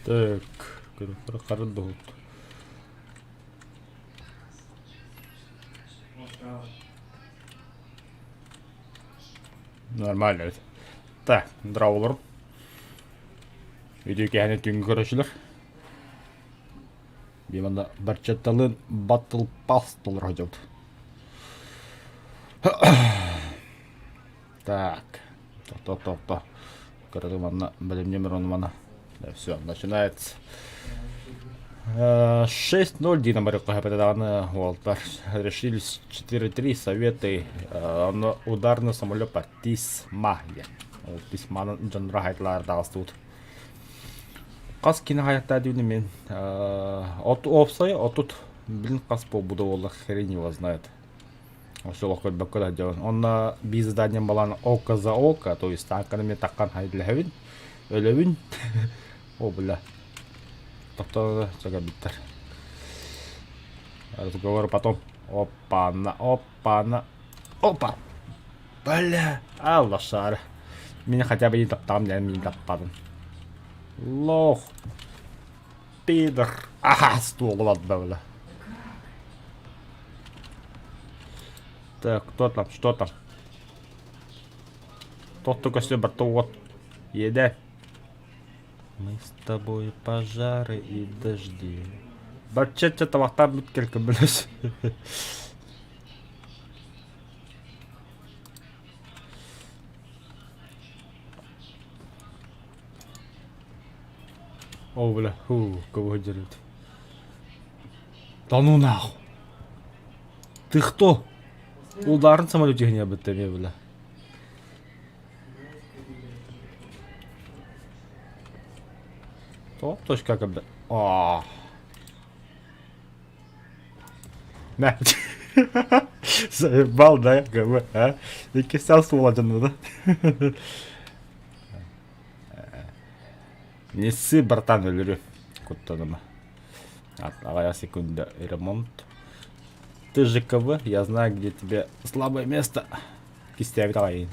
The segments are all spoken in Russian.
Так, Кардут. Нормально это. Так, драулер. Видео кәне түнгі көрішілер. Бейманда барчатталын Battle Pass доллар хожалды. Так. То. Короче, мана, блин, мана. Да, все, начинается. 6-0 Динамо Рюкхапетана Уолтер. Решили 4-3 советы на ударный самолет по Тисмае. Тисмана Джанра Хайтлар Дастут. Қас кені хаятта деймін мен. Опсай, отут білін қас по буду олар хрен его знает. Ошол көрбөк көдө жон. Онна бизнесден баланы око за око, то есть танканы таккан хайдлахын, өлөбүн. О бля. Тоқтоды, жага биттер. Разговор потом. Опа. Бля, алла шары. Меня хотя бы не топтам, я не топпадым. Лох. Пидор. Ага, стул ладно, бля. Так, кто там, что там? Тот только все борту, вот. Еда. Мы с тобой пожары и дожди. Бачать этого там будет только, блядь. О, бля, кого дерет? Да ну нахуй. Ты кто? Ударный самолет не об этом, бля. То, точка как бы. На. Заебал, да, как бы, а? И кисал сволочен, да? Не ссы, братан, өлүрү. Куттаныма. Ага, секунда, ремонт. Ты же КВ, я знаю, где тебе слабое место. Кистями давай.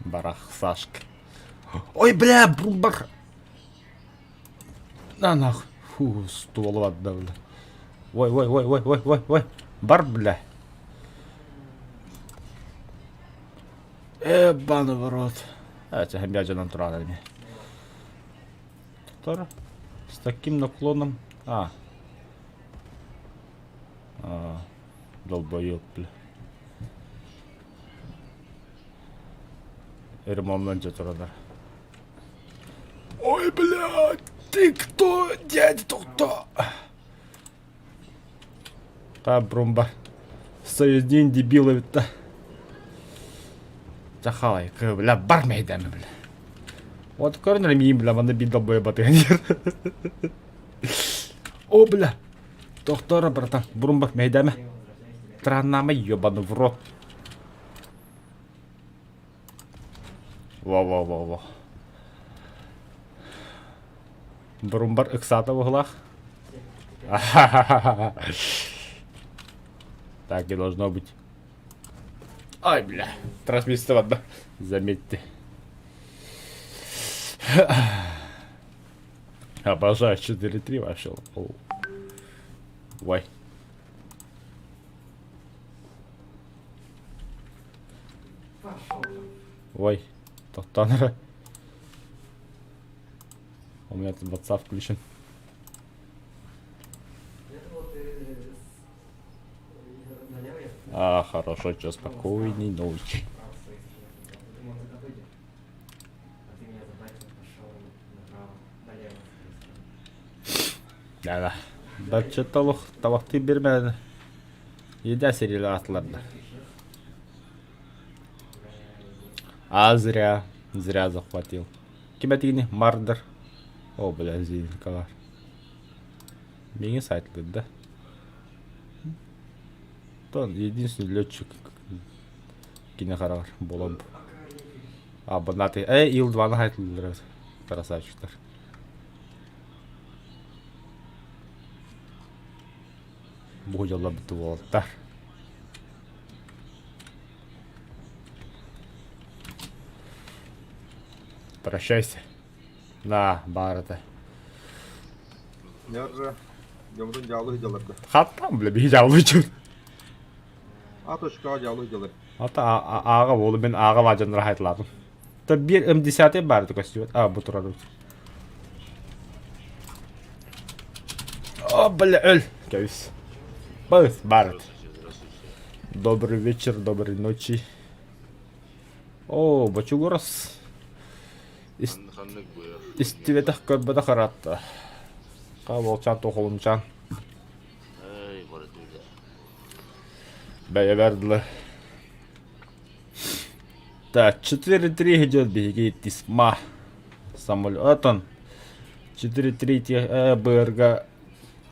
Барах, Сашка. Ой, бля, брумбар. На нахуй. Фу, ствол отдал. Ой. Бар, бля. Ебаный в рот. Это хомячий натуральный. Тора? С таким наклоном. Долбоёб, бля. Ремонт да. Ой, бля, ты кто, дядя, кто? Та брумба. Соединь дебилов-то. Захалай, бля, бар мейдами, бля. Вот корнер мим, бля, вона бит долбоёба ты. О, бля. Доктора, братан, брумба мейдами. Странами ёбаный в рот. Во. Брумбар иксата в углах. Так и должно быть. Ай, бля. Трансмиссия одна. Заметьте. Обожаю 4-3 вообще. Ой. Ой. Тоқтан. У меня тут WhatsApp включен. Хорошо, что спокойной ночи. Да. Бача талақты бермеді. Еда сериялы атларды. Зря захватил. Тебя тигни, Мардер. О, бля, зеленка. Менің сайтлы, да. Тон, единственный летчик. Кинохарар, болам. А, бонаты. Ил-2 хайтлы, красавчиктар. Бұл жолда бітті болаттар. Прощайся. На, барыты. Нерже, демрун жалу жаларды. Хаттан біле бей жаулы жүр. Атошка жалу жалыр. Ата аға болу мен аға ваджандар айтладым. Та бір М10 барды көстебет. Бұл тұрады. О, бля, öl. Кәвіс. Бәс, барыт. Добрый вечер, доброй ночи. О, бачугорас. Истиветах көрбеді қаратты. Қаболчан, тоқылымчан. Бәйе бәрділі. Да, 4-3 идет беги тисма. Самолетон. 4-3 БРГ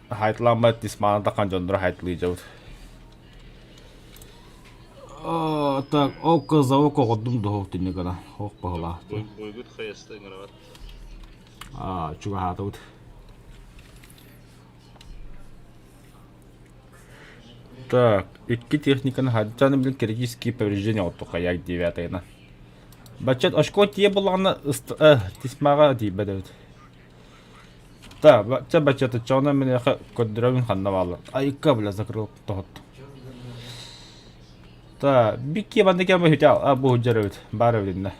хайтлама тисманы таққан жондыры хайтлы жауд. Так, оқа за оқа ғодым да хоқты не ғана. Хоқ бағыла. Бойгут қайысты ғанават. Чуға хатауд. Так, iki техниканы хаджаны білін критические повреждения оттуға як 9-айна. Бачат, ашко тие болғаны тисмаға дейбі дөд. Да, бачаты чауна мен яқа көддірәуін қанна балы. Айыққа білі закрылып тұғыт. Да, бікке банда кәмі хүте бұл хүджар өд, бар өдінді.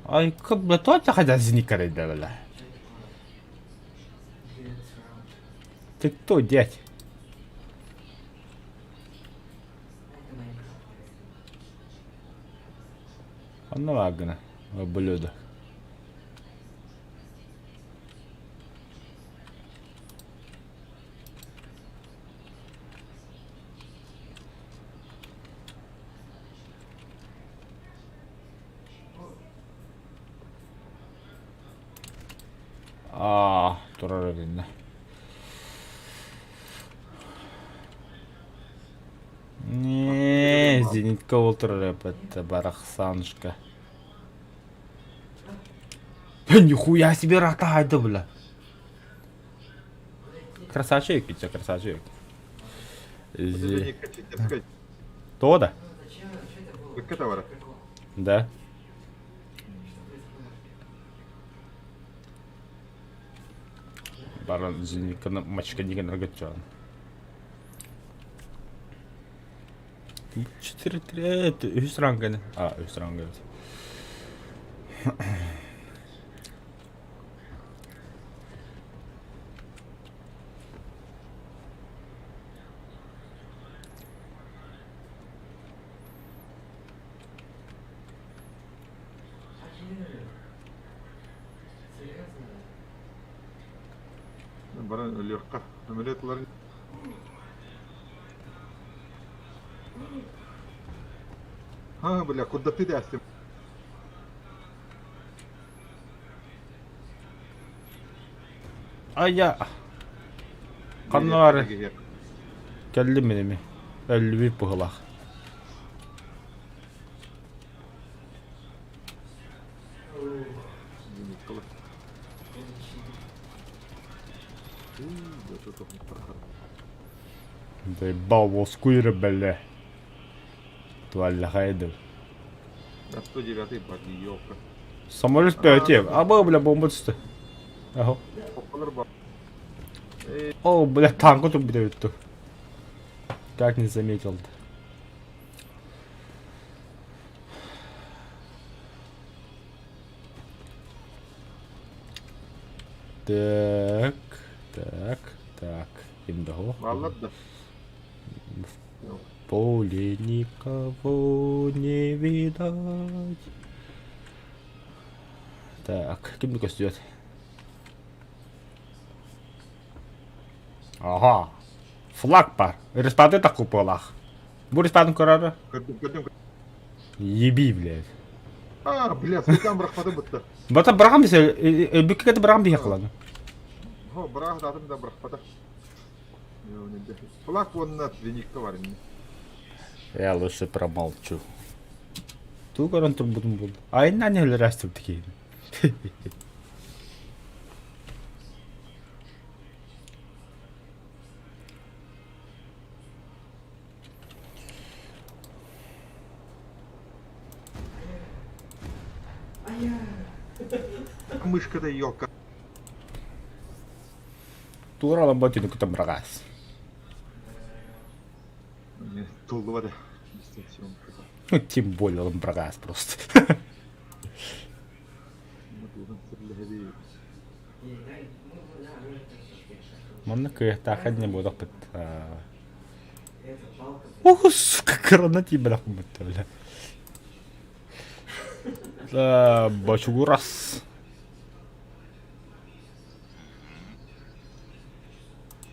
Айыққа білі тоғытша қайда зінік қарайды білі. Ты кто, дядь? Анна вагна, блюдо. Турар видно. Не, зенитка ултра это барахсанушка. Нихуя себе ратайда, бля. Красавчик, Китя, красавчик. То да? Да. Баран зенитка на мачка деген рогачан. 4-3 üst rangını. Üst rangı evet. Bana ölüyor. Ameliyatların бля, куда ты дастим? Я. Kanları. Geldi benim mi? 51 pıhlak. Заебал воскуйры, бля. Туалля хайду. 109-й подъёбка. Самолет 5, бля, бомба түсті. Ага. О, бля, танк тут бедает. Как не заметил. Так. Имдого. Ладно. В поле никого не видать. Так, кем только ждет. Ага. Флаг бар. Респады так купалах. Бұл респадың көрары? Көрдім. Еби, блядь. Бля, светам брахпады бутты. Бата брагам бис бикке брагам бия кылады. О, брах датым да брахпада. Флаг вон на двеника бар инде. Я лучше промолчу. Тугаран турбудум бул. Айна не растып тики. Мышка-то елка. Туралан ботину кутам брагас. Туллывады. Тем более он брагас просто. Манна кыяктахан не буду пыт. Ох, сука, гранати брахмат, бля. Да, бачугурас.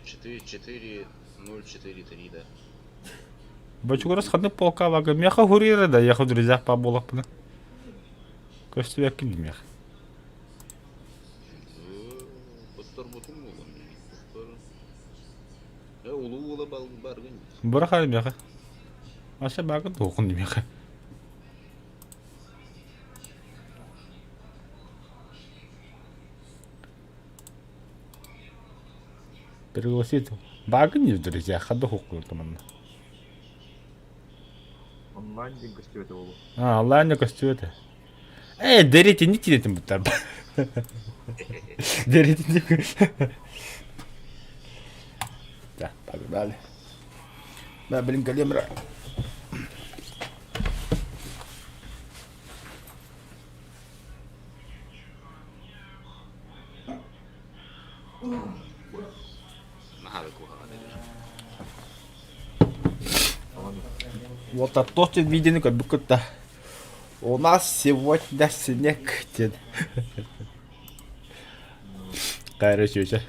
4-4-0-4-3, да. Бачугурас ханы полка вага. Мяха гурира да, я худ резах па болак пына. Көстү якин мях. Постар бутун болон. Улуу бола баргын. Быраха мяха. Аша багын токун мяха. Пригласит. Багын не друзья, хады хукун таманна. Онлайн ден костюм это болу. Онлайн костюм это. Дерите не тилетим бутар. Дерите не. Да, погнали. Да, блин, калимра. Вот тот виден как будто у нас сегодня снег. Короче,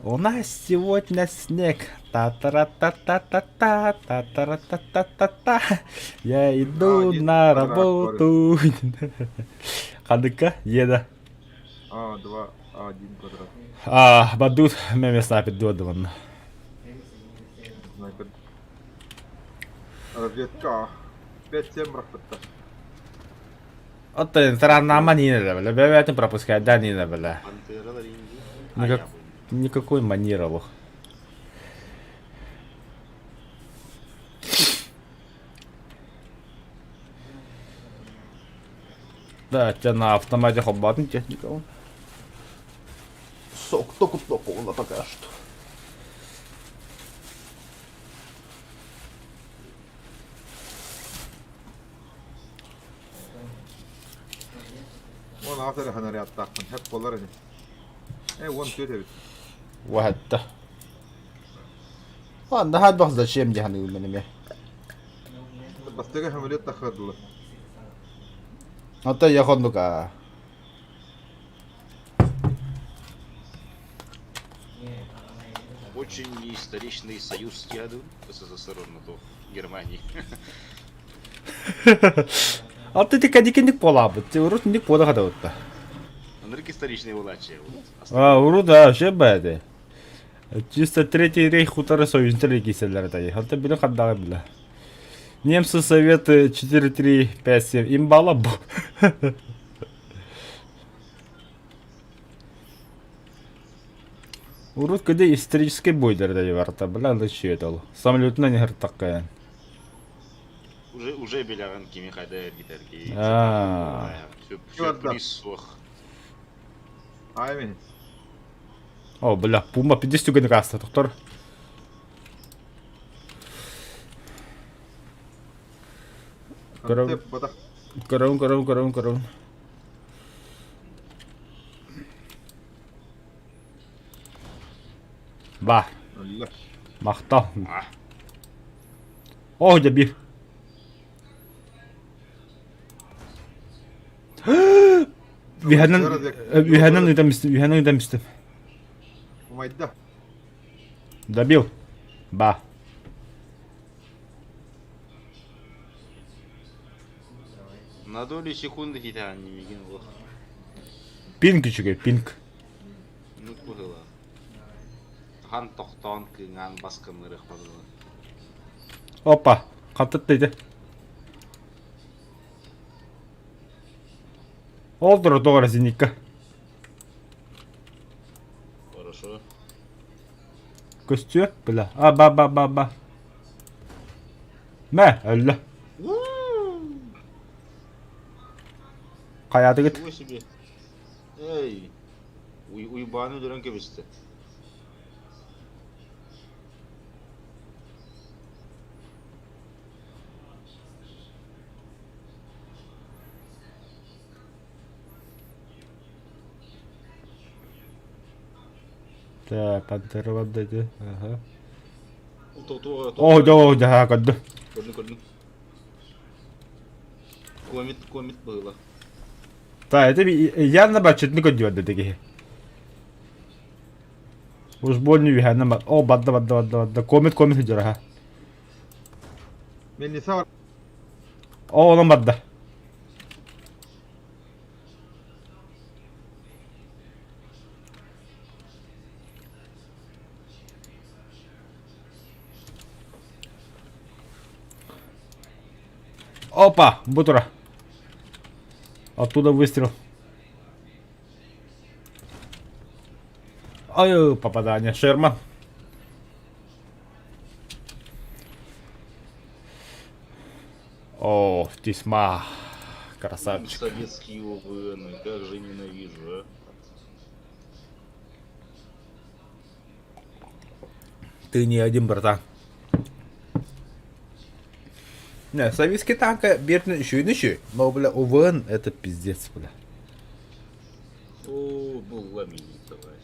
у нас сегодня снег. Та-та-ра-та-та-та-та, та-та-ра-та-та-та-та. Я иду на работу. Хадыка, еда. 2, 1 квадрат. Бадут, меме снапит додован. Снайпер. Разведка. 5-7 брахпада. Отто странно манера, бля. Бевятин пропускать, да не бля. Пантера ринги. Никакой манировал. Да, тебя на автомате хоббатный техника. Сок только топового пока что. Вон автор ханарят так, хеп поларыны. Вон тюребит. واحد ده ده هاد بخ зачем диханы менеме. Бастыга хамилет тахадылы. Ата я ходнука. Очень историчный союз тяду СССР на то Германии. Ата ти кадикиндик полабы. Ти урут ник пода хада утта. Анрик историчный волаче. Урут да, шебеде. Чисто третий рейх хуторы союзнтер киселер тай. Ата билен хаддага биле. Немцы советы 4-3-5-7 им бала бу. Урут каде исторический бойдер да варта, бля, лычы это. Самолетна не хартаккаян. Уже беляган кими хайда гитарки. Все присох. Аймен. О, бля, пума 50 генгаста, доктор. Антеп бада. Караун. Ба, Алла. мақтал. О, дебир. Виханан идемістім. Умайда. Добил. Ба. На долю секунды хитя немеген ол. Пинг жүге, пинг. Нүк бұғыла. Хан тоқтауын кыңан басқа мұрық бағыла. Опа, қантыт дейді. Олдыры доғыр зенекка. Хорошо. Көстүе, біля. Ба. Мә, әлі. Қаяды кет. Чего себе? Эй, уйбаны дөрен кебісті. Так, пантера ваддайды. Ага. О, О, да, қадды. көрдің. Комит бұғыла. Та, это явно бачит, не көдді вадды деге. Уж больно вихана бат. О, бадда. Комит хиджар, ага. Мен несі бар? О, оның бадда. Опа, бутура. Оттуда выстрел. Ой, попадание. Шерман. О, тесьма. Красавчик. Советские ОВН, как же ненавижу, а. Ты не один, братан. Не, советский танк, верно, еще. Но, бля, УВН это пиздец, бля. О, был ламин, давай.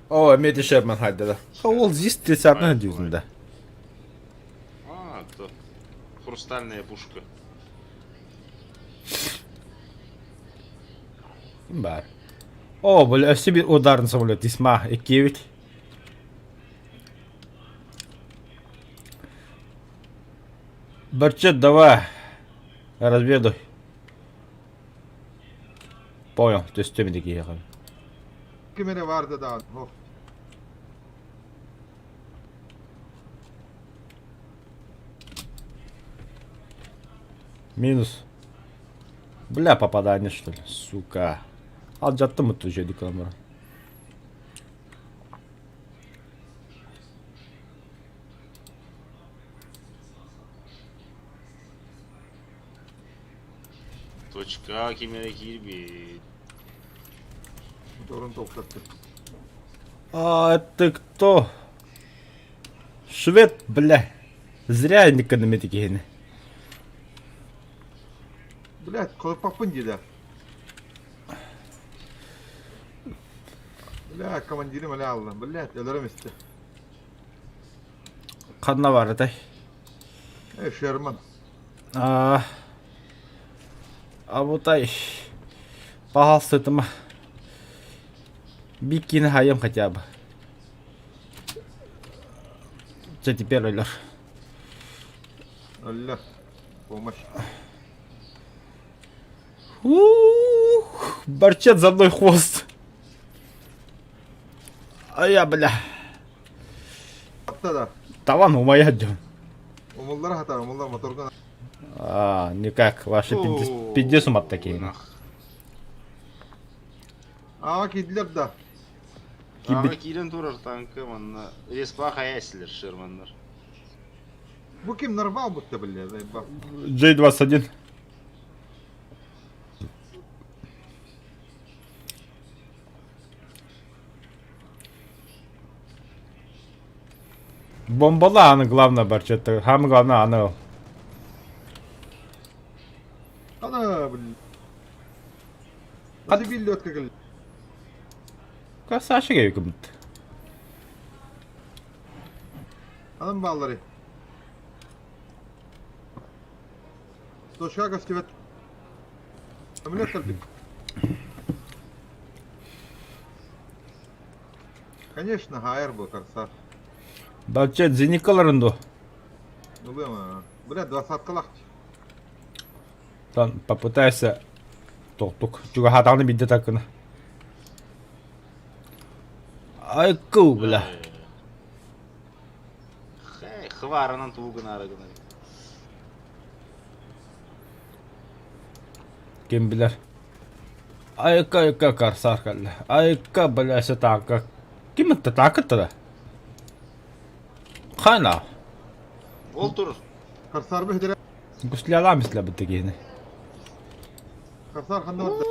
О, Мети Шерман хайды да. Ол здесь 30-ны дюзында. А, кто? Хрустальная пушка. Бар. О, бля, себе ударный самолет, тесьма, и кевить. Барчет, давай. Разведуй. Понял, то есть теми такие ехали. Kimene vardı daha? Oh. Минус. Бля, попадание что ли, сука. Алжаттым мы тут же декламора. Точка кемере кирби. Motorunu toplattı. А это кто? Швед, бля. Зря никогда такие. Блядь, kılık bakın gidi. Блядь, командирим öyle aldı. Блядь, ölürüm işte. Қанна бар этой. Шерман. А вот ай. Пожалуйста, это ма. Бикини хаем хотя бы. Что теперь, Ойлер? Allah. Помощь. Борчат за мной хвост. А я, бля. Hatta da. Таван у моя дём. Umulları hata, umullar motorunu. Никак. Ваши пиндесумат такие. Aa kediler de. Ага, кирен турар танкы, манна. Респа хаясилер, шермандар. Bu kim narval bu da блядь. Bak. J21. Бомбала, она главное, Борчет. Самое главное, она. Ana блядь. Hadi bir lot kakal. Красавчик, я говорю. Alın bağları. Точка гостевет. Самолет калпик. Конечно, хайр был корсар. Борчет, зеникаларынду. Ну, блин, бля, 20 лах. Там попытайся тоқтук. Чуга хатаны бидде такына. Ай ку, бля. Хей, хваранан тугын арыгын. Kim bilir. Aika karsarkalle. Aika bля se taakka. Kim että taakka da? Kana. Oltur. Karsar bihdir. Gusli alamisla bittigiini. Karsar hanna wadda.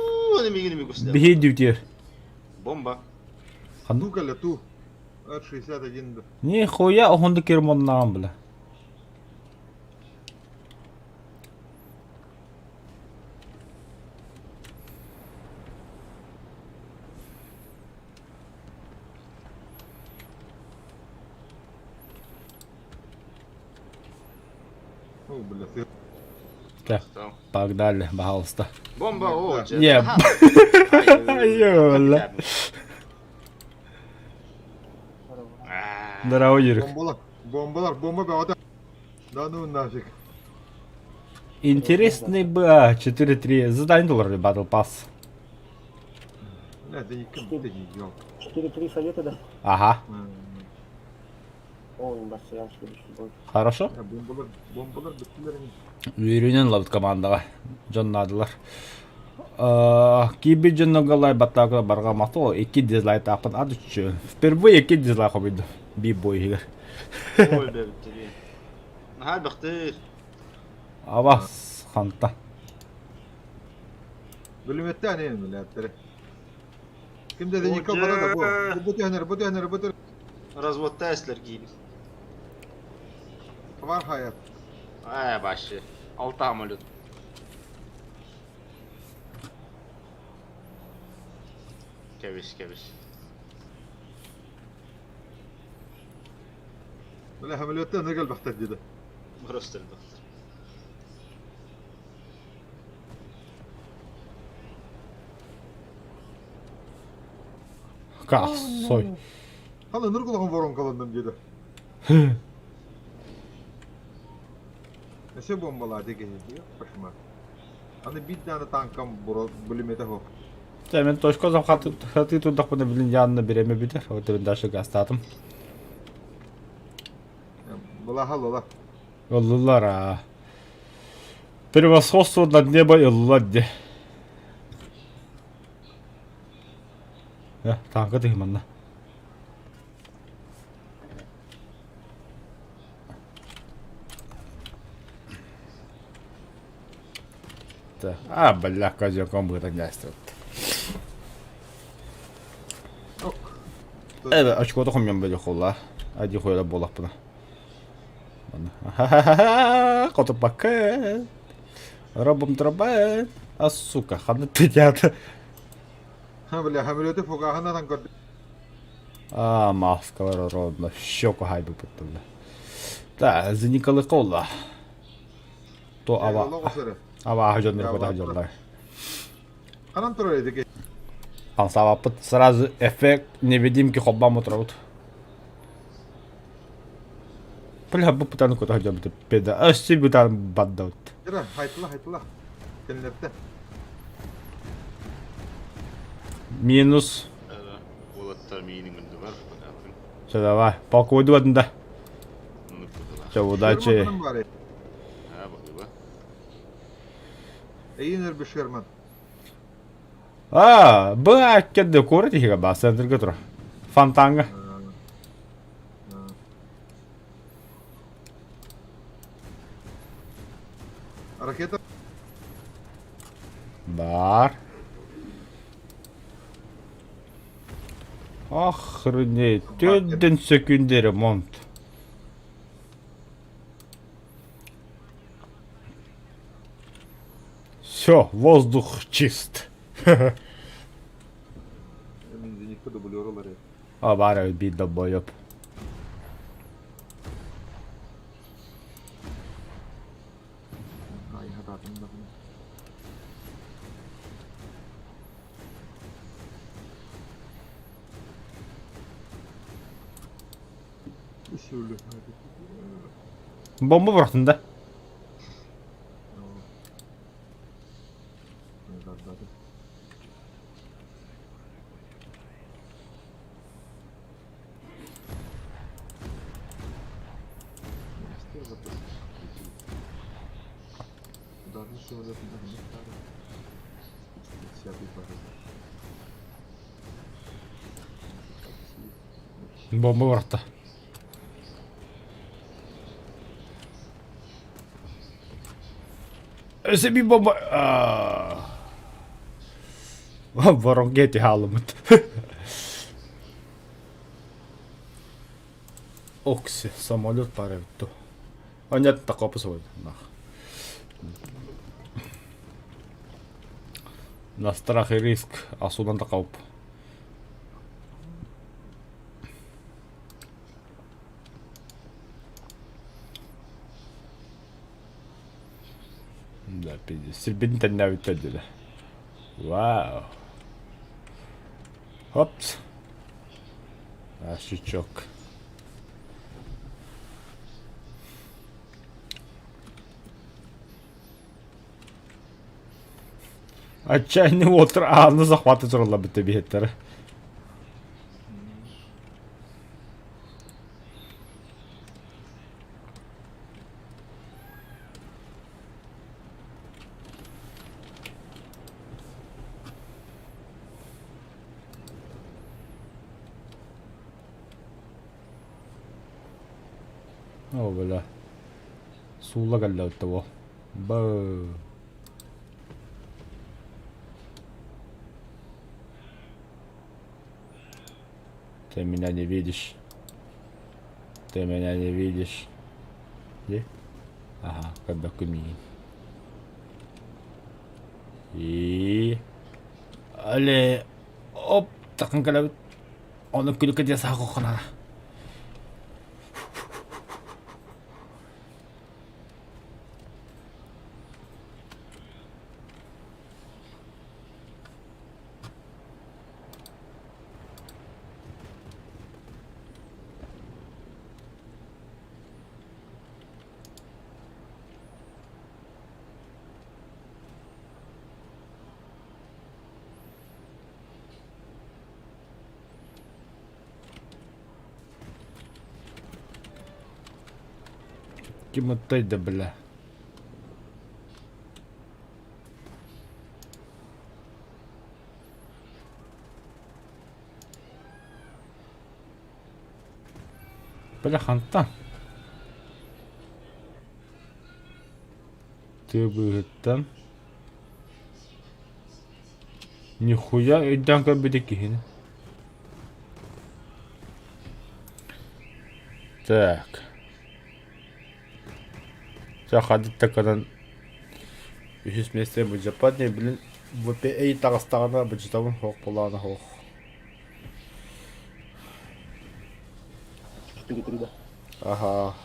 Ne mi mi gusle. Bihi diyor. Bomba. Tu kalla tu. R61 da. Ni khoya ohundu kirmonnan bля. О, бля, ты. Так, Tamam. pogdali, пожалуйста. Bomba o. Ye. Yolla. Здорово, Юрик. Бомба беода. Да ну нафиг. Интересный БА 4-3. Задание долларов Battle Pass. Бля, да никем ты не ел. 4-3 советы, да? Ага. О, имбасян, следующий бой. Хорошо. Бомбалар биттилер mi? Үйренен лабыт командаға. Жоннадылар. Киби жонноголай баттағы барға мақту 2 дизлайт апын ады үші. Впервые 2 дизлайт қобиды. Би бой егер. Ой be bitti. Hal baktır. Авас ханта. Bölümette ne milletleri? Kim dedi yıka bana da bu. Bu döner. Razvodda esler giyin. Var hayat. Ay başı. Altı amalıyordum. Keviş. Böyle hamiliyette ne gel baktar dedi. Burası da baktır. Косой. Hala nur kulağın voron kalandım dedi. Nese bombalar da geliyor başıma. Hani bir tane tankam bölümete ho. Мен точка за хаты тут дохуна билин янына береме бидер. Өтөрүн дашы гастадым. Бала халала. Оллар а. Превосходство над небом и ладди. Танка дейм ана. Бля, козёком будет агнастырып. Очко тохуммен бөлө холла. Ади хойлап болак буна. Котоп пакет. Робом трабе. А сука, ханы тетят. Ha bile hamiliyete fokahına tankar. Маска родна. Щеку хайбы пыттылды. Да, заникалы колла. То Allah ава. o sıra. Ава хажонный кода хажонлай. Kanan turaydı ki. Пансавапыт сразу эффект невидимки хоббам отравут. Бля, bu пытаны кода хажонлай. Педа. Ашси бутан баддаут. Yürü haytla. Kendilerde. Минус. Ulattar minimumda var. Bakın. Все, давай. Палку уйду одна. Все, удачи. Şerman'ın bari. Ha bakıyor bak. İyinir bir Şerman. Bu әккенде көреді еге ба, центрге тұр. Фонтанға. Ракета. Бар. Охренеть. Төдден секунде ремонт. Все, воздух чист. Никто да были роллеры. Бары bir de boyup. Ay hadi da. Şöyle hadi. Бомба бıraktın da. Ударный самолет не надо. 50-й пожалуйста. Bomba bıraktı. Se bir bomba. Воронки эти халмут. Окси, самолет паревту. А нет, так опасывает. На страх и риск, а судан такауп. Да, пиздец. Сербин-то не авитодили. Вау. Опс. А, щучок. Отчаянный отр. А, ну захватывать ролла бы тебе это. О, бля. Сула галла того. Ба. Ты меня не видишь. Ты меня не видишь. Где? Ага, когда кумин. И... Але... Оп! Такан калабит. Оны күлікке де сағы қонара. Кем да, бля. Бля, ханта. Ты бы там. Нихуя, идан как бы такие. Так. Сейчас ходить так, когда еще вместе будет западный, блин, в эй так сторона будет там хох полана хох. 4-3, да. Ага.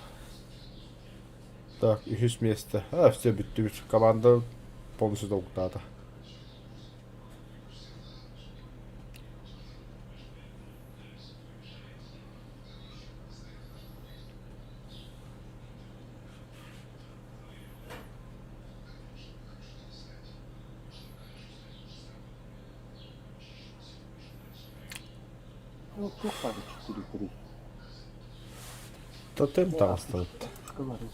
Так, еще с места. А, все, бит, команда полностью долгата. Ну, пухали 4-3. Тотем там стоит. Шкалары.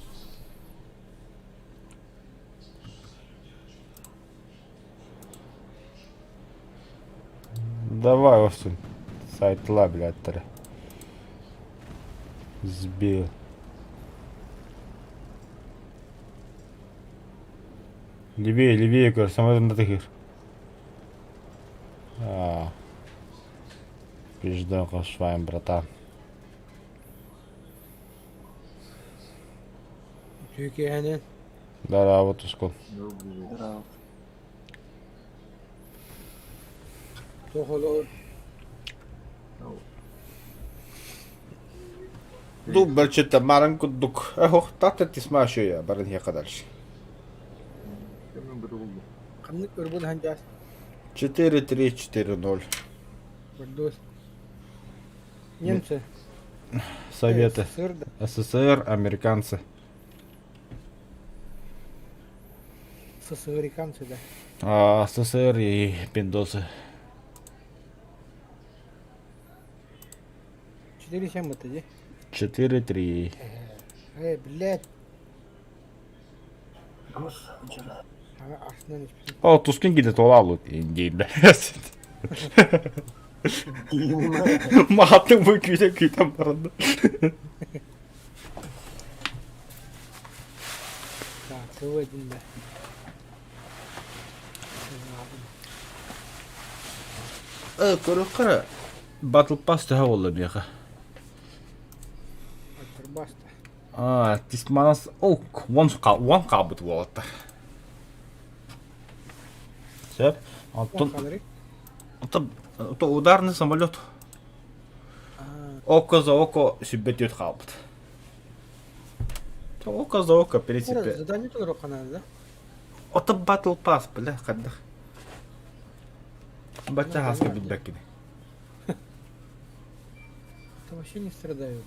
Давай, Остин. Сайт ла, блядь, тары. Сбил. Левее, левее, говорю, самолет на тыгыр. Пизда, шваем, братан. Türkiye'nin Да, вот ускол. Да. tohulu Дубл что-то маленько дук. Ох, так ты сможешь я, баран я дальше. Кемнің бірі болды. kamlık ırbıl hancas 4-3-4-0. Бурдус. Немцы. Советы. СССР, да. СССР, американцы. сыриканцы, да. СССР и пиндосы. 4-7 это, да? 4-3. Блядь. Господи. Астынан ешпейді. О, тускин гиде тола алу деймді. Мағаттың бұл күйден барады. Так, кывайдың да. Көріп қара. Батл пас түхі олы беға. Аттыр басты. Тисманас... О, вон қабыт болатты. Сөп. Аттын... Қалыры? Это ударный самолет. Око за око сүббет қабыт. Око за око пересипе. Задание тоже қанады, да? Это батл пас, бля, қаддық. Батча хаска бітбәк кеде. Это вообще не страдаю.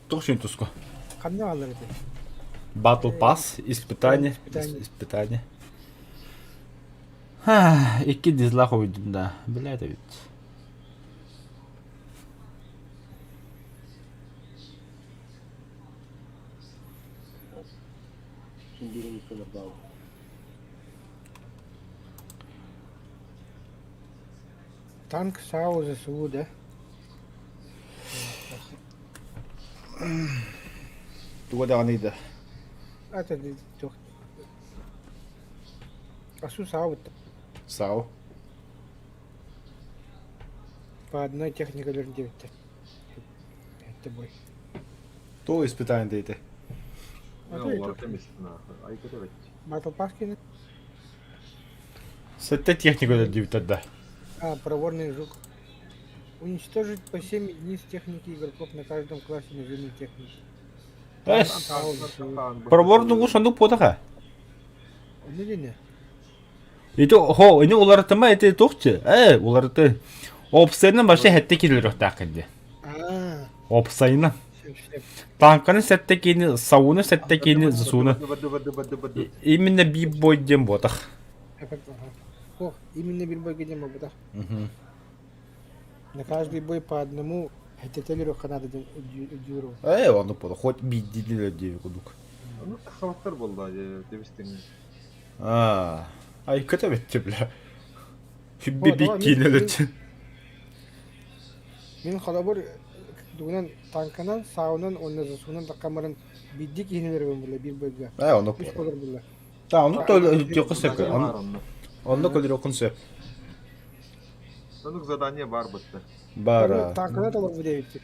Тұқшын тұсқо. Қандай алыр еді? Батл пас, испытание. Испытание. Екі дизлақ ойдым да. Біләді бит. Şimdi birini sınır bağlı. Танк САУ ЗСУ, да? Туға да ғанайды. Это АСУ САУ Сау. по одной технике 9. Это бой. Тұл испытание дейді. Олар темесін айкөте бәтті. Батл Паскин. Сәтті технику да девітті. Проворный жук. Уничтожить по 7 единиц техники игроков на каждом классе наземной техники. САУ ЗСУ. Пробордың бұл шандық подаға. Не. Ini оларды ма әте тоқчы? Оларды опсайынан башы әтті келер өтті ақынды. Опсайынан. Танканы сәтті кейіні, сауыны сәтті кейіні, зысуыны. Именно бей бой дем ботақ. Именно бей бой дем ботақ. На каждый бой по одному әтетелер өқанады дюру. Оны пода, хоть бей дейділер дейі күдік. Ну, сабақтар болды, дебістің. Ай, көте бетті білі. Бебек кейінел өтті. Мен қалабыр дуынан танкынан, сауынан, онна засуынан таққамарын бидді кейінелер өңгілі бір бойға. Оны Үш пода. қолыр бұлы. Оны төлі сөп. Оны көлір оқын сөп. Сонық задание бар бұтты. Бар. Танкана талар бұд әйттік.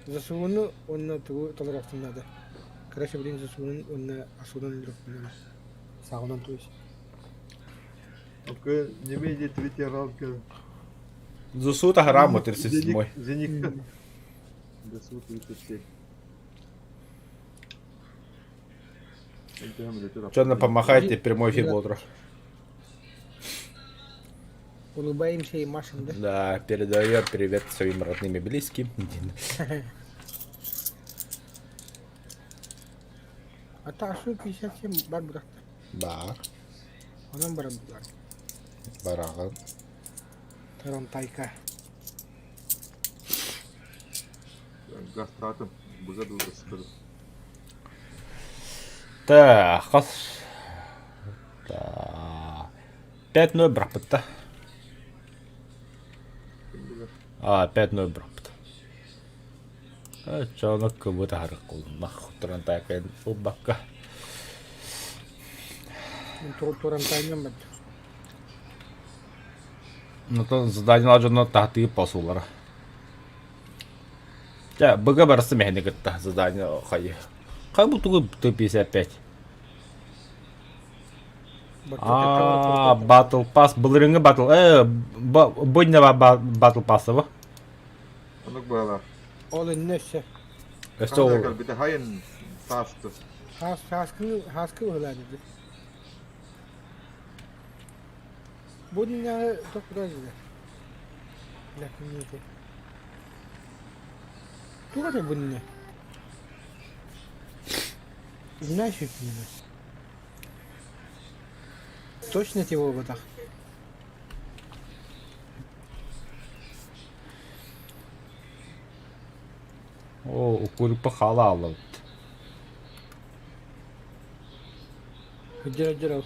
Засуыны онна тұғы талар ақтыңдады. Краще білін засуынан, онна асуынан үліріп сауынан туыз. Окей, не менее третья рамка. Засу та граму 37. Зеник. ДСУ 37. Что-то помахайте, прямой эфир был утро. Улыбаемся и машем, да? Да, передаю привет своим родным и близким. А та асу 57 бар бұрақ. Бар. Онан барам бұлар. Бараған. Таран тайка. Гастратом. Бұзады ұсқырып. Так, қас. 5-0 бірақ бітті. 5-0 бірақ бітті. Жоны көбіті харық қолдым. Тұран тайқайын бұл баққа. Туран тайнан бәді. Нұтын заданияла жоны тағытығы пасулары. Бұға барысы мәхіне күтті задания қайы. Қай бұл тұғы 55? Батл пас. Бұл ріңі батл. Бұйна батл пасы бұ? Онық бағалар. Ол үннесі. Өсті ол. Біті хайын састы. Хаскы ұғылады. Bu dünyaya çok güzel güzel. Lakin neyse. Bu kadar bu dünya. Знаешь, что именно? Точно его вот так. О, укурпа халалы. Ждал.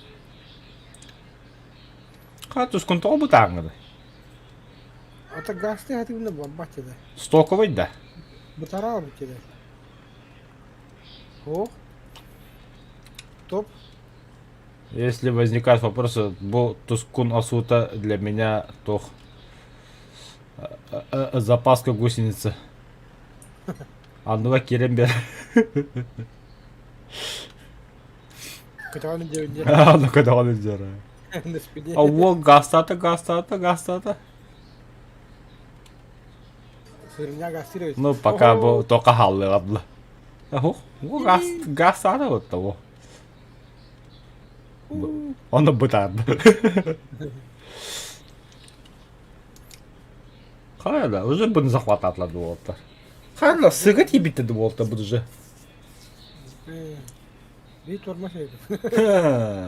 Хатус контрол бутангады. А так гасты активно бомбать да. Стоковый да. Батарал бы тебе. О. Топ. Если возникают вопросы, Тускун Асута для меня то запаска гусеница. А ну Керембер. Когда он делает А ну когда он идет. на спине. А вот гастата. Сырня гастирует. Ну пока только халлы ладно. Ого, гастата вот того. Он бытает. Хайда, уже bunu захвататла болта. Хайда, сыгать ебит болта буду же. Bir torma şey.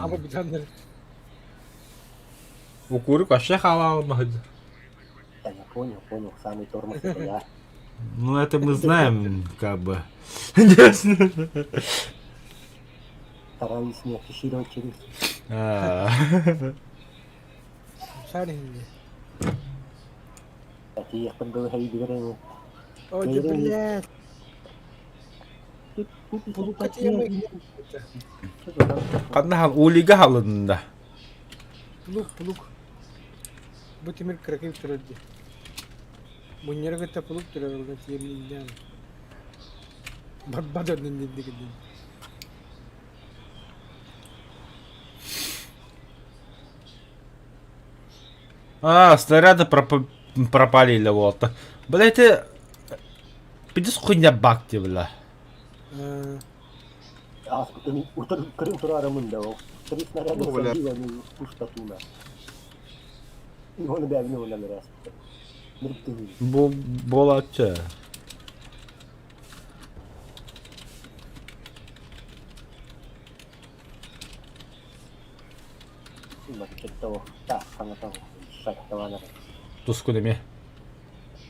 Ama bir tane Укурик вообще халал махать. Да, я понял, самый тормоз это я. Ну это мы знаем, как бы. Стараюсь не афишировать через... sarıydı. Такие ходовые хайдеры. O de блядь. Пулукати я мой. Kadın uliga halında. Puluk. Bu timir krakip türedi. Bunları gıtta puluk türedi. Orada yemin Bad ödün dedi gidin. А, снаряды пропалили вот. Блять, ты... Пиди хуйня бакти, бля. Kırım turarımın o. Три снаряда Ну, бля. садила в пустоту на. И он обязан на раз. Болача. Значит, того. Так, она того. Шаг того на. Тускудами.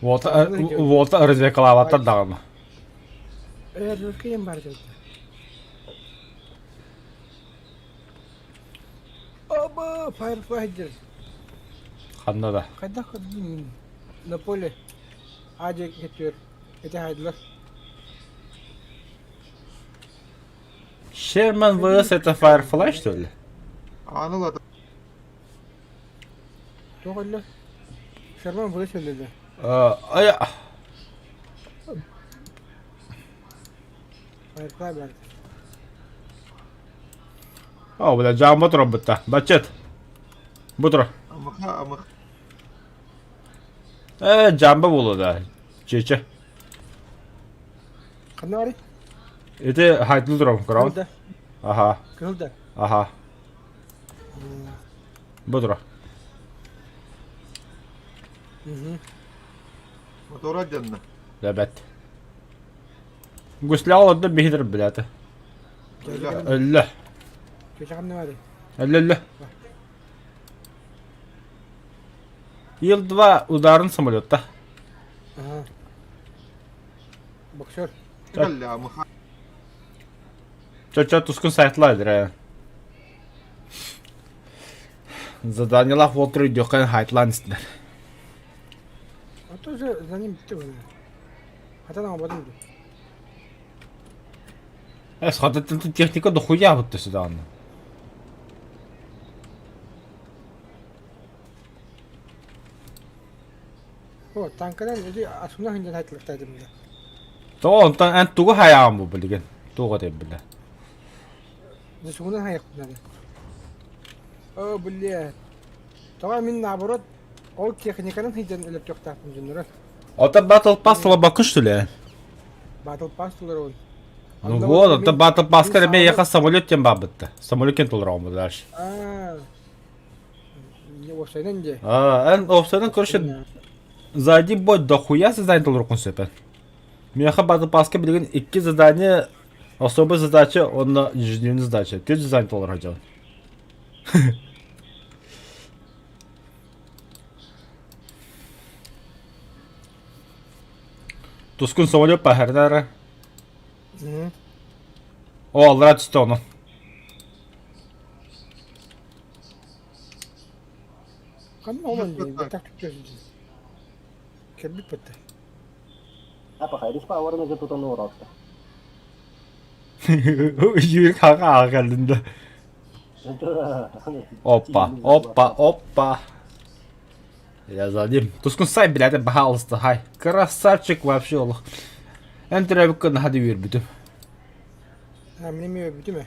Вот развлекала дам. Русским бардак. Оба, Firefighter. Ханнада. Когда ходим на поле, Адя getiriyor. Haydiler. Sherman vs это Firefly, что ли? Anıl Doğru. Şerman böyle söyledi. Ая. Firefly verdi. О, бля, джамбот робота. Бачет. Бутро. Amık. Джамба було, да. Чече. Kanari. Это хайтлдром, крон. Kırıldı. Ага. Kırıldı. Ага. Бутро. Motor canına. Лебет. Гуслял да бихидр, блядь. Элле. Köşe ne var? Элле. Ил-2 ударный самолет-то. Ага. Boksör. Geldi amık. Чё, Тускун сайтлайдер. Заданила фото идёкан хайтлайнстер. O тоже за ним bitti böyle. Hatta там ободом. Схватать техника дохуя вот сюда. O tankadan öyle aslında hinden haytlıktaydım bile. То он туга хаям бу билген. Туга деп биле. Зачем hayık bunları? O блядь. Tamam min наоборот. O техниканың hinden ölüp yoktapım jünürü. Это Battle Pass слабакын, что ли? Battle Pass тулар ол. Ну вот, это Battle Pass когда я ехал самолетем бабытты. Самолетен тулрам дальше. Не офсайдан же. Эн офсайдан, короче, за один бой дохуя задание тулрукун сепен. Мен ехал Battle Pass'ка билген 2 задание Особая задача, он на ежедневная задача. Ты занят радио. Тускун самолет пахарнара. О, алрат стону. Kan olman değil. Batak tutuyorsun. Kerbit batak. Apa Iris power na dito ng urot. Yürü kanka geldiğinde. Опа, опа, опа. Я задим. Тускун сай, блядь, пожалуйста, хай. Красавчик вообще, олух. Энтребикка на ходу вербитим. Ha benim ev bitti mi?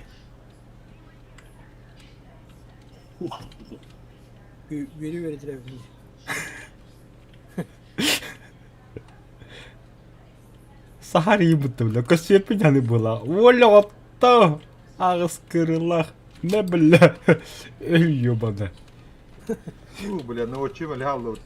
Veri verdiler bizi. Сахари будто, бля, косепеня не была. Оля, вот то. Агаскырылах. Не, бля. Эй, ёбана. Бля, ну от чим лягало от.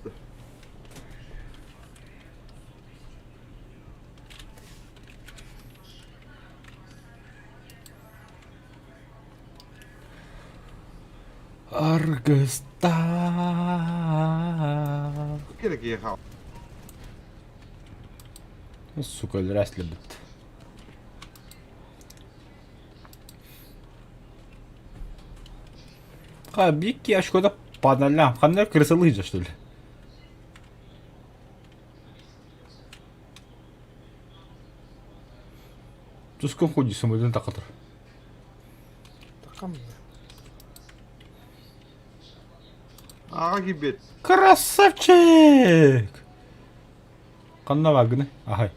Аргыста. Керек ехал. Сука, раз любит. Бики, аж куда по нолям. Ханер крысолыжа, что ли? Тускун ходи самолет такатыр. Takam mı? Ağa gibi. Красавчик! Канна вагны. Ага.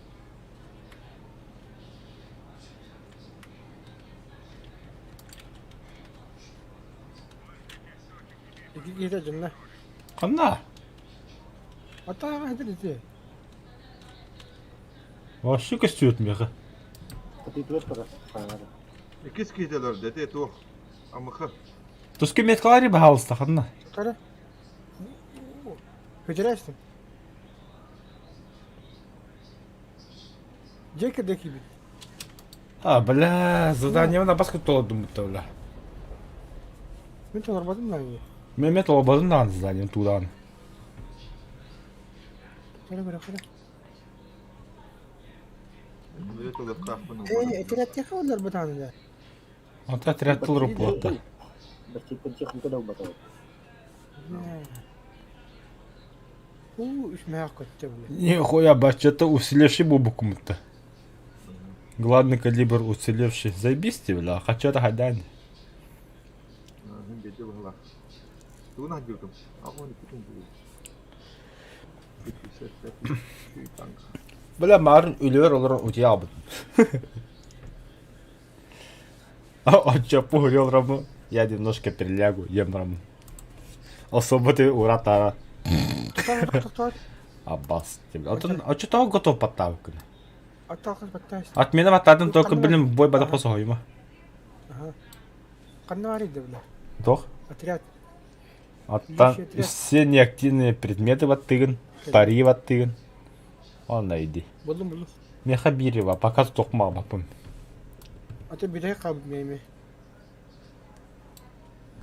İki gideceğim lan. Канна. Hatta hadi dedi. Вообще костюет меха. Kapitulat para. İkiz kıydılar dedi tu. Amıkı. Тускун меткалари бахалыста, ханна. Kara. Hücre açtım. Джекердeki gibi. Бля, задание на баску то думаю-то, бля. Ben çorbadım lan ya. Мемет лобадын да задание тудан. Kara. Böyle tu da kahpını. Etirat yakalarlar bu tane de. Ата отряд работа. Бачик ka daw ba to? Üşmeye hakikaten bile. Нихуя, бач, это уцелевший бубукум-то. Главный калибр уцелевший. Заебись ты, бля, хочу это гадань. Hem dedi valla. Tu nah girdim. Aku ni kutung dulu. Бля, марын үлер олар утя абыт. А чё, погорел раму? Я немножко перелягу, ем раму. Особо ты уратара. Tutar. Аббас тебе. А чё того готов подтавка? Hatta kız baktı işte. От меня ватадын только, блин, бой бада посохойма. Aha. Kanı var idi bile. Тох? Отряд. Оттан все неактивные предметы ваттыгын, пари ваттыгын. Он найди. Buldum. Мехабирева, пока токма бапым. Ata bir de kabul meyme.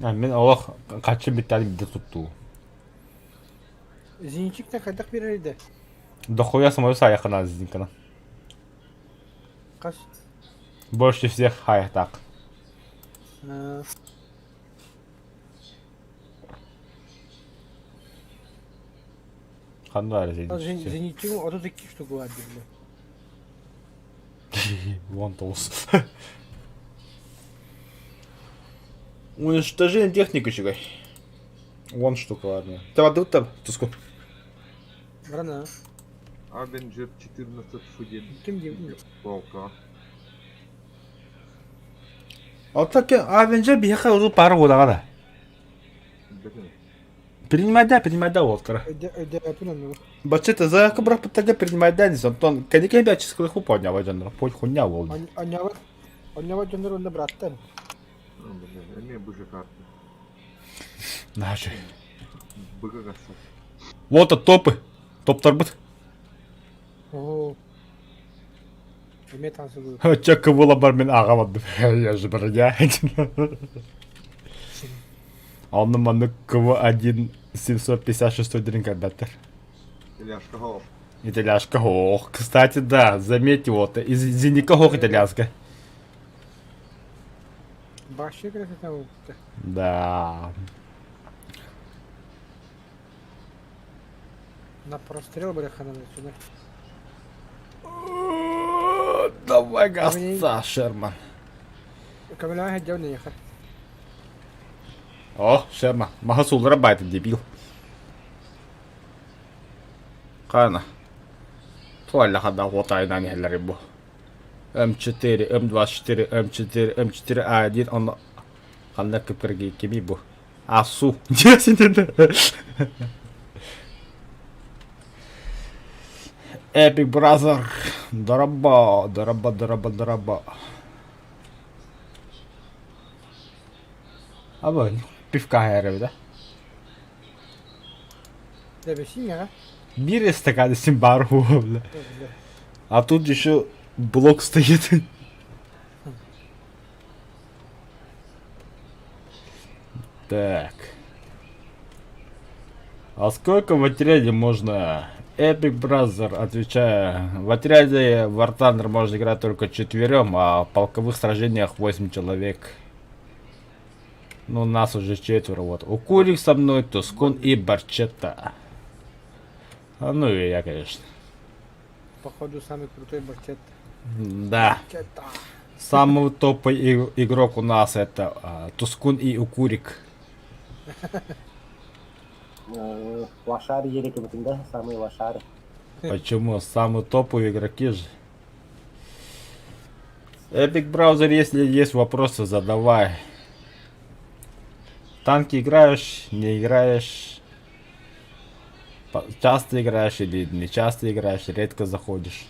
Мен Аллах качы биттали биде тутту. Зинчикten kadak bir eride. Дохуя самолет саяхана зинкана. Kaç? Больше всех хаях так. Хандар зин. Зенитçinin 32 штук var bile. Вон толс. Уничтожение техники чекай. Вон штука, ладно. Ты воды там, туску. Brana. Avenger 14 Fudin. Kim diyeyim? Volka. Вот так Авенджер бияха уже пару года гада. Принимай да, Волкара. Öde yapın onu. Бачета, за кабра потага принимай да, не Антон. Конечно, я чисто ху поднял, Жанр. Пой хуйня волн. Anne Caner onu bıraktın. Eme bıжы kartı. Наши. Bıgı kasa. Вот топы. Топ торбыт. Oo. Эме тансылуу. Чакка була бар мен агамадым. Я же броня. Анны маны КВ-1 756 дринг беттер. Ильяшка Хоу. Итальяшка Хох. Кстати, да, заметьте вот, из Зеника Хох итальянская. Баши красота у. Да. На прострел бляха надо сюда. Давай газца, Шерман. Камиля хотел не ехать. О, Шерман, Магасул работает, дебил. Кана. Туалля хада хватай на нехлер ебу. М4, М24, М4, М4А1, он... Кана кыпкырги кеми бу. Асу. Десятина. Epic Brother. Дораба, дораба, дораба, дораба. А вы пивка herif да? Да без синяга. Bir стакан симбару, бля. А тут еще блок стоит. Так. А сколько в отряде можно? Epic Brother, отвечаю. В отряде War Thunder можно играть только 4, а в полковых сражениях 8 человек. Ну, нас уже 4, вот. Укурик со мной, Тускун и Барчета. А ну и я, конечно. Походу самый крутой борчет. Да. Чета. Самый топовый игрок у нас это Тускун и Укурик. Лошары еле да? Самые лошары. Почему? Самые топовые игроки же. Epic Browser, если есть вопросы, задавай. Танки играешь, не играешь? Часто играешь или не часто играешь, редко заходишь?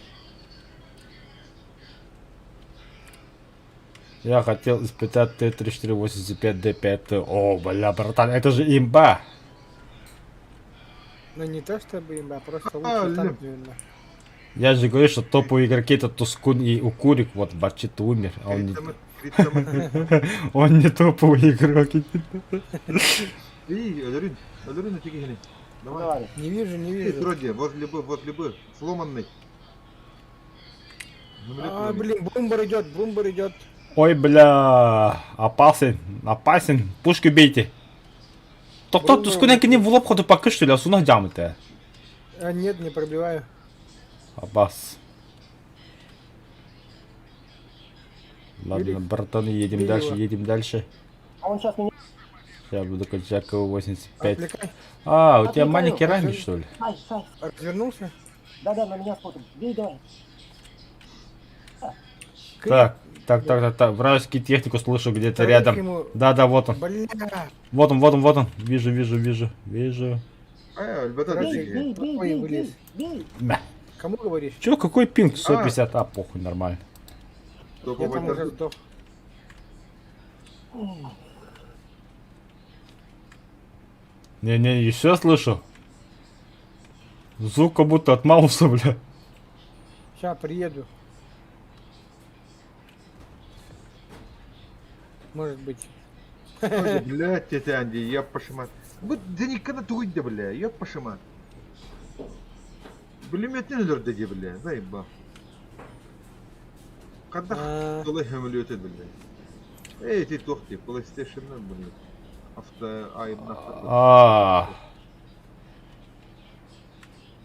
Я хотел испытать Т-3485D5. О, бля, братан, это же имба! Ну не то чтобы имба, просто А, лучше лю. танк, наверное. Я же говорю, что топовые игроки это Тускун и Укурик. Вот Барчит умер, а он не, он не топовый игрок. Эй, Алюрин, Алюрин, тики хини. Ну, Давай. давай. Не вижу, не Эй, вижу. вроде, возле Б, сломанный. А, блин, бумбар идет. Ой, бля, опасен, опасен. Пушки бейте. Кто Тускун не в лоб ходу пока что ли, а сунах джамы-то. А, нет, не пробиваю. Аббас. Ладно, Юрик, братаны, едем бей дальше, его. едем дальше. А он сейчас меня... Сейчас буду качать КВ-85. Отвлекай. А, у тебя Отвлекаю, маленький ранний, отвлекаю. что ли? Ай, Сай. Развернулся. Да-да, на меня смотрит. Бей, давай. Так. Вражеский технику слышу где-то Второй рядом. ему- Да, вот он. Бля. Вот он. Вижу. Альбата, Бей, Подожди. тики. бей, бей, Ой, бей, вылез. бей, бей. Мя. Кому говоришь? Чё, какой пинг? 150, похуй, нормально. Я Топовый там уже торговец. сдох. Не, еще слышу. Звук как будто от Мауса, бля. Сейчас приеду. Может быть. Ой, блядь, тетя Анди, я пошимат. Вот да никогда туйда, бля, я пошимат. Пулемет не надо, бля, заеба. Когда А. солай хэмлёты, бля. Эй, ты тохти, PlayStation, бля. Авто,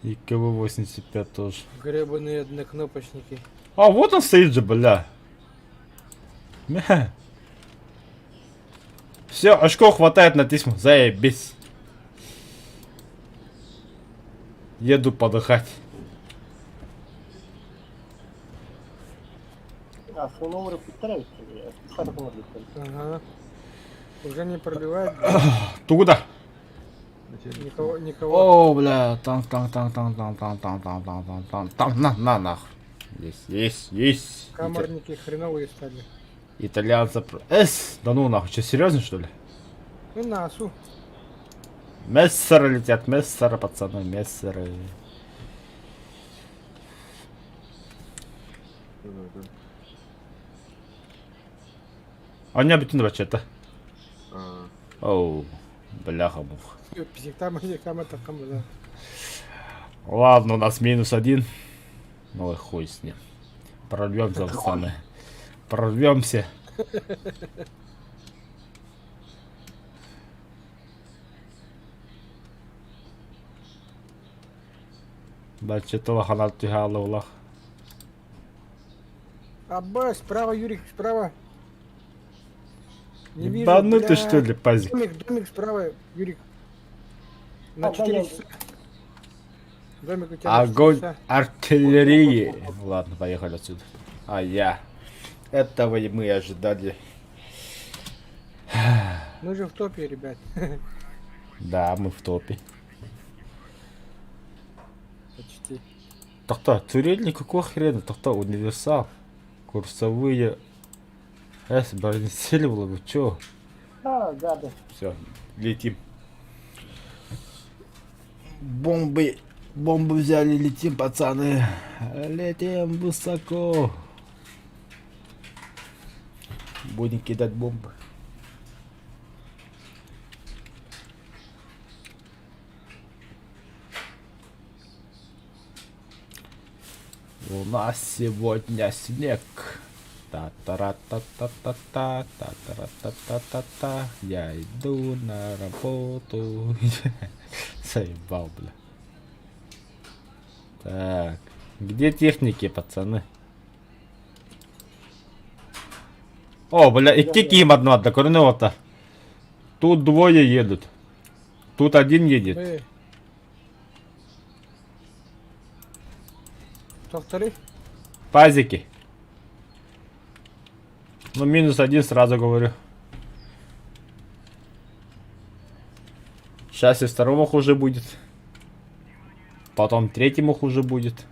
И КВ-85 тоже. Гребаные однокнопочники. А, вот он стоит же, бля. Все, очков хватает на тисму. Заебись. Еду подыхать. А, свой номер повторяйте. Что такое номер? Ага. Уже не пробивает. Туда. Никого. О, бля, танк, на, нахуй. Есть. Каморники хреновые стали. Итальянцы. Да ну нахуй, что, серьезно что ли? Ну на осу. Мессеры летят, пацаны, мессеры. А не бүтін вообще-то. А, Оу, бляха-муха. Писектама таком, да. Ладно, у нас -1. Ну и хуй с ним. Прорвемся, пацаны. Прорвемся. Бачетова ханат тягала улах. Абба, справа, Юрик, справа. Не вижу, Ебанутый, блядь. что ли, пазик? Домик справа, Юрик. На А, 4 да, часа. Домик у тебя на 4 Огонь часа. артиллерии. Ладно, поехали отсюда. А я. Этого и мы ожидали. Мы же в топе, ребят. Да, мы в топе. Почти. Тахта, турель какого хрена? Тахта, универсал. Курсовые. Бронесели было, вы чё? А, гады. Все, летим. Бомбы взяли, летим, пацаны. Летим высоко. Будем кидать бомбы. У нас сегодня снег. Та-та-ра-та-та-та-та, та-та-ра-та-та-та-та. Я иду на работу. Заебал, бля. Так, где техники, пацаны? О, бля, и кики им одно докорнего-то. Тут двое едут. Тут один едет. Мы... Кто второй? Пазики. Ну, -1 сразу говорю. Сейчас и второму хуже будет. Потом третьему хуже будет.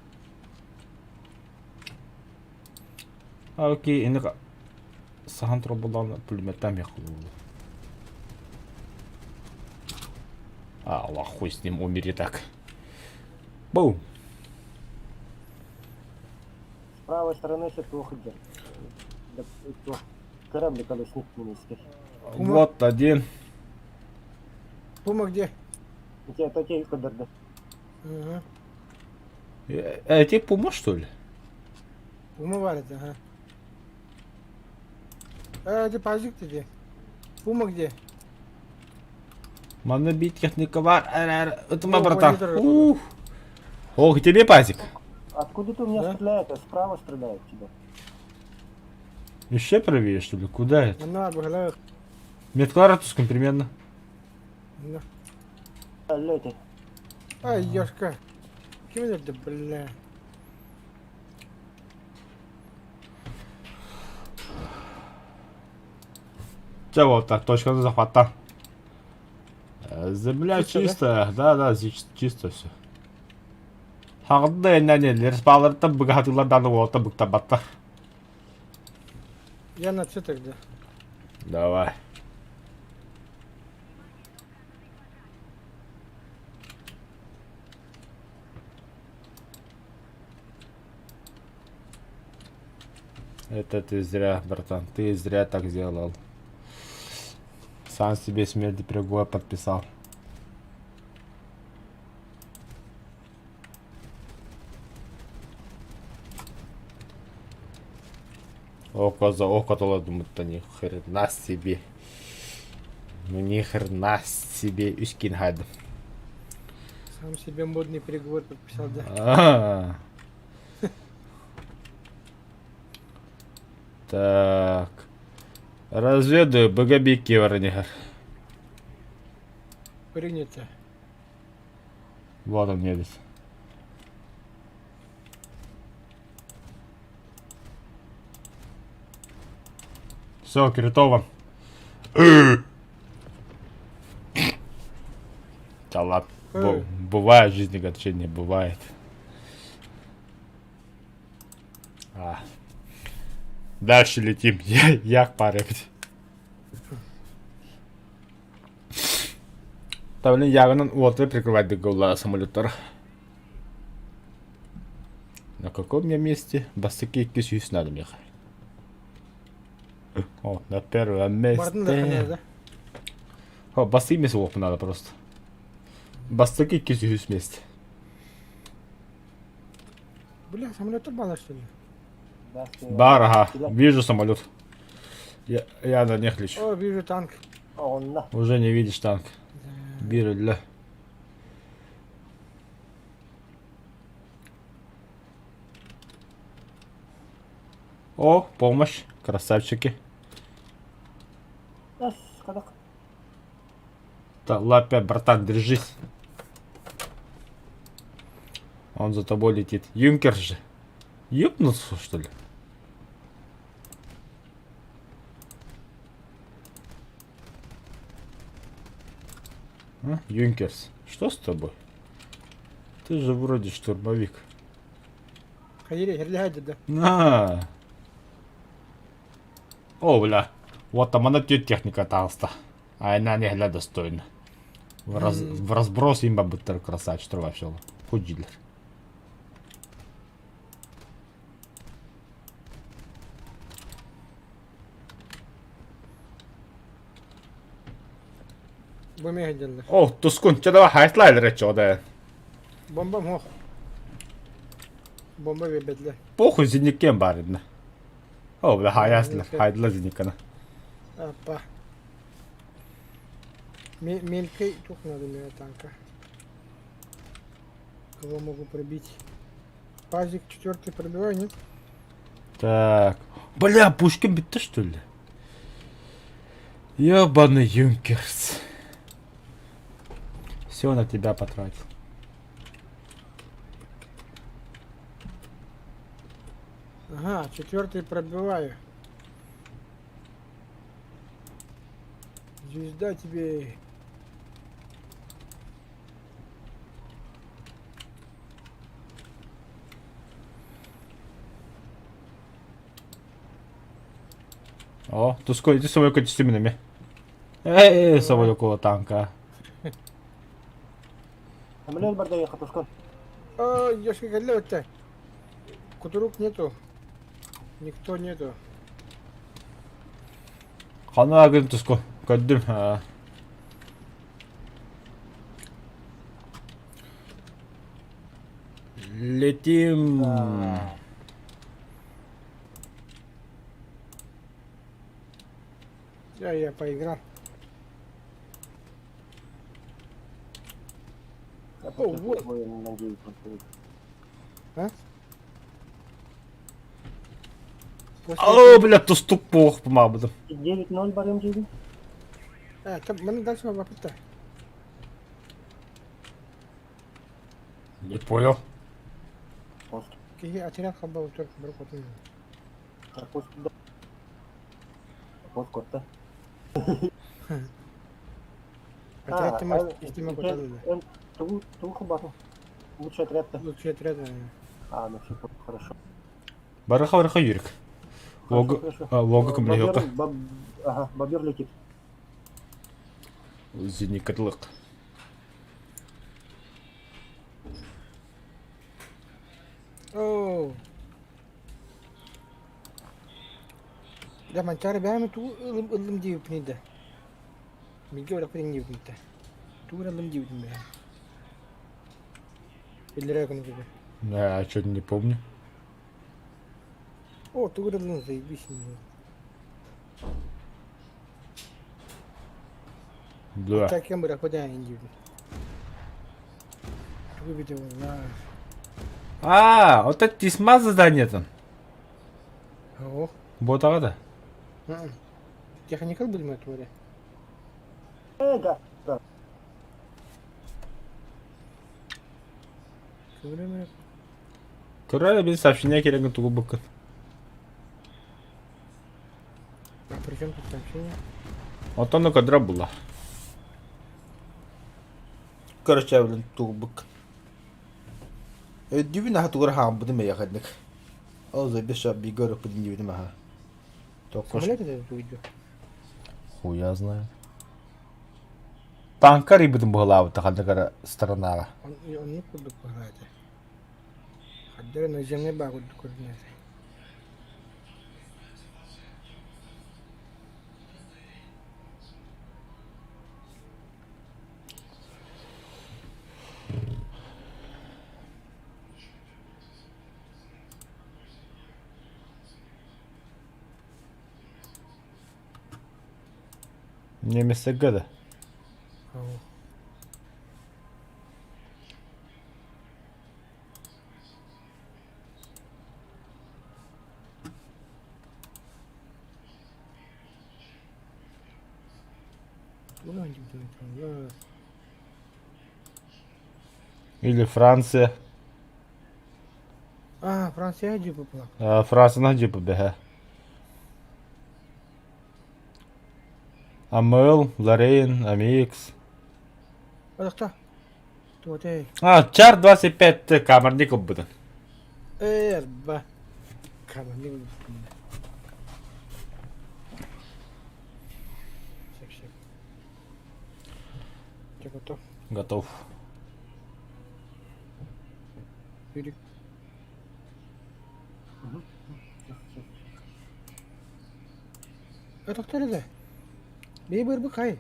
Окей, инога. Сахантро была пулеметом я хуй. А, ла, хуй с ним, умери так. Бум. С правой стороны все плохо идет. Да, это корабль колесник немецкий. Вот один. Пума где? У тебя такие кодерды. Ага. Эти пума, что ли? Пума валит, ага. Где пазик ты где? Пума где? Мана бить техника var. Это Ну, мой братан. монитор Ух. Ох, тебе пазик. Откуда ты у меня Да? стреляет? А справа стреляет тебя. Еще правее, что ли? Куда это? Она обгала. Медкларатуском примерно. Лети. Ай, ёшка. Кем это, бля? Че вот так, точка захвата. Земля Чисто, да? чистая. Да, чисто все. Хагда нанелер спаларта бгатылардан волта буктабатта. Я на С тогда. Давай. Это ты зря, братан. Ты зря так сделал. Сам себе смерть приговор подписал. Око за око, то думаю, то ни хрена себе. Ну ни хрена себе, Ускинхайд. Сам себе модный приговор подписал, да. А. Так. Разведаю Багабики Варнигар. Принято. Вот он едет. Все, критово. Да ладно. Бывает в жизни огорчения, бывает. Дальше летим. Як парить. Та блин, ягонан вот и прикрывать до гола самолетар. На каком я месте? Басыки кисюс надо мне. О, на первом Бардын да месте. да? О, басы емес оқып надо просто. Басыки кисюс месте. Бля, самолет бала, что ли? Да, что- Бар, ага, вижу самолет. Я на них лечу. О, вижу танк. Он на. Уже не видишь танк. Бирля. О, помощь. Красавчики. Ас, кадак. Да, лапя, братан, держись. Он за тобой летит. Юнкер же. Ёбнулся, что ли? А? Юнкерс, что с тобой? Ты же вроде штурмовик. Хайри, херлягайды да. На. О, бля. Вот там она техника талста. А она не гля достойна. В разброс имба быттыр красавчик вообще. Худжилер. Бомега делdi. О, тускунча да хайтлайлер etчода. Бомба мох. Бомба вебедле. Похуй зенекен бар една. О, бля, хаяслер. Хайдла зенекана. Опа. Мелькой тут надо меня танка. Кого могу пробить? Пазик 4 пробиваю, нет? Так. Бля, Пушкин битта что ли? Ёбаный Юнкерс. Все на тебя потратил. Ага, 4 пробиваю. Звезда тебе. О, Туско, иди самолет костюмами. Эй, самолет около танка. Самолет бар доехал, Тускон. О, ёшки галёта. Кутурук нету. Никто нету. Хана агын Туско. Көддім. Летим. Я поиграл. Я О, вот. тобой надеюсь, он будет. А? После... О, бля, тустук плохо помабыдым. 9-0 бар М9. там мы дальше вопроса. Не понял. Просто. Киги отряд хаба утер бракотный. Карпус туда. Вот кот-то. Отряд ты можешь, если могу тогда. Ту хабату. Лучший отряд-то. Лучший отряд, наверное. Ну все хорошо. Бараха Юрик. Хорошо. Лога коммуникатор. Ага, бобер летит. Зенекатлык. О. Да манчары бәме ту ылым дип ниде. Миге ora пен дип ниде. Ту ылым дип ниде. Или ракон тебе. Да, что-то не помню. О, ту ылым заебись ниде. Да. Так я бы раходя индив. Ту видео, да. Вот это тесьма задание там. О. Вот да. Техникал будем это говорить. Да. Время. Короче, без сообщения керегін тугу быккын. А при чем тут сообщение? Вот оно кадра была. Короче, блин, тугу быккын. Дюбина тугу хаам будем я ходник. О, забеша бигору будем дюбина ха. Только Самолет это видео. хуя знаю. Танкари будем была вот такая сторона. Он не буду пограть. Отдали наземный баг координаты. Немец года. Или Франция. А, Франция иди поплак. А Франция на где побега? Амел, Лорейн, Амикс. Это кто? Вот эй. А, Чар 25 камерников будет. Эрба. Камер, не буду. Шек. Ты готов? Готов. Юрик. Это кто это? Бей бырбы хай.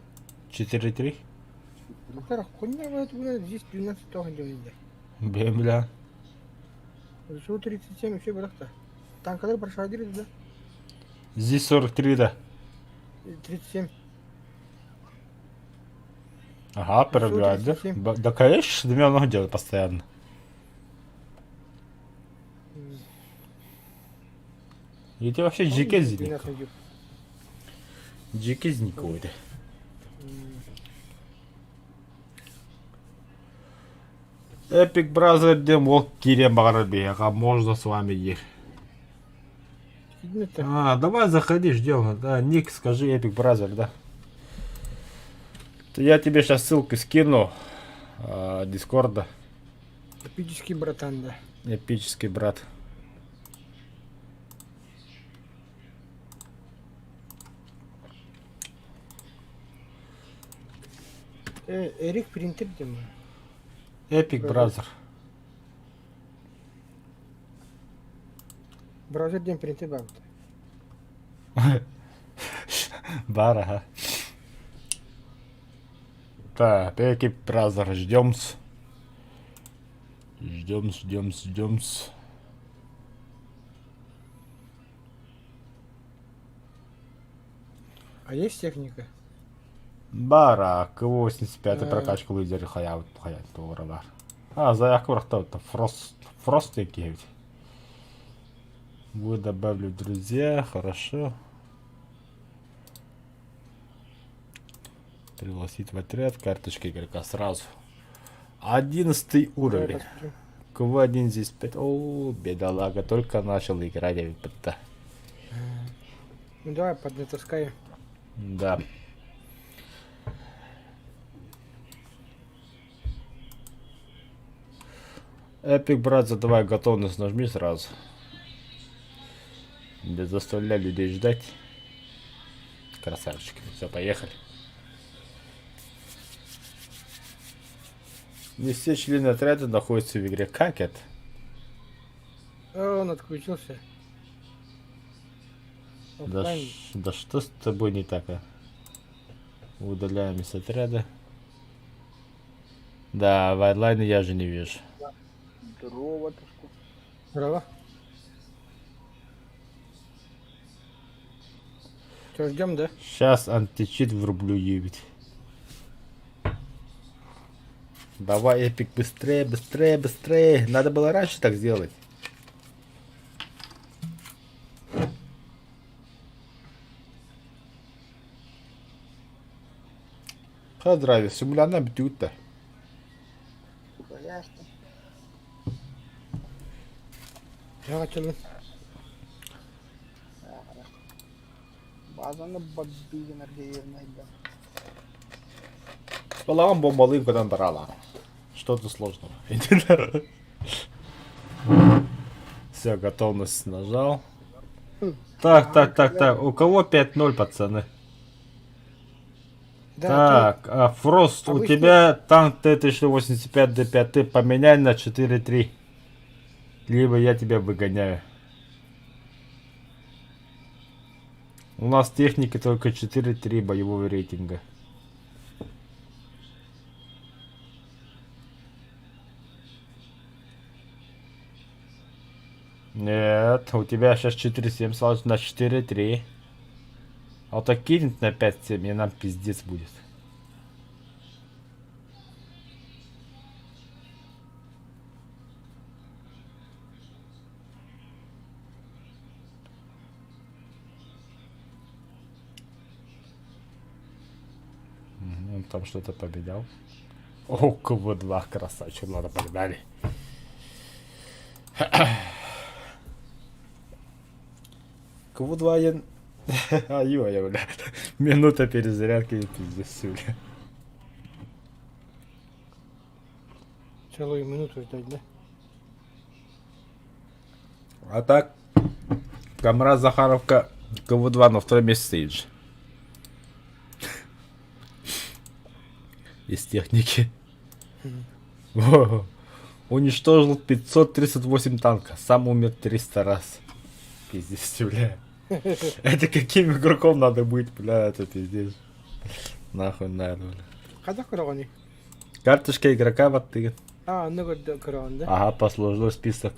4-3. Доктор, хуйня в эту здесь 12 того делали. Бля. Решил 37 еще бырахта. Там когда прошадили, да? Здесь 43, да. 37. Ага, пробивает, да? 37. Да, конечно, до меня много делать постоянно. И ты вообще джекезник. Джекезник какой-то. Эпик Бразер дем Кирем Барабия, а можно с вами ехать. А, давай заходи, ждем. Да, ник, скажи Эпик Бразер, да. Я тебе сейчас ссылку скину Дискорда. Эпический братан, да. Эпический брат. Эрик принтер где мы? Эпик Бразер. Браузер дем принтер багт. Бар, ага. Так, Эпик Бразер, ждем-с. Ждем-с. А есть техника? Бара, К85 прокачка лидер хаят doğru var. А, за аккурат это фрост такие. Вы добавлю в друзья, хорошо. Пригласить в отряд, карточки игрока сразу. 11 уровень. КВ1 здесь 5. О, бедолага, только начал играть, а ведь Ну давай поднатаскаем. да. Эпик, брат, задавай готовность, нажми сразу. Не заставляй людей ждать. Красавчик. Все, поехали. Не все члены отряда находятся в игре. Как это? О, он отключился. Да, Оффлайн. да что с тобой не так, а? Удаляем из отряда. Да, вайдлайна я же не вижу. Здорово, Тушку. Здорово. Что, ждем, да? Сейчас античит врублю ебить. Давай, Эпик, быстрее. Надо было раньше так сделать. Здравия, симуляна бьют-то. Ясно. Я хотел... Базаны баббиген аргиевнайда. Балаган бомбалым когда брала. Что-то сложного. Все, готовность нажал. Так. У кого 5-0, пацаны? Да, Так, а Фрост, у Обычно- тебя танк Т-1085 Д5 поменяй на 4-3. либо я тебя выгоняю. У нас техники только 4-3 боевого рейтинга. Нет, у тебя сейчас 4-7 сложно на 4-3. А вот так кинет на 5-7, и нам пиздец будет. Он там что-то победил. О, КВ-2, красавчик, ладно, погнали. КВ-2 я... Ай-ой, бля. Минута перезарядки и пиздец, бля. Целую минуту ждать, да? А так, Камраз Захаровка КВ-2 на втором месте стоит. Из техники. Во. Уничтожил 538 танков. Сам умер 300 раз. Пиздец, бля. Это каким игроком надо быть, бля, это пиздец. Нахуй надо, бля. Когда кураганы? Карточка игрока вот ты. Ну вот кураган, да? Ага, послужной список.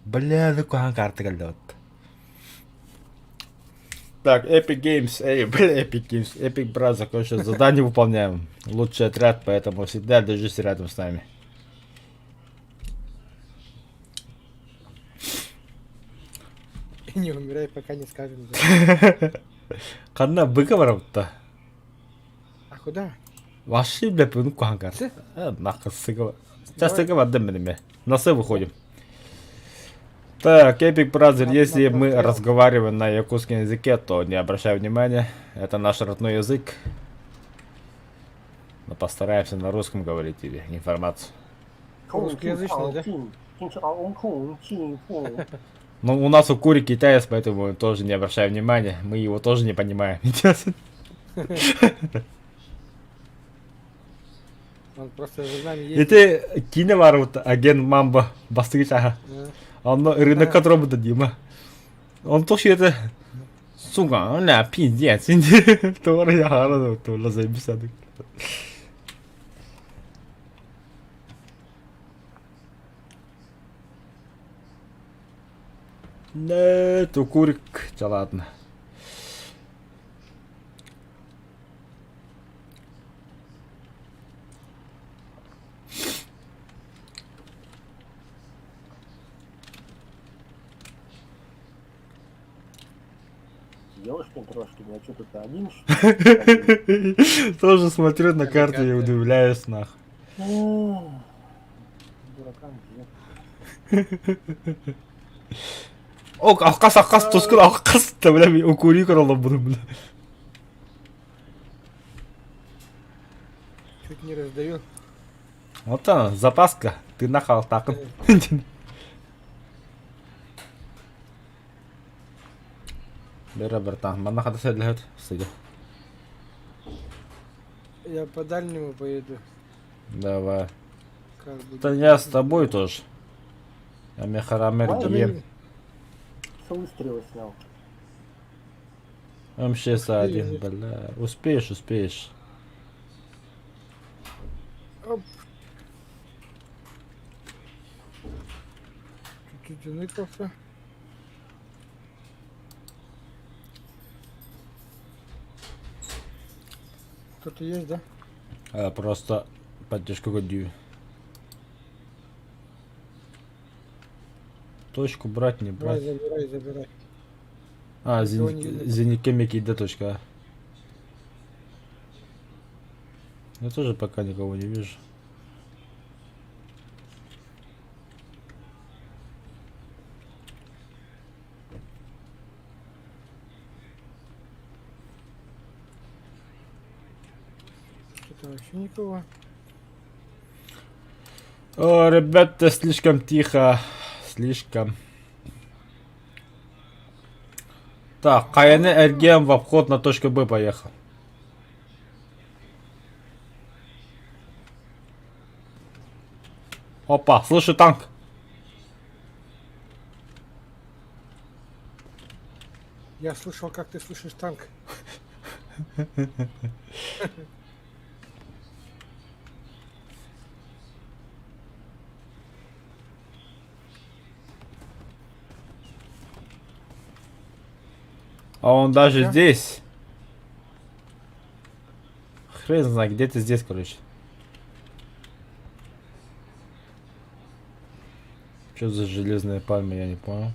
Бля, ну какая карта вот. Так, Epic Games, бля, Epic Games, Epic брат, закончил задание выполняем. Лучший отряд, поэтому всегда держись рядом с нами. Не умирай, пока не скажем. Да. Канна выговором-то. А куда? Вообще, бля, ну какая карта. Нахуй сыгова. Сейчас сыгова отдам мне. На С выходим. Так, Epic Brother, если мы разговариваем на якутском языке, то не обращай внимания. Это наш родной язык. Но постараемся на русском говорить тебе информацию. Русскоязычный, да? Ну, у нас у Кури китаец, поэтому тоже не обращай внимания. Мы его тоже не понимаем. Он просто за нами И есть. ты киневар агент Мамба Бастыгича. Он рынок которому Дима. Он тоже это... Сука, на пиздец. Тоже я харadu, то заебись. Да, то курик, да ладно. Ёшкин трошкин, я что тут один, что ли? Тоже смотрю на карту и удивляюсь нахуй. Дуракам, нет. О, акас, тускул, акас, да, бля, у кури крала буду, бля. Чуть не раздаю. Вот она, запаска, ты нахал таком. Бера, братан, мана хада седлят, сидя. Я по дальнему поеду. Давай. Как бы. Да я с тобой тоже. Я мехарамер Ладно, ем. Все выстрелы снял. МЧС один, бля. Успеешь. Оп. Чуть-чуть уныкался. Кто-то есть, да? Просто поддержку годю. Точку брать, не Давай, брать. забирай. А, Никого не видно. зеникемики, да, точка. Я тоже пока никого не вижу. Что-то вообще никого. О, ребята, слишком тихо. Слишком. Так, Каяне Эргем в обход на точку Б поехал. Опа, слушай, танк. Я слышал, как ты слышишь танк. А он даже Чё? здесь. Хрен знает, где-то здесь, короче. Что за железная пальма, я не понял.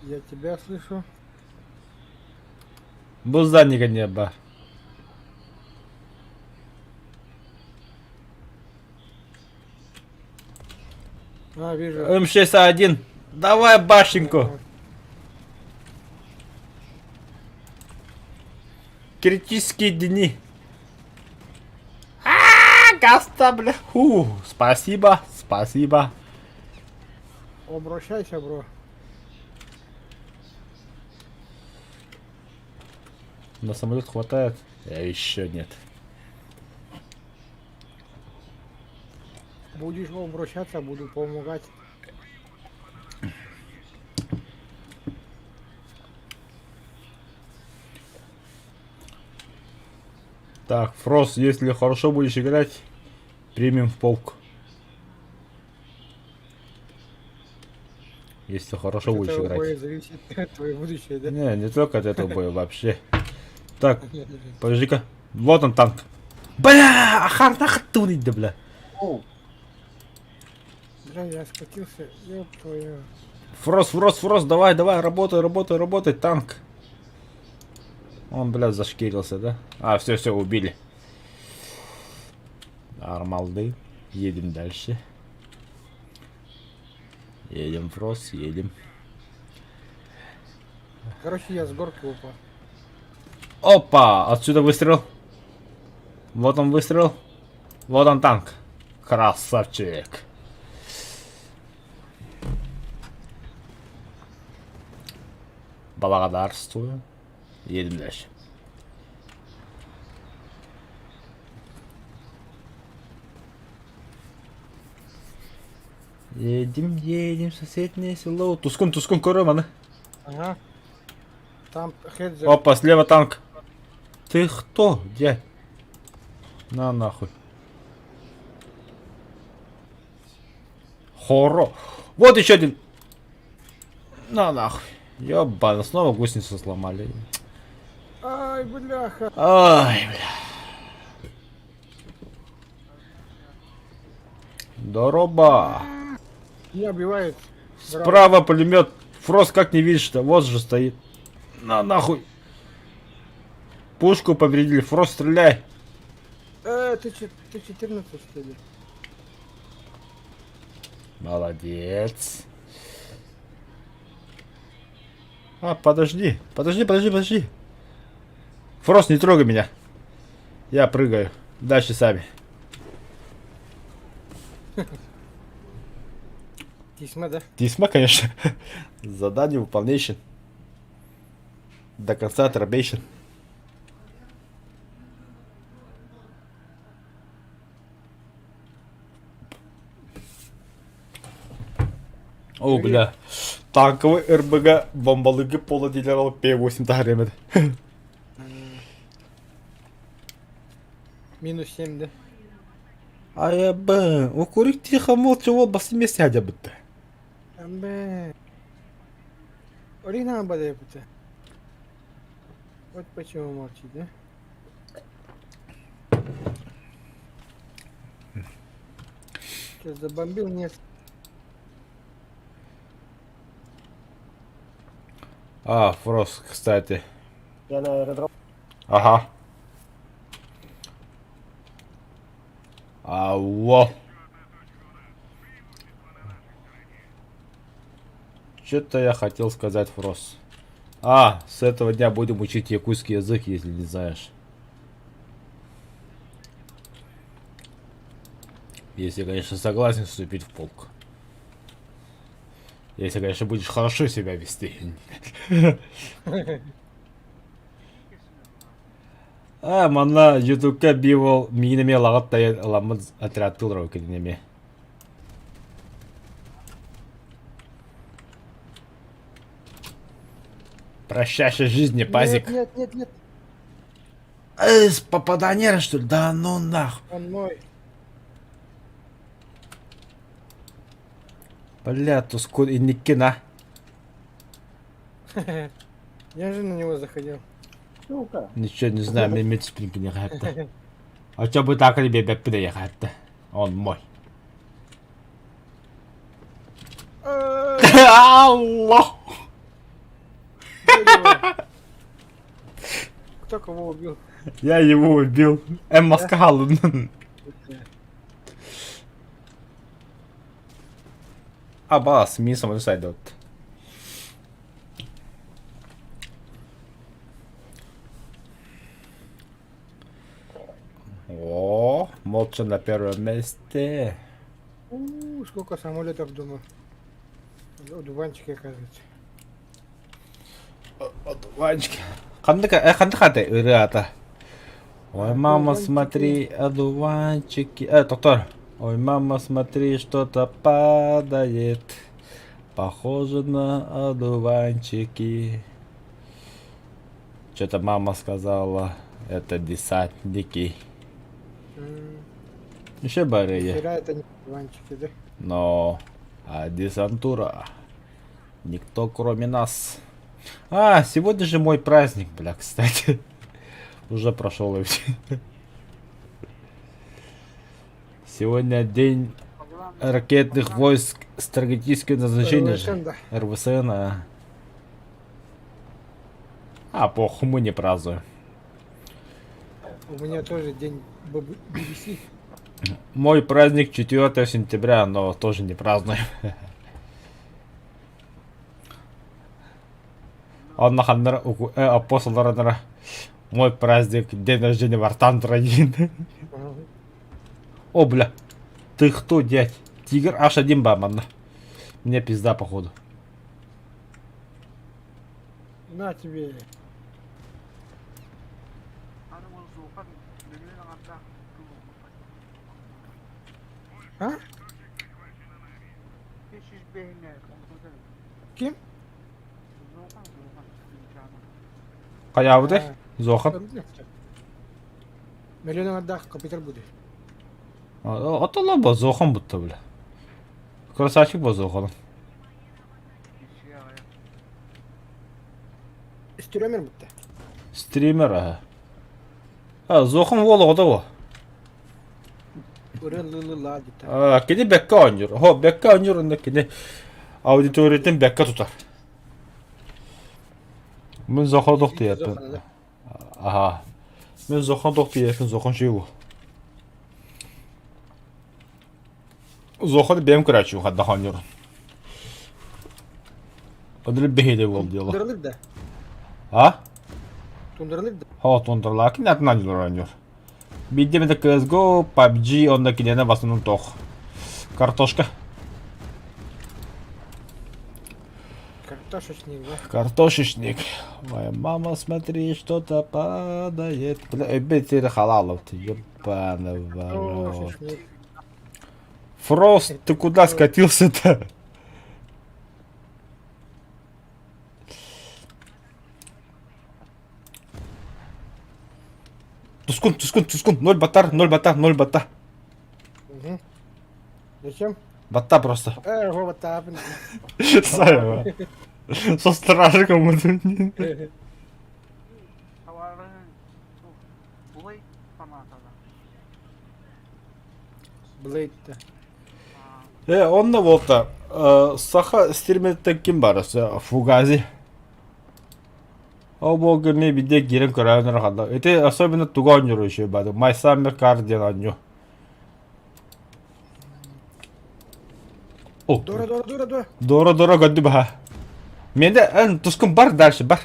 Я тебя слышу. Бузданника неба. А, вижу. М61. Давай башенку. Критические дни. Гаста, бля. Спасибо, спасибо. Обращайся, бро. На самолет хватает? А еще нет. Будешь обращаться, буду помогать. Так, Фрост, если хорошо будешь играть, примем в полк. Если хорошо От будешь этого боя играть. зависит твое будущее, да? Не только от этого боя вообще. Так, подожди-ка. Вот он танк. Бля, ахарнахтуни, да бля. Бля, я скатился. Ёб твою. Фрост, давай, работай, танк. Он, блядь, зашкирился, да? А, все, убили. Нормалды. Едем дальше. Едем, Фрост, едем. Короче, я с горки упал. Опа! Отсюда выстрел. Вот он выстрел. Вот он танк. Красавчик. Благодарствую. Едем дальше. Едем в соседнее село. Тускун, Короманы. Ага. Там хедзер. Опа, слева танк. Ты кто, дядь? На нахуй. Хоро. Вот еще один. На нахуй. Ёбана, снова гусеницу сломали. Ай, бляха. Ай, бля. Дороба. Не убивает. Справа пулемет. Фрост как не видишь-то? Вот же стоит. На нахуй. Пушку повредили. Фрост, стреляй. Ты 14, что ли? Молодец. А, подожди. Фрост, не трогай меня. Я прыгаю. Дальше сами. Тисма, да? Тисма, конечно. Задание выполнение. До конца отрабейшн. О, бля. Танковый РБГ бомбалыгы пола генерал П8 тагремеді. Минус 7, да? Аябы, укурик тихо молча ол басы месте сядя бітті. Амбе. Оригинал бадай это. Вот почему молчит, да? Сейчас забомбил, нет. А, Фрост, кстати. Я на аэродром. Ага. Алло. Что-то я хотел сказать, Фрост. А, с этого дня будем учить якутский язык, если не знаешь. Если, конечно, согласен вступить в полк. Если, конечно, будешь хорошо себя вести. А, мана ютубка бивол минеме лагаттай аламыз отряд тылрау кенеме. Прощайся жизни, пазик. Нет, нет, нет, С попадания, что ли? Да ну нахуй. он мой. Бля, тускун и Никина. Я же на него заходил. Сука. Ничего не знаю, мне митспринг не хватает. А чё бы так тебе бэк приехать-то? Он мой. Аллах! Кто кого убил? Я его убил. Эмма сказала. Абас, мисом высадят. О, молча на первом месте. Сколько самолетов дома. Дуванчики, оказывается. Одуванчики. Кандай ребята. Ой, мама, Одуванчики. смотри, одуванчики. Доктор. Ой, мама, смотри, что-то падает. Похоже на одуванчики. Что-то мама сказала. Это десантники. Еще барыги. Хера это не дуванчики, да? Но десантура. Никто кроме нас. Сегодня же мой праздник, бля, кстати. Уже прошел и все. Сегодня день ракетных войск стратегического назначения. РВСН, да. РВСН. Похуй, мы не празднуем. У меня тоже день BBC. Мой праздник 4 сентября, но тоже не празднуем. Аннаханнара апостолларынара мой праздник, день рождения Вартан Троин. О, бля, ты кто, дядь? Тигр H1 баманна. Мне пизда, походу. На тебе. А? Кем? Каябыды? Зохан. Миллион отдах, компьютер будет. Атала ба, Зохан будто, бля. Красавчик ба Зоханым. Стюремер будто. Стример, Зохан волоғды о. Ла дейді. Кене бәкке ойныр. Бәкке ойныр, онда кене аудиториятен бәкке тұтар. Мен Зохан доқты епін. Мен Зохан доқты епін, Зохан жеу. Зохан бәм күрәчу, қадда ойныр. Ödülü behede oldu diyorlar. Тундырылып да. Ha? Тундырылып да. Tondurlar ki nereden acılar oynuyor. Bildiğim de CSGO, PUBG ondakilerine basının tok. Картошка. Картошечник, да? Картошечник. Моя мама, смотри, что-то падает. Бля, обетели халалов ты, ебаный в рот. Картошечник. Фрост, ты куда скатился-то? Тускун, 0 бата, 0 бата, 0 бата. Угу. Зачем? Бата просто. Вот так. Сайва. Со стражиком это. Блейд-то. Онда болта. Саха стримette kim барысы? Фугази. О бога не биде гирен көрәнер хада. Это особенно туган юру еще бады. My Summer Car ден аню. О. Дора гадды ба. Менде тускун бар дальше бар.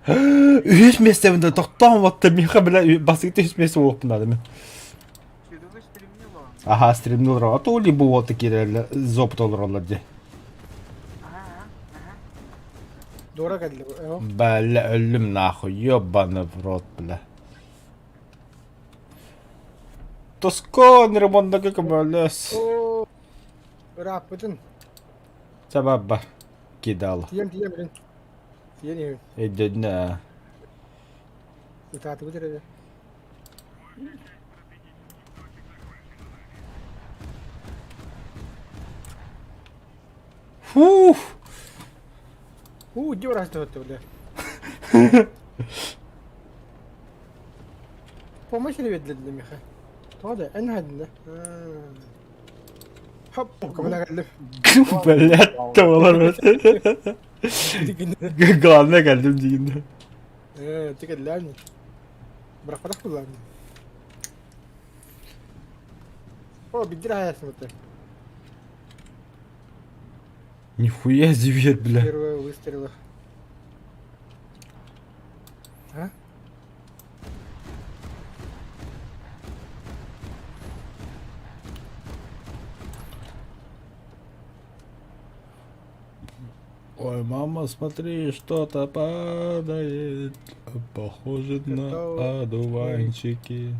Үз местемде токтан ватты миха белән басыйты үз месте булып надо мен. Ага, стримнул ра. А то ли было такие зопт олралар ди. Дорого ли? Бля, ölüm нахуй, ёбаный в рот, бля. Тоскон ремонтдагы кабелес. О, рапытын. Sababa kidal. Тием, блин. Тием, Edna. итааты көтереді. Фуф. Где раз ты, бля? Помощь ребят для меха. هذا انهد له هب كمان اقلب Блядь, والله. Главное geldim diyeyim. تقلعني برا فتح كل عني بيديرها يا سمته Нихуя зверь, бля. первые выстрелы а? Ой, мама, смотри, что-то падает. Похоже на одуванчики.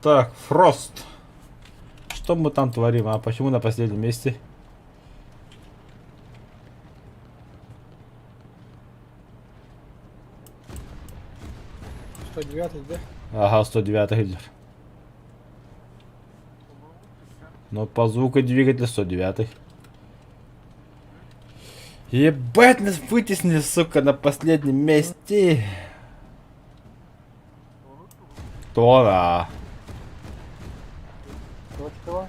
Так, Фрост. Что мы там творим? А почему на последнем месте? Что 9 да? Ага, 109 лидер. Но по звуку двигателя 109. Ебать, нас вытеснили, сука, на последнем месте. Тора. Чего?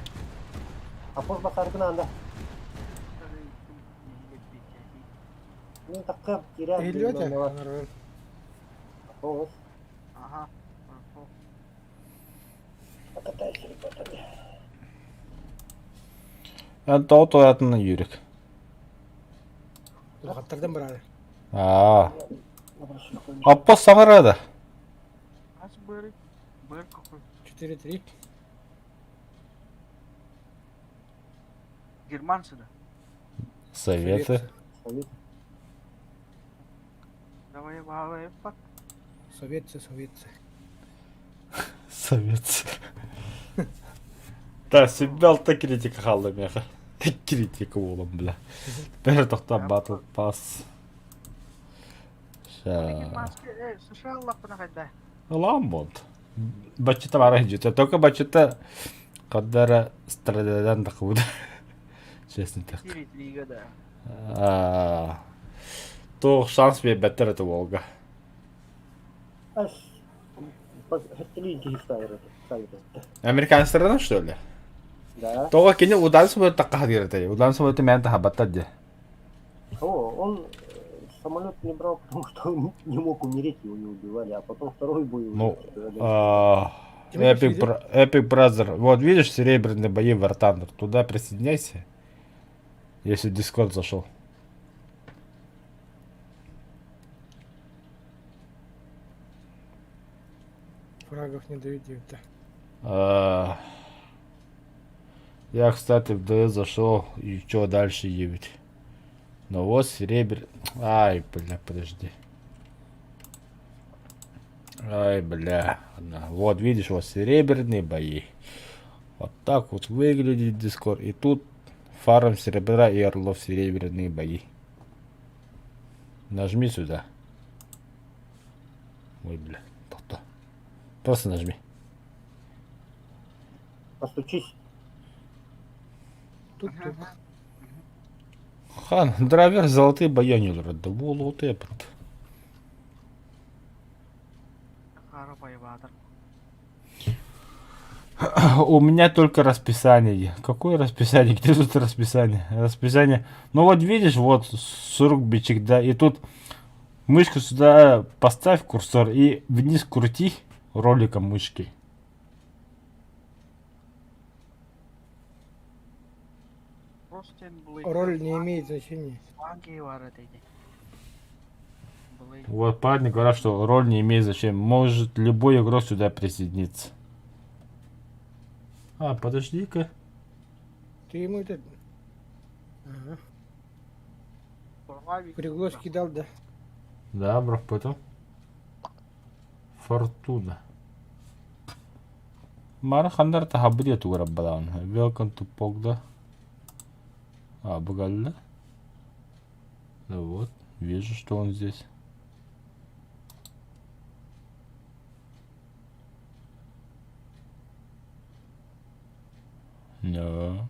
А пост басаргын анда. Так теряет. Эльёте? Пост. Ага. Покатайся, ребята. Это оратный Юрик. Хаттардан брали. Аппа Самарада. Аж быры. Быр какой. 4-3. Германцы да. Советы. Давай, пак. Советцы. Советцы. Да, Сибелта критика қалды меха. Критика болым, бля. Бәрі тоқта батл пас. Германцы, США лапына қайда. Ламбонд. Бачыта бара хиджута. Только бачыта қаддара стрададан тақуды. Честно так. Сирит лигада. То шанс бе беттер это Волга. Аж. Линки ставят. Американская страна, что ли? Да. То кене удан самолет такая дирекция. Удан самолет мен тахабаттади. Он самолет не брал, потому что он не мог умереть, его не убивали, а потом второй бой. Ну, Epic Brother. Вот видишь, серебряные бои в War Thunder. Туда присоединяйся. Если Discord зашел. Фрагов не дают где-то. Я, кстати, в ДС зашел. И что дальше явить? Ну вот серебряный. Ай, бля, подожди. Ай, бля. Вот видишь, вот серебряные бои. Вот так вот выглядит Discord. И тут фарм серебра и орлов серебряные бои. Нажми сюда. Ой, бля. То-то. Просто нажми. Постучись. Тут. Хан, драйвер золотые баянилары. Да вот этот. Хара поебатор. У меня только расписание. Какое расписание? Где тут расписание? Расписание. Ну вот видишь, вот 40 бичек, да, и тут мышку сюда поставь курсор и вниз крути роликом мышки. Просто Роль не имеет значения. Банки варят эти. Вот парни говорят, что роль не имеет значения. Может любой игрок сюда присоединиться. А, подожди-ка. Ты ему это... Ага. Пригласки дал, да. Да, бро, потом. Фортуна. Мара хандар тахабди тугра балан. Welcome to Pogda. Багалла. Да вот, вижу, что он здесь. Да.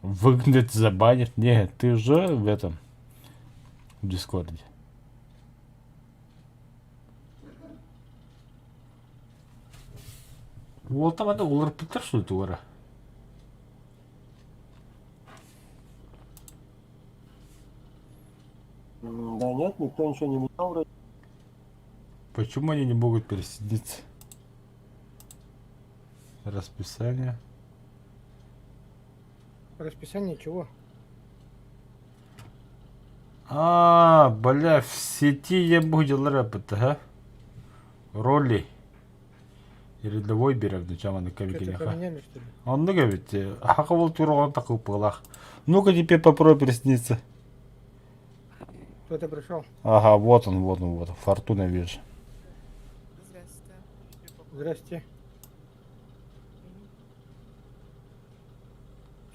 Выгнать, забанить? Нет, ты же в этом, в Дискорде. Вот там это улар питер, что ли, тугра? Да нет, никто ничего не менял вроде. Почему они не могут пересидеться? Расписание. Расписание чего? Бля, в сети я буду рэпать, а? Роли. И рядовой берег, да чама на Что-то кавикиняха. поменяли, что ли? Он ну говорит, хакавал турон такой пылах. Ну-ка теперь попробуй присниться. Кто-то пришел? Ага, вот он. Фортуна вижу. Здрасте.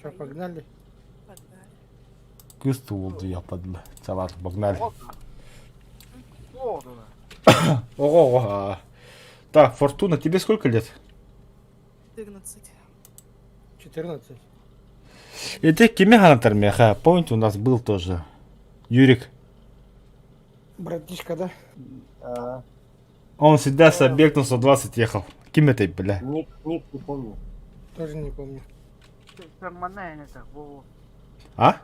Че, погнали? Кысту oldu yapmadılar. Çalar погнали. Вот она. Ого. Так, Фортуна, тебе сколько лет? 14. 14. И ты кимеханатор меха. Помните, у нас был тоже Юрик. Братишка, да? А, Он всегда с объектом 120 ехал. Кем это, бля? ник не помню. Тоже не помню. Перманентно, во. А?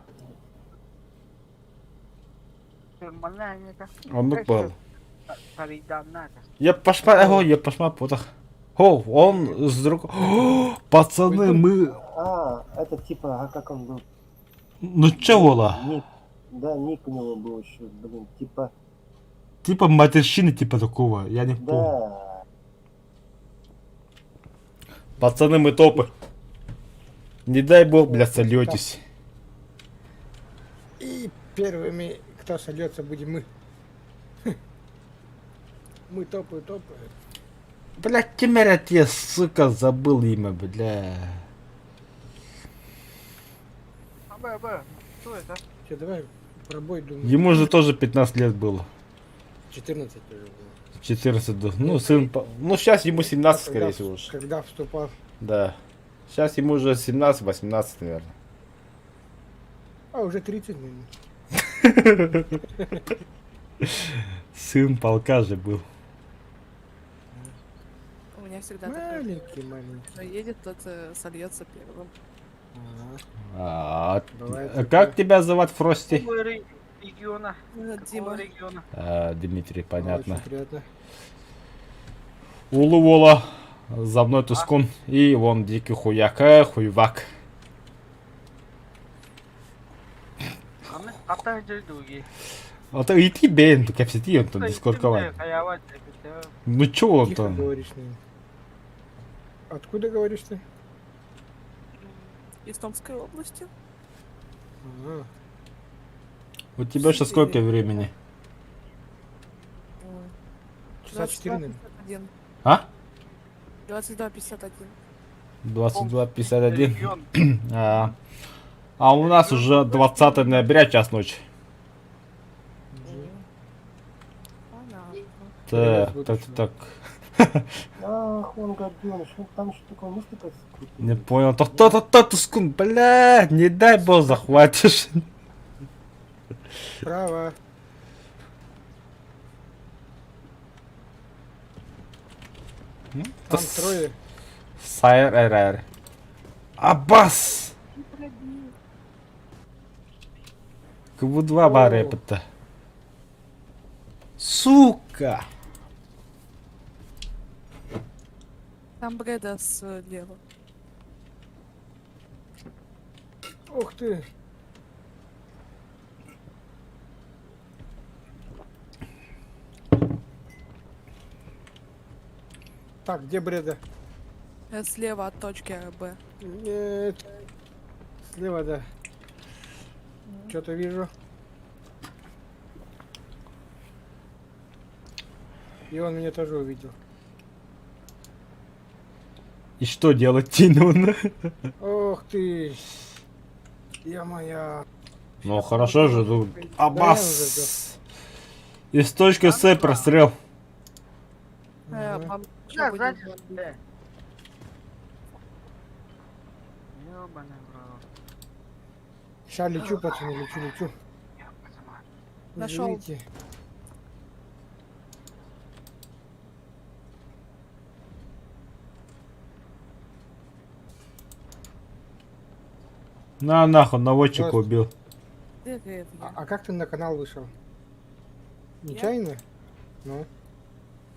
Перманентно. Он ну был. Сариданната. Я пошма потах. О, он с другой. Пацаны, мы... А, это типа, а как он был? Ну чё было? Ник. Да, ник у него был еще, блин, типа, Типа матерщины, типа такого. Я не помню. да. Пацаны, мы топы. Не дай бог, бля, сольетесь. И первыми, кто сольется, будем мы. Мы топы. Бля, Кемерят, я, сука, забыл имя, бля. Б. Что это? Че, давай пробой, думаю. Ему же тоже 15 лет было. 14 тоже было. 14, да. Ну, сын... Ну, сейчас ему 17, Когда скорее в- всего, уже. Когда вступал. Да. Сейчас ему уже 17-18, наверное. А, уже 30, наверное. Сын полка же был. У меня всегда такое. Маленький. Кто едет, тот сольется первым. Бывает А такое. как тебя зовут, Фрости? Какого региона? Дима. Какого региона? Дмитрий, понятно. Очень приятно. Улу-вола. За мной Тускун. И вон дикий хуяка, хуйвак. Катай жойдуги. А то и тебе, ну, как все он там дискорковать. Ну чё он Тихо там? говоришь, наверное. Откуда говоришь ты? Из Томской области. А, У тебя сейчас сколько времени? часа 4, наверное. 22:51. А? 22:51. 22:51. Регион. А у нас уже 20 ноября, час ночи. Понятно. Так. Ах, он гаденыш, ну там еще такое место как Не понял. Тускун, бля, не дай бог захватишь. Право. Там трое. Сайр РР. Аббас! КВ2 барепта. Сука! Там Бреда слева. Ух ты. Так, где Бреда? Слева от точки Б. Нет. Слева, да. Что-то вижу. И он меня тоже увидел. И что делать, Тинун? Ох ты. Я моя. Ну хорошо же, тут Да я уже Аббас. Из точки С прострел. Мам, Да, что сзади. будем? Ёбаный в рот. Сейчас лечу, пацаны, лечу. Я пацан. Нашел. Извините. На нахуй, наводчика Здравствуй. убил. Деревья. А как ты на канал вышел? Нечаянно? Ну?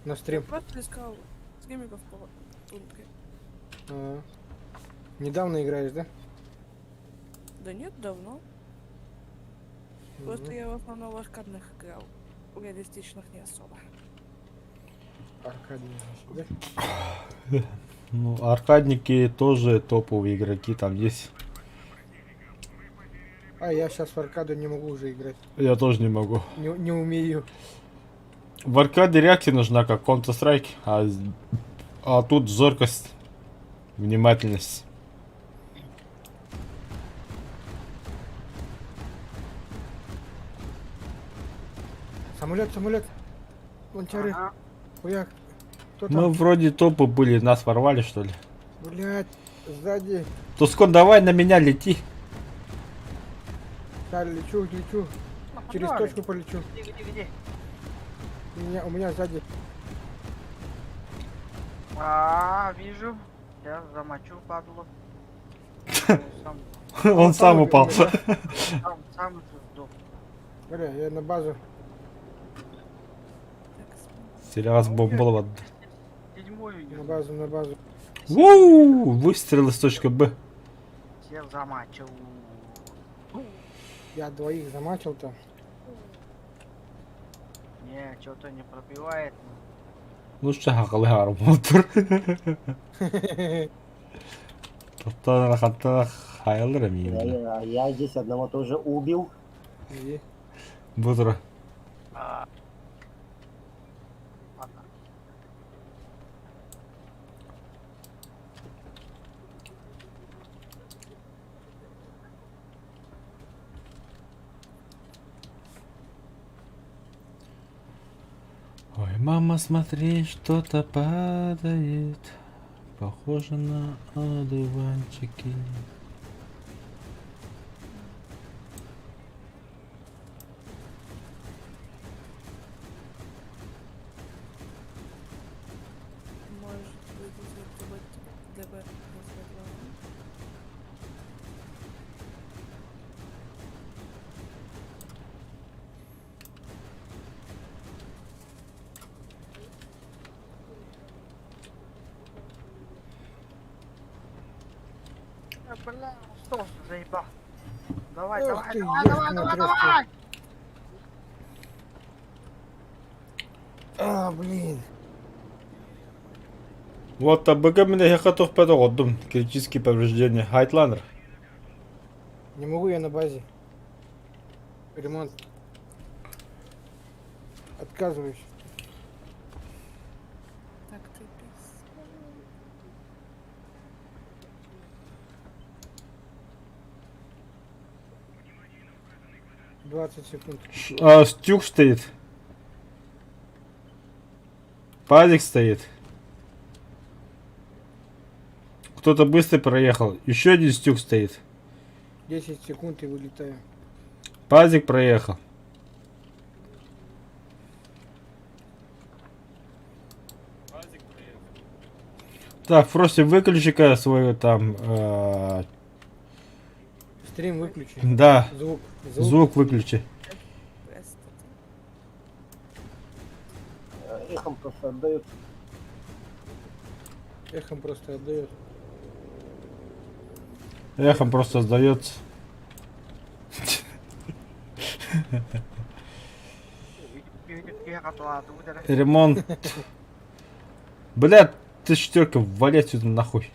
На Я стрим. просто искал стримеров по тундре. А. Недавно играешь, да? Да нет, давно. Просто я в основном в аркадных играл. В реалистичных не особо. Аркадий, да? Ну, аркадники тоже топовые игроки там есть. А я сейчас в аркаду не могу уже играть. Я тоже не могу. Не умею. В аркаде реакция нужна, как Counter-Strike, а тут зоркость, внимательность. Самолет. Вон Ага. Хуяк. Кто Мы там? вроде топы были, нас ворвали что ли. Блять, сзади. Тускон, давай на меня лети. Да, лечу. Через Погнали. точку полечу. Где? У меня сзади. Вижу. Я замочу, падлу. Он сам упал. Сам сдох. Бля, я на базу. Сериал бомбол. Седьмой На унес. базу, на базу. Выстрел из точки Б. Всех замочил. Я двоих замачил-то. Не, что-то не пробивает. Ну что, хакалы арматур. Топтан хатта хайалдыр эми. Я здесь одного тоже убил. И Бутура. Ладно. Ой, мама, смотри, что-то падает. Похоже на одуванчики. Может быть, ДБ. Бля, что заебал? Давай, Ох давай, ты, давай, ёшкина давай, трёшка. давай! блин. Вот АБГ меня я готов подогодум. Критические повреждения. Хайтландер. Не могу, я на базе. Ремонт. Отказываюсь. Так ты пис. 20 секунд. Стюк стоит. Пазик стоит. Кто-то быстро проехал. Еще один стюк стоит. 10 секунд и вылетаю. Пазик проехал. Так, просто выключи-ка свой там. Стрим выключи. Да, Звук. звук выключи. Просто. Эхом просто отдает. Эхом просто отдает. Эхом просто сдается. Я готова, ударь. Ремонт. Бля, ты четверка, вали отсюда нахуй.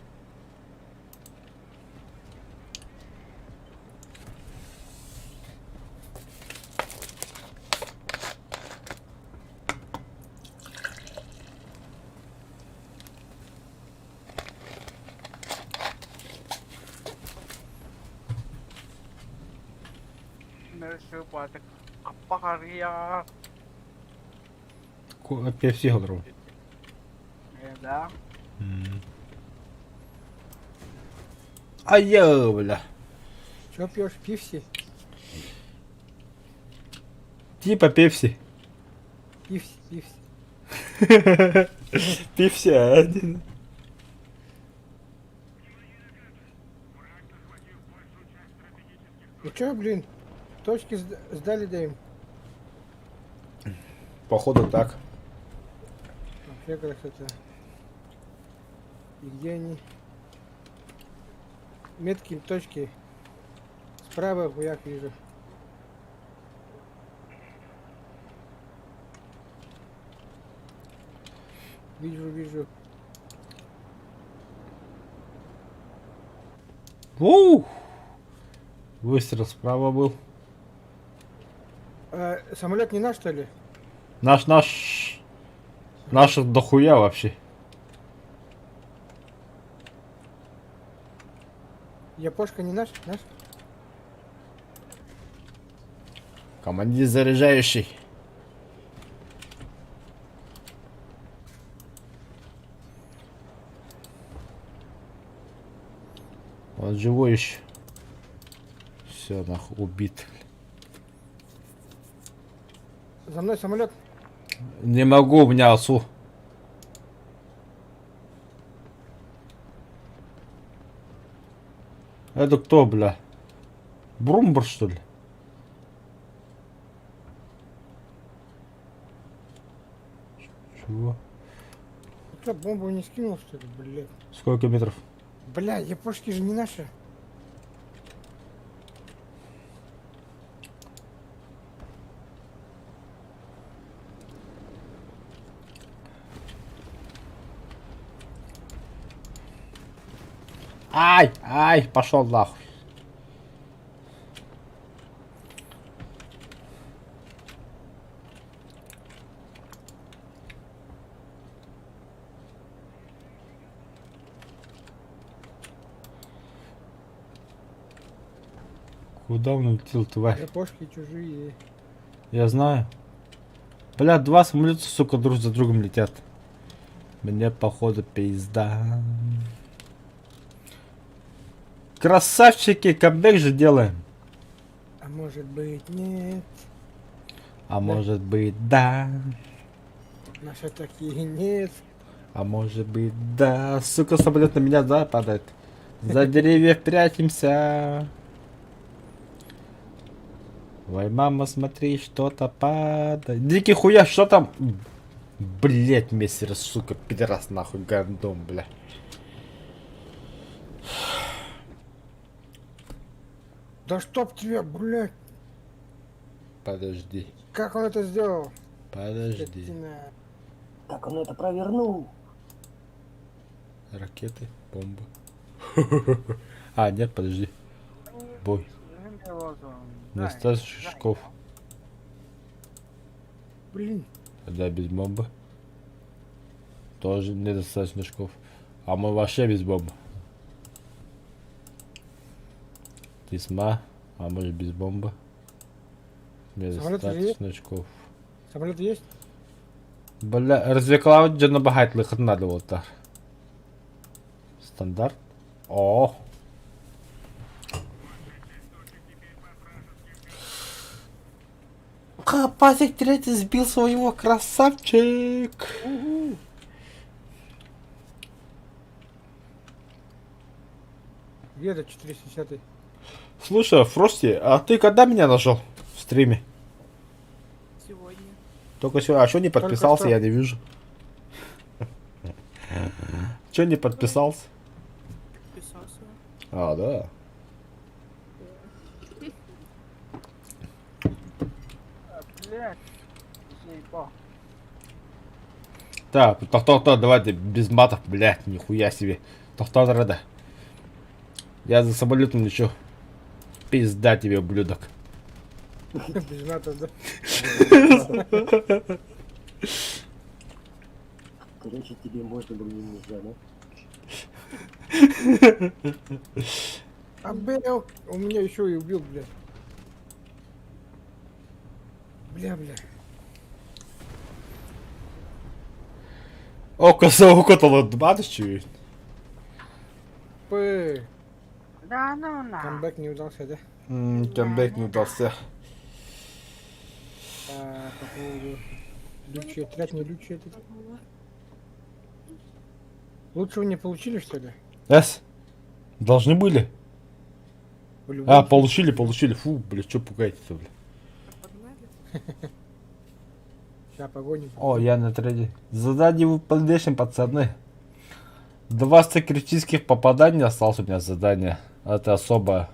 Нерсюпатик. Апахария. Пепси говорю. Да. А я, бля. Чё пьешь? Пивси? Типа пепси. Пивси, пивси. Пепси один. Ну чё, блин? Точки сдали даем. Походу так. Вообще красота. И где они? Метки, точки. Справа хуяк вижу. Вижу, вижу. Ууу! Выстрел справа был. Самолет не наш, что ли? Наш. Наших дохуя вообще. Япошка не наш? Наш? Командир заряжающий. Он живой еще. Все, нахуй, убит. За мной самолет. Не могу, у меня осу. Это кто, бля? Брумбр, что ли? Чего? Что, бомбу не скинул, что ли, блядь? Сколько метров? Бля, япошки же не наши. Ай, ай, пошел нахуй. Куда он улетел, тварь? Япошки чужие. Я знаю. Бля, два самолета, сука, друг за другом летят. Мне, походу, пизда. Красавчики, камбэк же делаем. А может быть нет. А может быть, да. Наши такие нет. А может быть, да. Сука, самолет на меня, да, падает. За деревьев прячемся. Ой, мама, смотри, что-то падает. Дикий хуя, что там? Блять, мессер, сука, пидорас, нахуй, гандон, бля. Да чтоб тебя, блядь. Подожди, Как он это сделал? подожди. Скотина. Как он это провернул? Ракеты, бомбы. А, нет, подожди. Бой. Недостаточно шишков. Блин. Да, без бомбы. Тоже недостаточно шков. А мы вообще без бомбы. Тесьма. А может без бомбы. Недостаточно шков. Самолет есть? Бля, розвіклав вже набагато лихот надо вот так. Стандарт. О. Пасик третий сбил своего, красавчик. Где это 410-й? Слушай, Фрости, а ты когда меня нашел в стриме? Сегодня. Только сегодня. А что не подписался, что. я не вижу. Че не подписался? Подписался. А, да. Блять. Заебал. Так, то, давайте без матов, блядь, нихуя себе. То, рада. Я за самолетом лечу. Пизда тебе, ублюдок. Без матов, да? Короче, тебе можно было нельзя, да? А Бэл, у меня еще и убил, блядь. Бля. Око за око то бачиш чи? П. Да ну на. Камбэк не удался, да? Камбэк не удался. По поводу лючи, трять не лючи этот. Лучшего не получили, что ли? Эс? Должны были? По-любому. А, получили. Фу, бля, что пугаете-то, бля. Погнали. Сейчас погоним. О, я на трейде. Задание выполняем, пацаны. 20 критических попаданий осталось у меня задание. Это особое.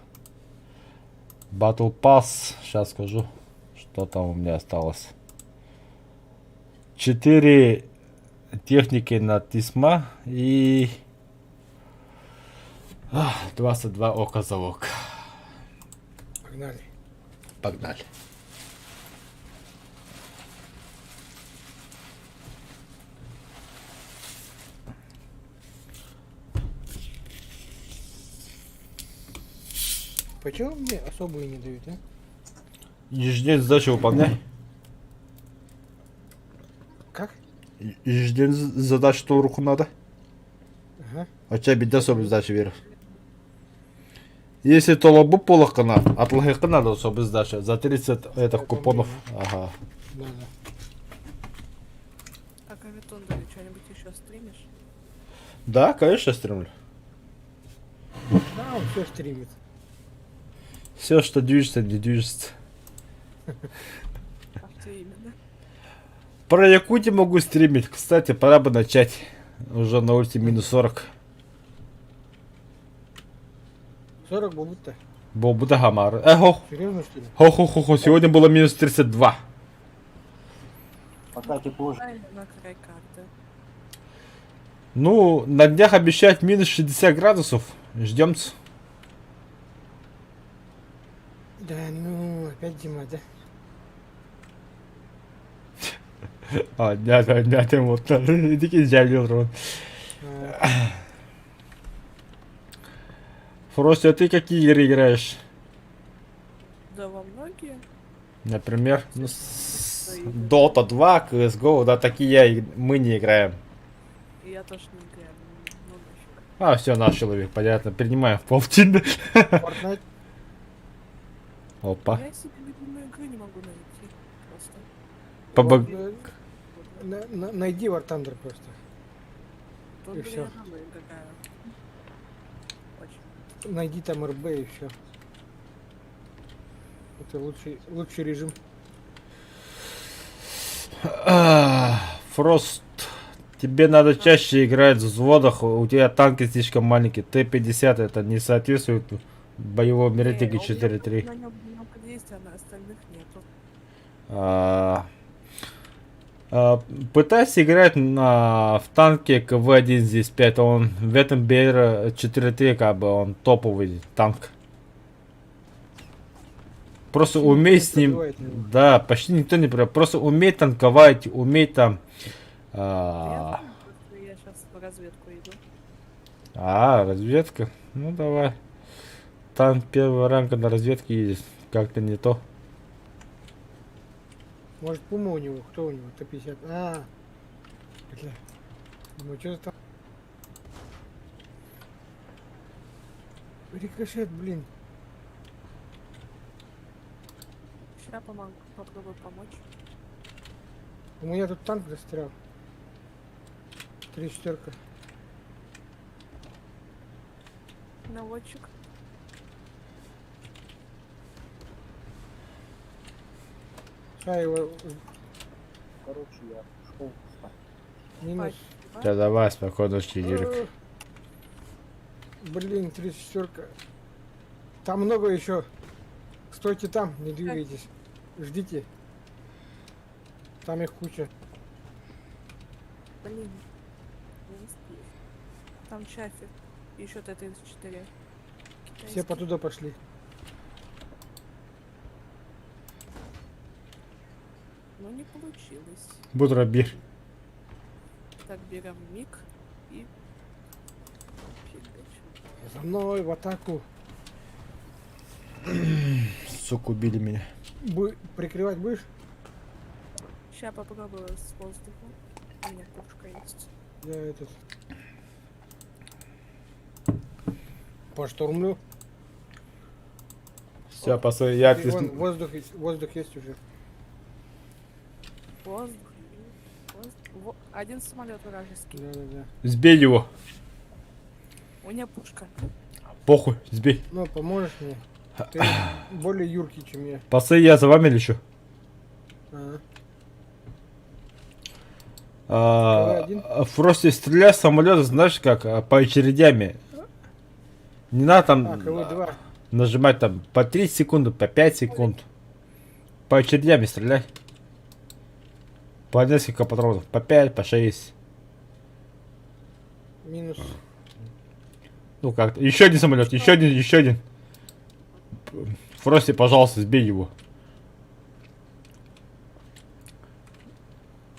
Battle Pass. Сейчас скажу, что там у меня осталось. 4 техники на Тисма и 22 ока за око. Погнали. Погнали. Почему мне особые не дают, а? Ежедневную задачу выполняй. Как? Ежедневную задачу что руку надо. Ага. А тебе беда особо задача вера. Если то лобу полохана, от логика надо особо задача. За 30 этих купонов. Ага. Да. А Кавитон, да, что-нибудь еще стримишь? Да, конечно, стримлю. Да, он все стримит. Все, что движется, не движется. А что именно? Про Якутию могу стримить. Кстати, пора бы начать. Уже на улице минус 40. 40 будто. Бобута Хамар. Эхо. Серьезно, что ли? Хо-хо-хо-хо. Сегодня было минус 32. Пока тепло. Ай, на край карты. Ну, на днях обещают минус 60 градусов. Ждем. Да ну, опять Дима, да? А, дядя, вот. Такие дядя. А, Фрости, а ты какие игры играешь? Да во многие. Например, ну, Dota 2, CSGO, да, такие мы не играем. И я тоже не играю. Ну нафиг. А, все, наш человек, понятно, принимаем в полтинно. Fortnite. Опа. Я себе любимую игру не могу найти. Просто. Побог... Вот, найди War Thunder просто. Тут И бы всё. я давно играю. Очень. Найди там РБ и все. Это лучший режим. Фрост, тебе надо чаще играть в взводах, у тебя танки слишком маленькие. Т-50 это не соответствует боевому рейтингу 4-3. На нем много действий, а на остальных нету. Пытайся играть в танке КВ-1 здесь 5, он в этом БР 4-3 как бы он топовый танк. Просто Почти умей никто с не ним, пробивает его. да, почти никто не пробивает, просто умей танковать, умей там, Я знаю, просто я сейчас в разведку иду. разведка, ну давай, танк первого ранга на разведке ездит, как-то не то. Может, Пума у него? Кто у него? Т-50. Бля. Думаю, что там? Рикошет, блин. Сейчас попробую помочь. У меня тут танк застрял. 3-4. Наводчик. Сейчас его Короче, я шел спать. минус. Да давай, спокойно, Дирик. Блин, 34. Там много еще. Стойте там, не двигайтесь. Ждите. Там их куча. Блин. Не успею. Там Чафи. Еще Т-34. Все по туда пошли. Но не получилось. Бутербир. Так, берем миг и... фигач. За мной в атаку. Сука, убили меня. Прикрывать будешь? Сейчас попробую с воздухом. У меня пушка есть. Я этот... Поштурмлю. Все, посмотри, я И вон, воздух есть уже. Воздух. Один самолет вражеский. Да. сбей его. У меня пушка. Похуй, сбей. Ну, поможешь мне? Ты более юркий, чем я. Пасы, я за вами лечу. Давай Просто стреляй с самолета, знаешь как, по очередями. Не надо там КВ-2. нажимать там по 3 секунды, по 5 секунд. По очередями стреляй. По несколько патронов, по 5, по 6. Минус. Ну как-то. Еще один самолет, еще один. Фрости, пожалуйста, сбей его.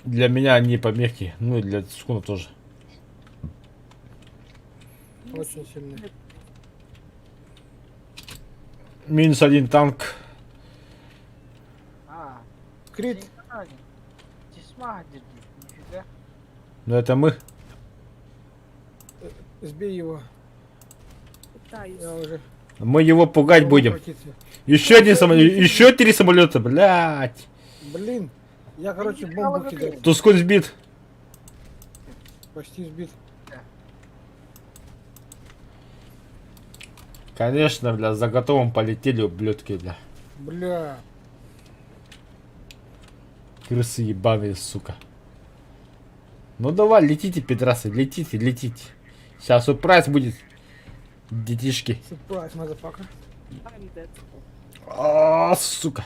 Для меня они помехи, ну и для Скуна тоже. Очень сильно. Минус один танк. А, Крит. тесьма держи, нифига. Но это мы. Сбей его. Пытаюсь. Я уже... Мы его пугать будем. Хватится. Еще один самолет, еще 3 самолета, блядь. Блин. Я, короче, бомбу кидаю. Тускун сбит. Почти сбит. Конечно, бля, за готовым полетели ублюдки, бля. Бля. Крысы ебаные, сука. Ну давай, летите, пидорасы, летите. Сейчас сюрприз будет, детишки. Сюрприз, мазафака. I'm dead. Сука.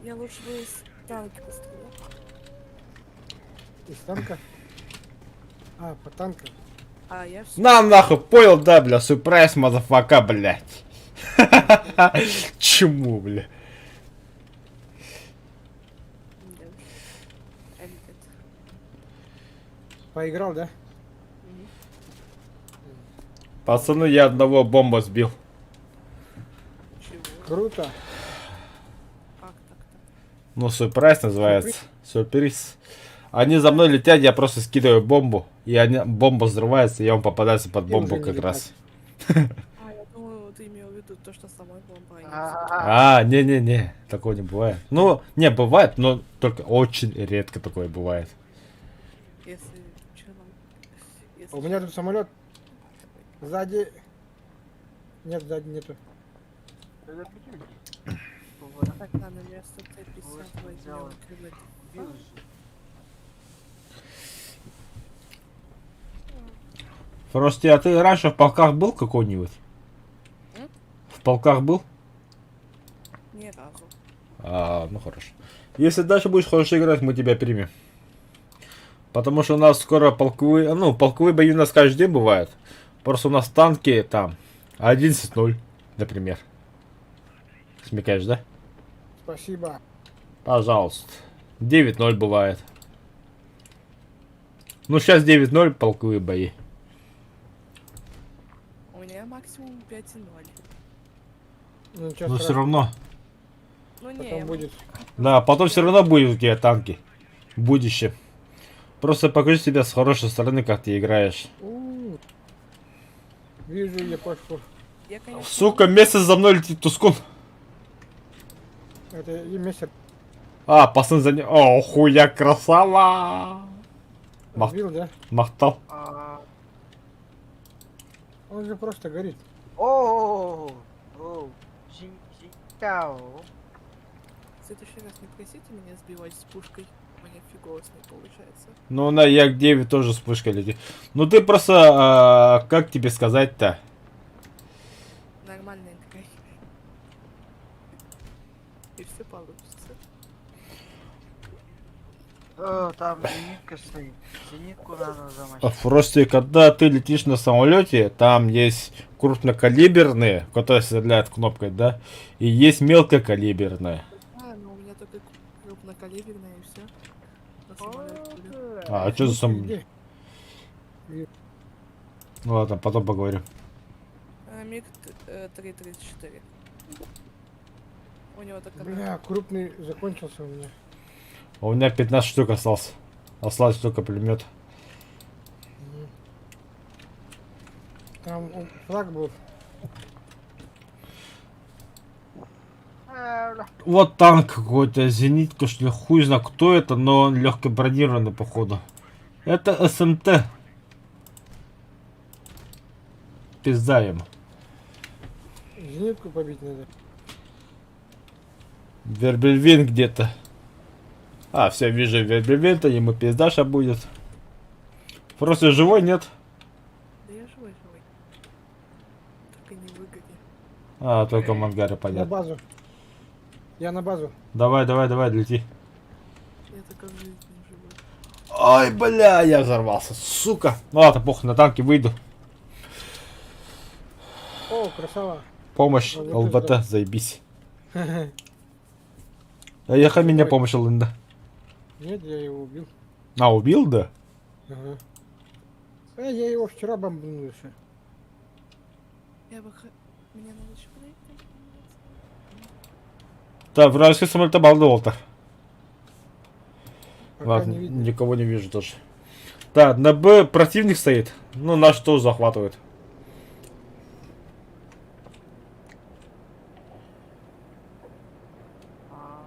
Я лучше бы из танки пострелял. Из танка? А, по танкам. А я все. На нахуй, понял, да, бля, сюрприз, мазафака, блядь. Чему, бля? I'm dead. Поиграл, да? Пацаны, я одного бомба сбил. Чего? Круто. Как так-то? Ну, сюрприз называется. Сюрприз. Они за мной летят, я просто скидываю бомбу. И бомба взрывается, и он попадается под И бомбу уже не как раз. А, я думаю, ты имел в виду то, что самой бомбой. Не-не-не, такого не бывает. Ну, не, бывает, но только очень редко такое бывает. Если что нам... Если У меня тут самолет. Сзади. Нет, сзади нету. так надо место Т-50 возьмем. крыло. Фрости, а ты раньше в полках был какой-нибудь? В полках был? Ни разу. Ну хорошо. Если дальше будешь хорошо играть, мы тебя примем. Потому что у нас скоро полковые... Ну, полковые бои у нас каждый день бывают. Просто у нас танки там 11-0, например. Смекаешь, да? Спасибо. Пожалуйста. 9-0 бывает. Ну, сейчас 9-0 полковые бои. У меня максимум 5,0. Ну, ничего Но все страшного. равно. Ну не, Потом будет. Да, потом все равно будут у тебя танки. В будущем. Просто покажи себя с хорошей стороны, как ты играешь. Вижу япошку. я, конечно, Сука, месяц за мной летит Тускун. Это и месяц. Пацан за ним. О, хуя красава. Мах- Сбил, да? Махтал. Он же просто горит. О, Синтяо. в следующий раз не просите меня сбивать с пушкой. У меня фигово с ней получается. Ну, на Як-9 тоже вспышка летит. Ну, ты просто, как тебе сказать-то? Нормальная игра. И все получится. О, там зенитка стоит. Зенитку надо замочить. Просто когда ты летишь на самолете, там есть крупнокалиберные, которые стреляют кнопкой, да? И есть мелкокалиберные. Ну у меня только крупнокалиберная и все. На самолете были. А что за сам... Где? Ну ладно, потом поговорим. МиГ 334. У него только Бля, крупный закончился у меня. А у меня 15 штук осталось. Осталось только пулемет. Там флаг был. Вот танк какой-то, зенитка, что ли, хуй знает кто это, но он легко бронированный, походу. Это СМТ. Пизда им. Зенитку побить надо. Вербельвин где-то. А, все, вижу Вербельвин-то, ему пиздаша будет. Просто живой, нет? Да я живой. Только не выгоди. А, только в ангаре, На понятно. базу. Я на базу. Давай, лети. Я только в жизни живой. Ой, бля, я взорвался, сука. Ну ладно, похуй, на танке выйду. О, красава. Помощь, Ну, не ЛБТ, пизда. заебись. Ехай меня Ой. помощь, Линда. Нет, я его убил. А, убил, да? Ага. А я его вчера бомбнул еще. Я бы Мне надо еще подойти. Да, вражеский самолет обалдел, Волтер. Пока Ладно, не видно. никого не вижу тоже. Да, на Б противник стоит. Ну, наш тоже захватывает. А,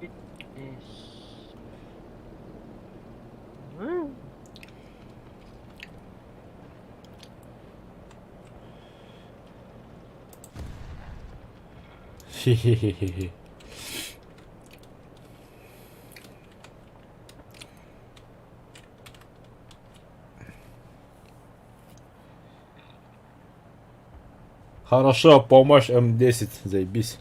здесь. Хе-хе-хе-хе. Хорошо, помощь М10, заебись.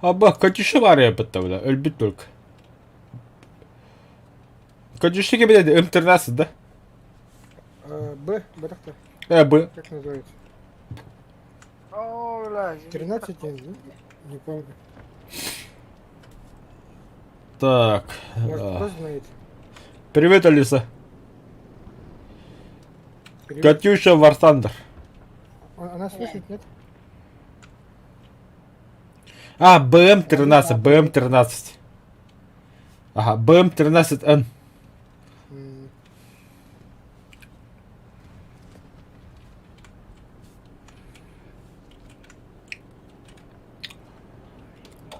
Абах, Катюша var ya бітті, өлбіт только. Катюшки, блядь, М13, да? Б, Б-то Б. как называется? О, бля, зенитка. 13 да? Не помню. Так. Может, кто знает? Привет, Алиса. Привет. Катюша War Thunder. Она слышит, нет? А, БМ-13, БМ-13. Ага, БМ-13Н. М,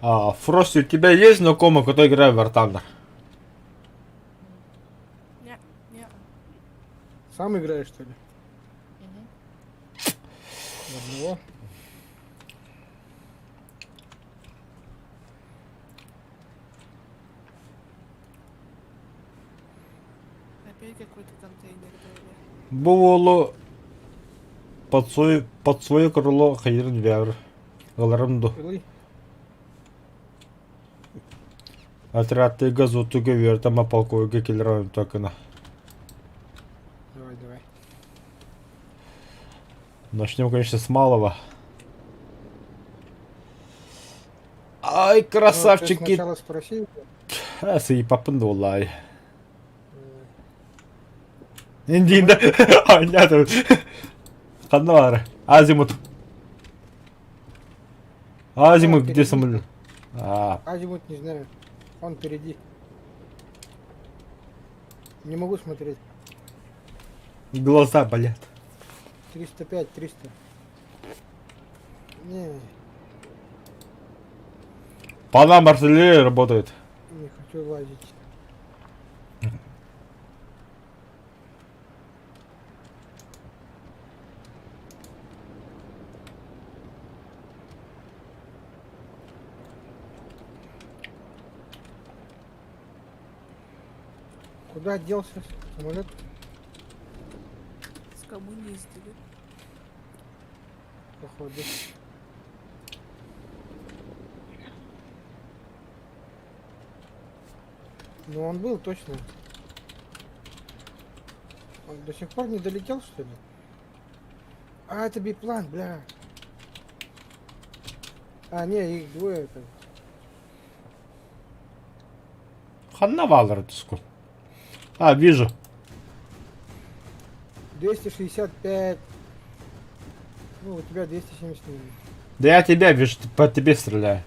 А, Фрости, у тебя есть знакомый, который играет в War Thunder? Не. Сам играешь, что ли? Мгм. В одного? Опять какой-то контейнер дали. Було под своє крило хайрын вяр. Галарымду. Пилы? Отряд газу туга вертама полковика келерам такына. Давай. Начнем, конечно, с малого. Ай, Ну, ты красавчики! сначала спроси. Сый папын долай. Индинда. А, нет. Канавары. Азимут. Азимут, где впереди. самолет? А, Азимут не знаю. Он впереди. Не могу смотреть. глаза болят. 305, 300. Не По нам артиллерия работает. хочу лазить. Куда делся самолет? Скоммуниздили. Походу. Ну он был точно. Он до сих пор не долетел, что ли? А, это биплан, бля. А, не, их двое это. Ханна Валера, Тускун. А, вижу. 265. Ну, у тебя 270 миллионов. Да я тебя вижу, по тебе стреляю.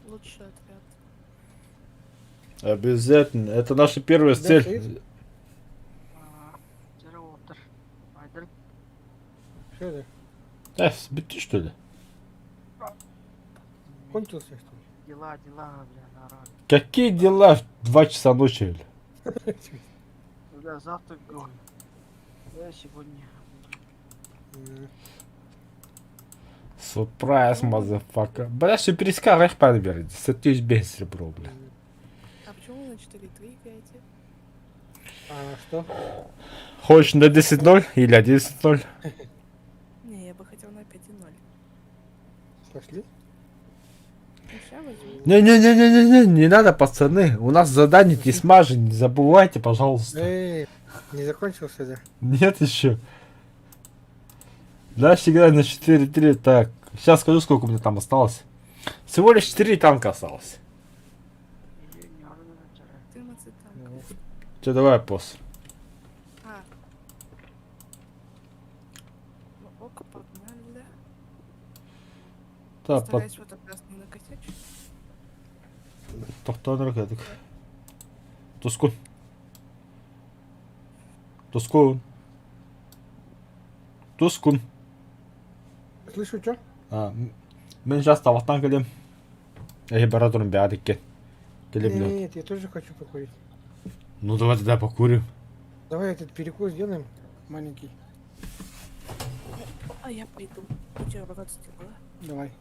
Лучший отряд. Обязательно. Это наша первая Да, цель. стоит? Зеровтер. Айдер. Что это? Сбиты что ли? Кончился, что ли? Дела, бля, народ. Какие дела в 2 часа ночи? Бля? Да, завтра гон. Да, сегодня. Surprise, motherfucker. Бля, что перескал, их подберет. Сетюсь без серебро, бля. А почему вы на 4-3 играете? А что? Хочешь на 10-0 или 11-0? Не, я бы хотел на 5-0. Пошли? Ну, ща возьму. Не надо, пацаны. У нас задание не смажи, не забывайте, пожалуйста. Эй, не закончился, да? Нет еще. Дальше играть на 4-3. Так, сейчас скажу, сколько у меня там осталось. Всего лишь 4 танка осталось. 14 танков. Че, давай, пос. А. Ну, ок, погнали, да? Да, Стараюсь в этот раз не накосячить. Тоқтан едік. Тускун. Тускун. Тускун. Слышу, что? Мен сейчас табақтан келем. Бара тұрын бәрі екен. Келем. Нет, я тоже хочу покурить. Ну давай тогда покурим. Давай этот перекус сделаем маленький. А я пойду. Бутерброд сделала. Давай.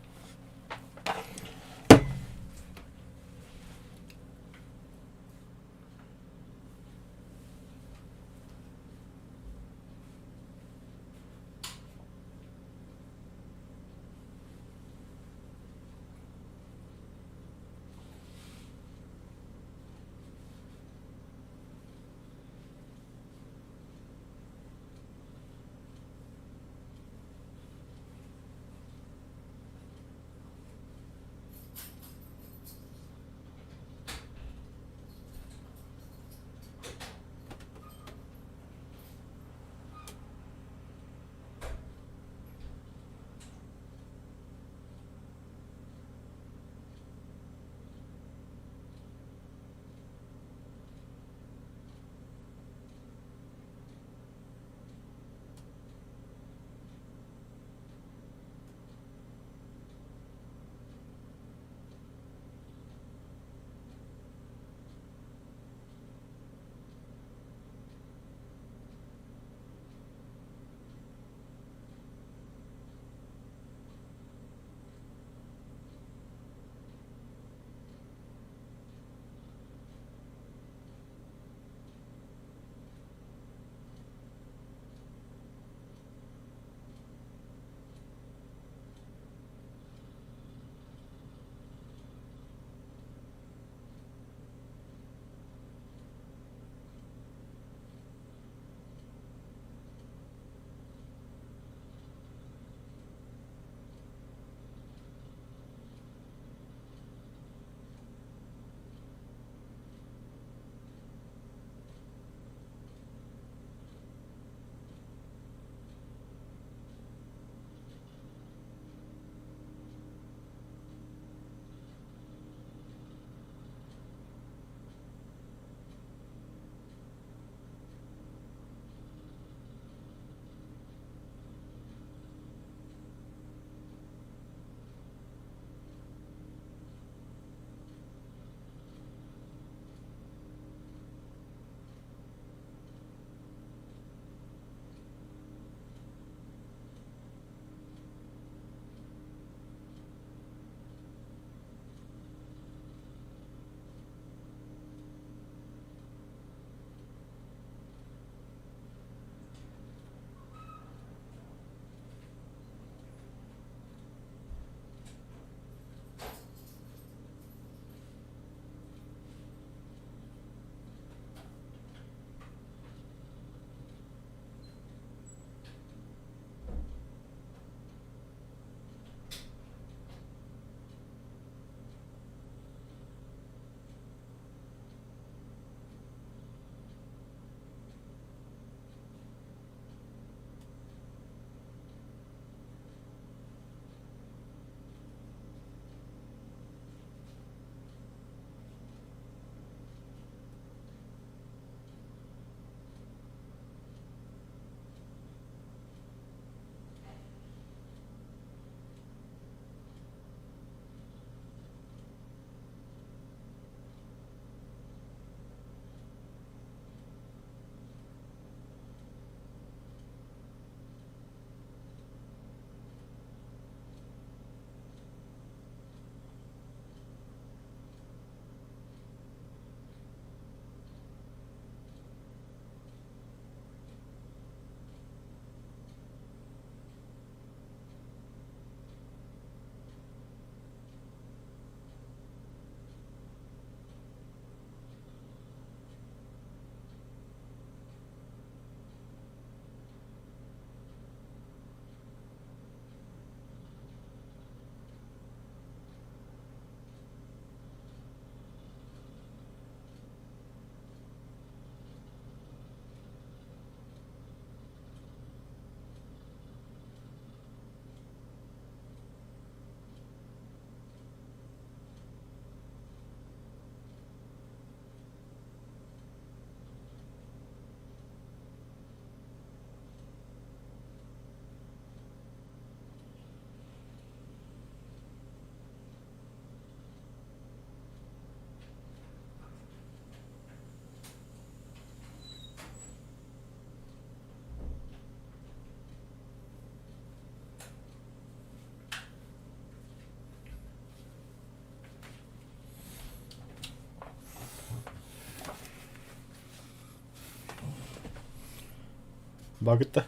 Багта.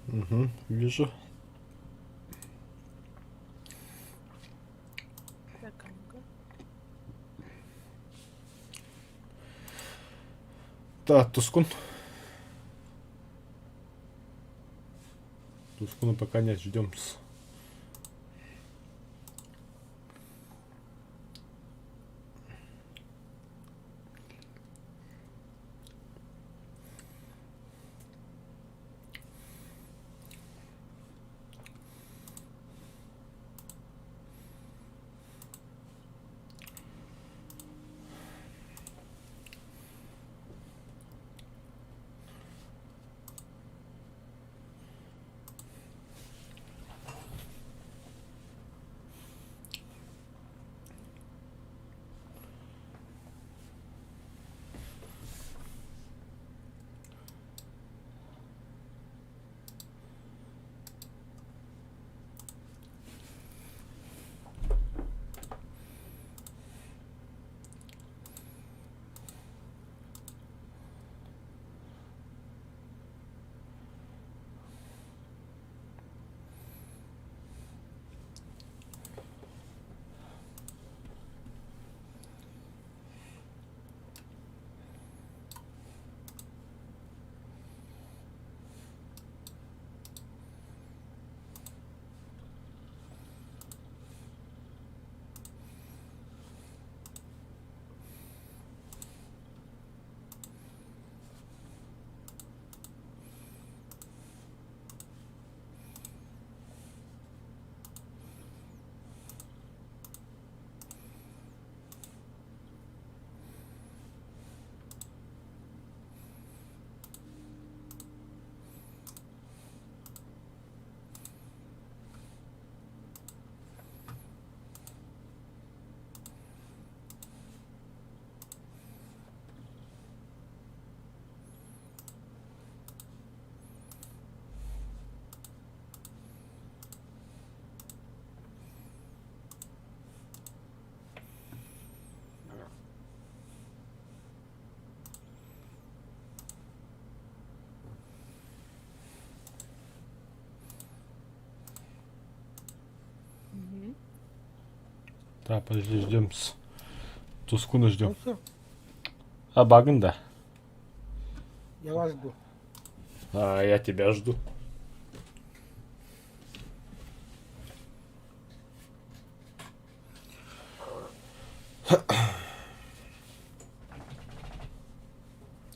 Угу, вижу. Так, а ну-ка. Да, Тускун. Тускуна пока не ждем. Мгм. Да, подожди, ждем. Тускуна ждем. Ну все, А Баган, да. я вас жду. А я тебя жду.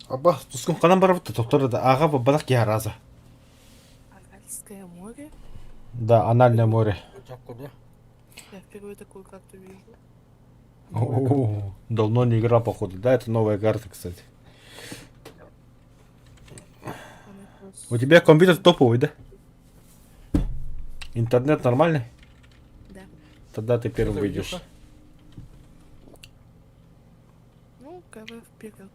Аба, Тускун канан барып тоқтырды. Аға бабадақ яраза. Аральское море? Да, анальное море. Чапку, да? Я впервые такую карту вижу. О, давно не играл, походу. Да, это новая карта, кстати. Она просто- У тебя компьютер топовый, да? Интернет нормальный? Да. Тогда ты первый Это выйдешь. видюха. Ну, КВ вперед.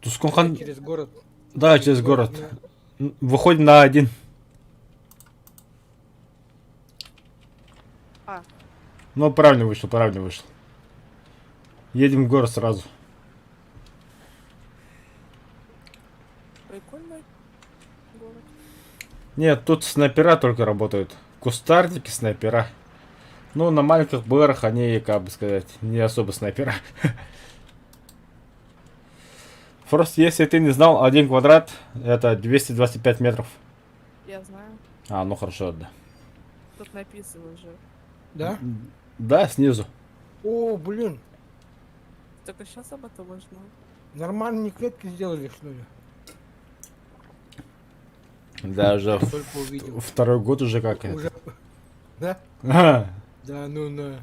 Тускунхан... Через город. Да, через город. на- Выходим на один. А. Ну, правильно вышло, правильно вышло. Едем в город сразу. Прикольный город. Нет, тут снайпера только работают. Кустарники, снайпера. Ну, на маленьких БРах они, как бы сказать, не особо снайпера. Просто если ты не знал, 1 квадрат это 225 метров. Я знаю. А, ну хорошо, да. Тут написано же. Да? Да, снизу. О, блин. Только сейчас об этом узнал. Нормальные клетки сделали, что ли? Даже Только увидел. второй год уже как это. Уже... Да? Ага. Да, ну на.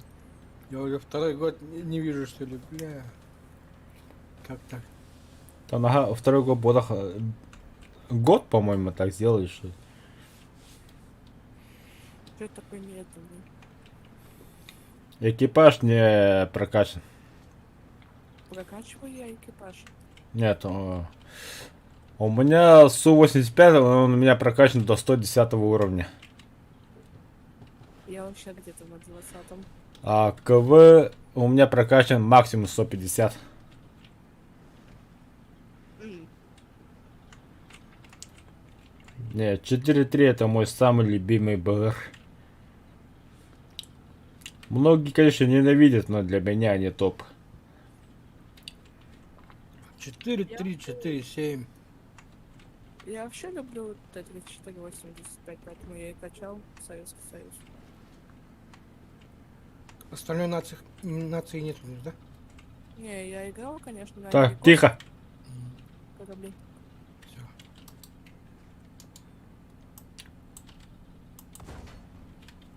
Я уже второй год не вижу, что ли, бля. Как так? Там, ага, второй год бодах. Год, по-моему, так сделали, что ли. Что это такой медленный? Экипаж не прокачан. Прокачиваю я экипаж. Нет, у меня Су-85, он у меня прокачан до 110 уровня. Я вообще где-то на 20-м. А КВ у меня прокачан максимум 150. Не, 4.3 это мой самый любимый БР. Многие, конечно, ненавидят, но для меня они топ. 4, 3, 4, 7. Я вообще люблю Т-34-85, поэтому я и качал Советский Союз. Остальной нации нет у них, да? Не, я играл, конечно, на Так, Америкос, тихо. корабли. Все.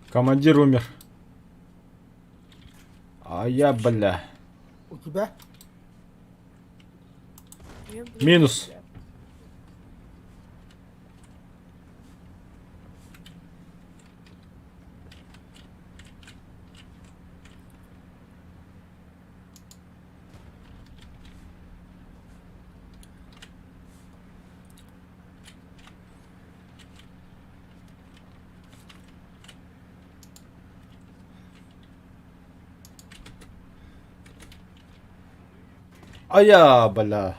Командир умер. А я, бля. У тебя? Нет, Минус. бля. А я, бля.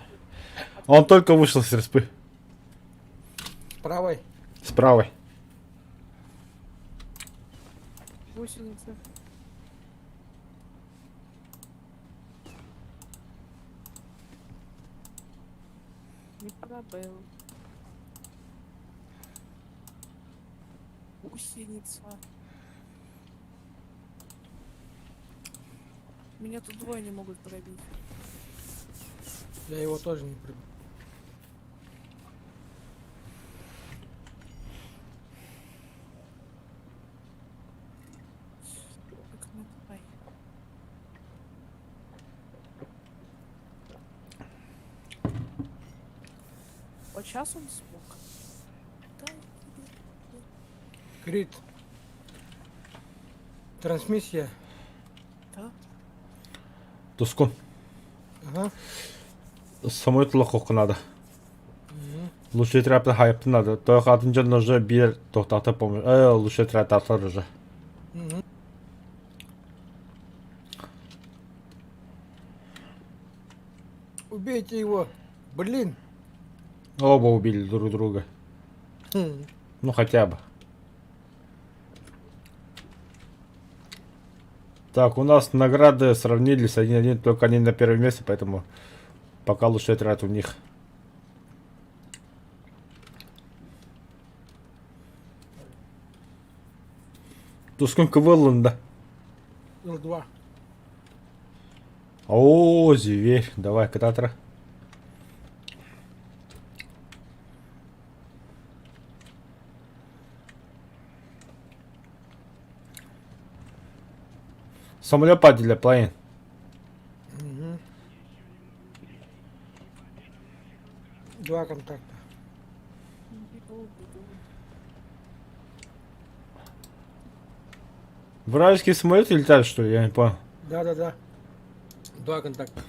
Он только вышел с респы. С правой. С правой. Гусеница. Не пробыл. Гусеница. Меня тут двое не могут пробить. Я его тоже не прибыл. Так, ну давай. Вот сейчас он смог. Да, Крит. Трансмиссия. да. Тускун. Ага. Самой лохох надо. Лучше тряпта хайп надо. Той хатын жан уже бир тоқтата помню. Лучше тряпта атар уже. Мгм. Убейте его. Блин. Оба убили друг друга. Хм. Ну хотя бы. Так, у нас награды сравнились 1-1, только они на первом месте, поэтому пока лучше трат у них. Тут сколько Вэлланда? Л2. О, зверь. Давай, кататра. Самолет для плейн. Угу. 2 контакта. Вражеские самолеты летают, что ли? Я не понял. Да. 2 контакта.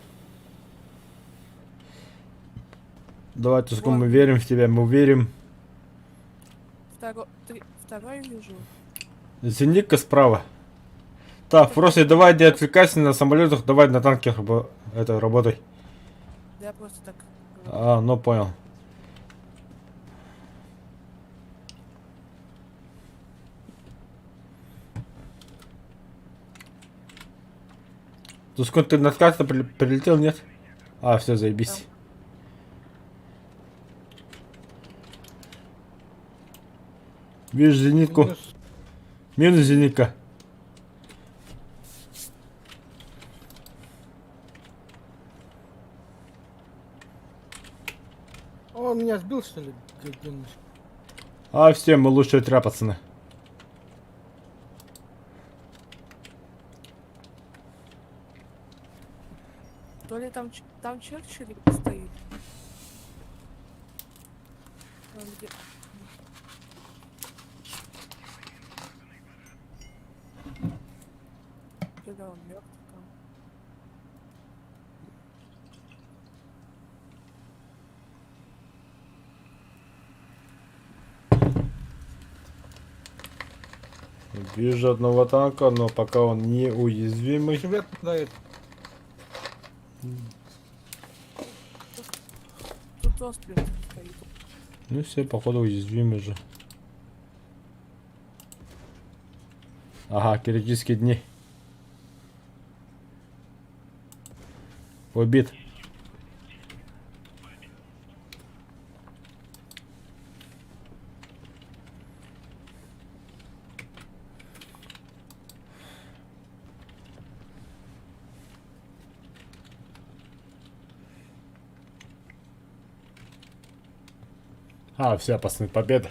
Давай, Тускун, мы верим в тебя, мы верим. Второй вижу. Зенитка справа. Так, просто давай не отвлекайся на самолетах, давай на танке это работай. Я просто так говорю. А, ну понял. Тускун, ты над картой прилетел, нет? А, все, заебись. Видишь зенитку? Минус. Минус зенитка. Он меня сбил, что ли? Гаденыш? А, все, мы лучшие тря, пацаны. То ли там Черчилль стоит. Там где... Когда он мертв там. Вижу одного танка, но пока он неуязвимый. Вверх дает. Тут остров стоит. Ну все, походу, уязвимый же. Ага, критические дни. Убит. А, все, пацаны, победа.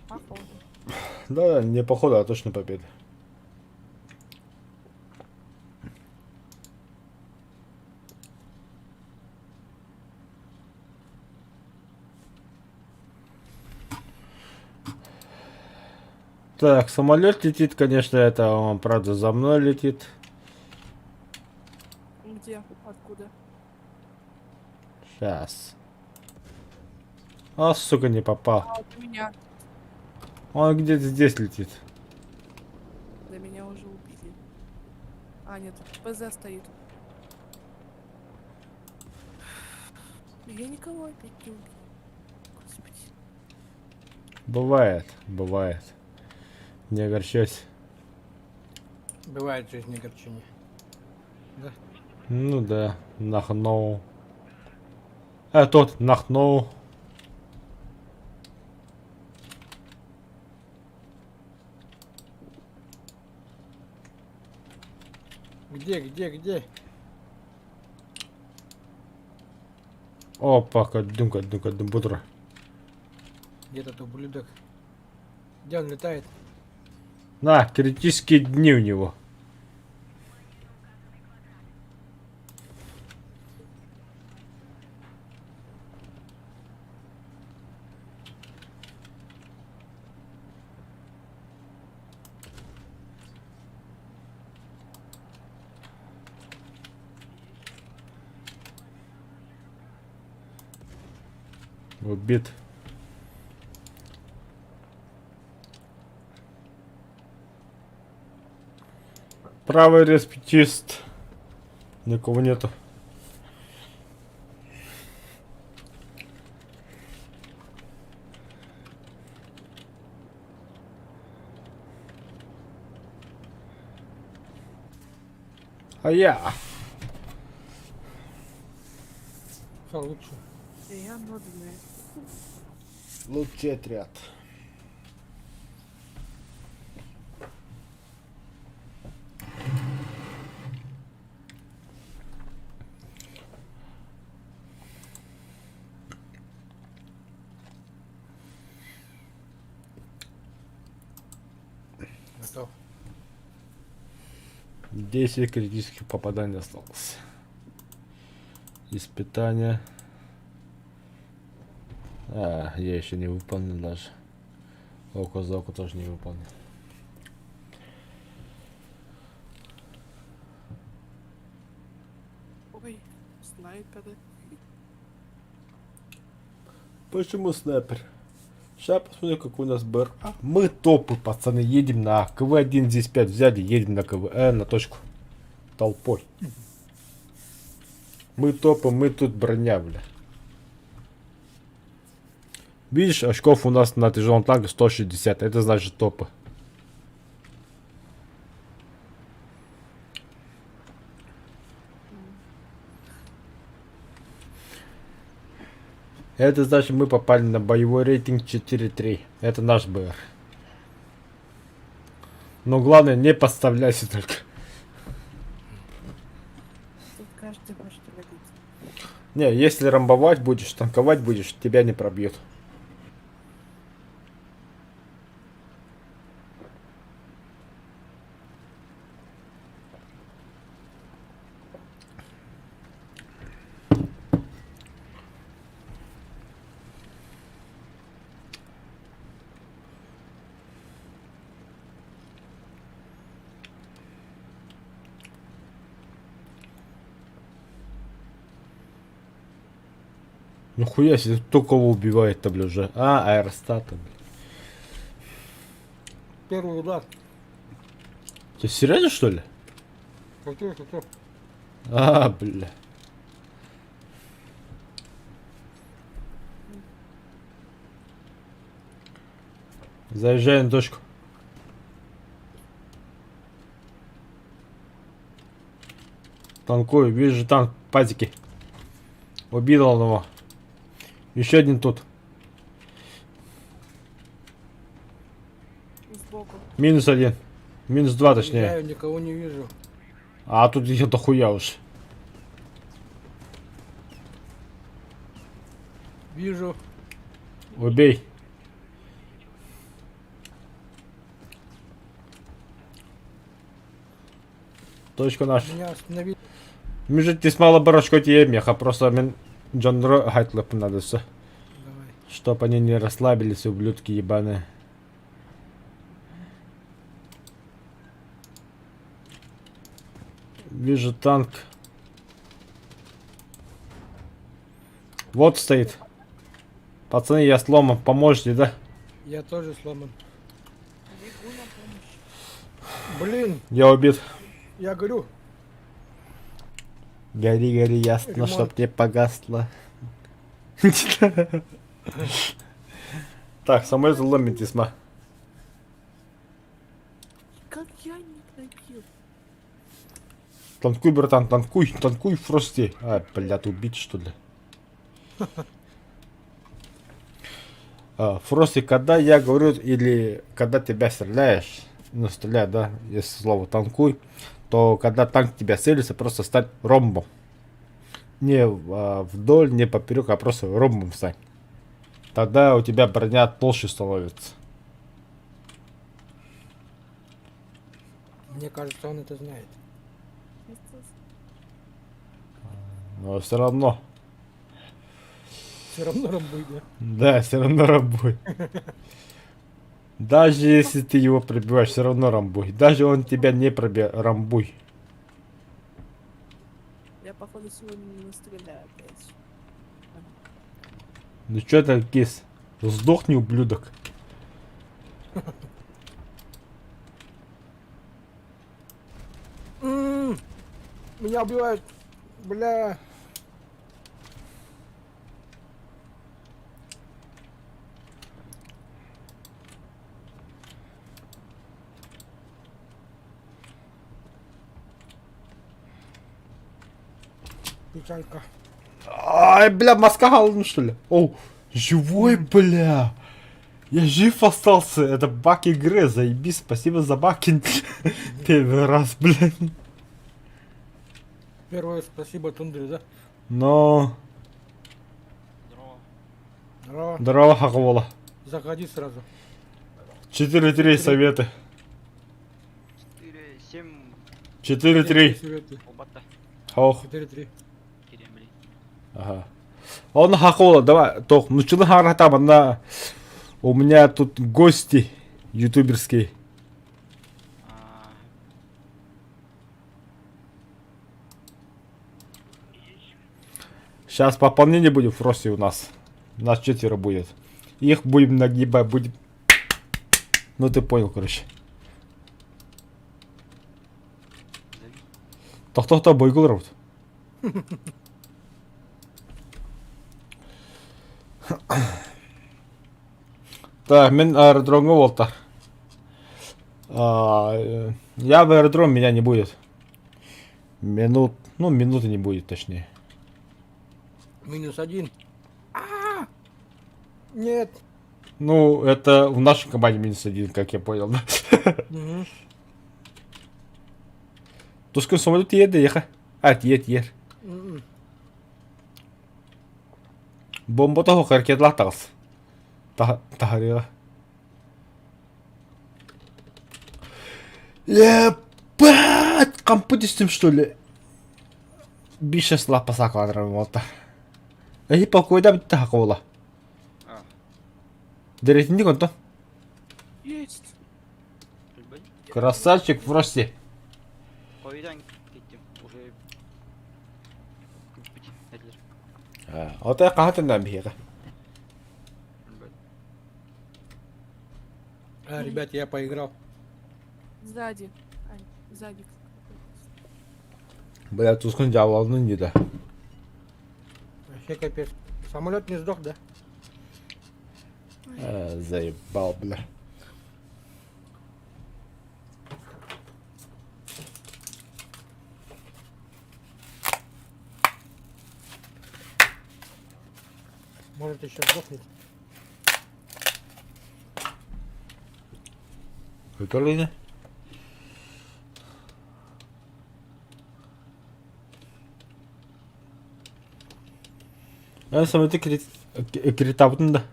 Походу. Да, не походу, а точно победа. Так, самолет летит, конечно, это он, правда, за мной летит. Где? Откуда? Сейчас. А, сука, не попал. А, у меня. Он где-то здесь летит. Да меня уже убили. А, нет, ПЗ стоит. Я никого опять не убил. Господи. Бывает, бывает. Не огорчайся. Бывает в жизни огорчение. Ну да, нахнул. А тот нахнул. Где? Опа, кадым, бутра. Где-то тут ублюдок. Где он летает? На, критические дни у него. Убит. Правый респетист. Никого нету. А я. Что лучше? Я нудная. Лучший отряд. Готов. 10 критических попаданий осталось. Испытания. А, я еще не выполнил даже. Око за око тоже не выполнил. Ой, снайперы. Почему снайпер? Сейчас посмотрим, какой у нас БР. Мы топы, пацаны, едем на КВ-1, здесь 5 взяли, едем на КВ, на точку. Толпой. Мы топы, мы тут броня, бля. Видишь, очков у нас на тяжелом танке 160, это значит топы. Это значит, мы попали на боевой рейтинг 4-3. Это наш БР. Но главное, не подставляйся только. Тут каждый может родить. Не, если рамбовать будешь, танковать будешь, тебя не пробьют. Ну хуя себе, кто кого убивает-то, бля, уже. А, аэростаты, бля. первый удар. Ты серьезно, что ли? Шутер. А, бля. Заезжай на точку. Танкую, вижу танк, пазики. Убил он его. Еще один тут. Сбоку. Минус один. Минус два, точнее. Я никого не вижу. А тут еще дохуя уж. Вижу. Убей. Точку наш. Меня остановили. Между тем мало барашко тебе меха, просто мен Джон Хайтлэп надо все. Давай. Чтоб они не расслабились, ублюдки ебаные. Вижу танк. Вот стоит. Пацаны, я сломан. Поможете, да? Я тоже сломан. Бегу на помощь. Блин, Я убит. я говорю, Гори, гори, ясно, Ремонт. чтоб не погасло. Так, самолет ломит весьма. Как я не пробил? Танкуй, братан, танкуй, Фрости. А, блядь, убить что ли? Фрости, когда я говорю, или когда тебя стреляешь, ну, стреляют, да, если слово танкуй, то когда танк тебя целится, просто стань ромбом. Не вдоль, не поперек, а просто ромбом стань. Тогда у тебя броня толще становится. мне кажется, он это знает. Но все равно. Все равно рамбуй, да? Да, все равно рамбуй. Даже если ты его пробиваешь, все равно рамбуй. Даже он тебя не пробьет, рамбуй. Я, походу, сегодня не настреляю опять. Ну чё ты, кис? Сдохни, ублюдок. Меня убивают. Бля. Печалька. Ай, бля, маска ну что ли? О, живой, бля. Я жив остался. Это баг игры, заебись. Спасибо за баг. Первый раз, блядь. Первое спасибо Тундре, да? Но... Здорово. Здорово, Хаквола. Заходи сразу. 4-3 советы. 4-7 4-3. Советы. Албатта. Ох. 4-3. Керемли. Ага. Он Хаквола, давай. Тох, ну что на там, на... У меня тут гости ютуберские. Сейчас пополнение будет в России у нас. Нас 4 будет. Их будем нагибать, будем... Ну ты понял, короче. Кто бойгул робот. Так, мен аэродромга болтар. Я в аэродром, меня не будет. Минуты не будет, точнее. -1. Нет. Ну, это в нашей команде -1, как я понял, да? Мгм. Тускun самолет еді, еха. Ер. Мгм. Бомба того харкет латағыз. Тахариға. Ебать! Компы түстім, что ли? 5 лапа сақладырым олта. Покойда бітті хақы ола. Дәретінде конто? Есть. Красавчик в росте. Қойдан кеттім. Уже путь әділер. Отай қағатындан бейгі. Ребят, я поиграл. Сзади. Ань, сзади. Бля, Тускун дьяволны не да. Вообще капец. Самолет не сдох, да? Заебал, бля. Может еще сдохнет. Который не? Самолеты критабын да.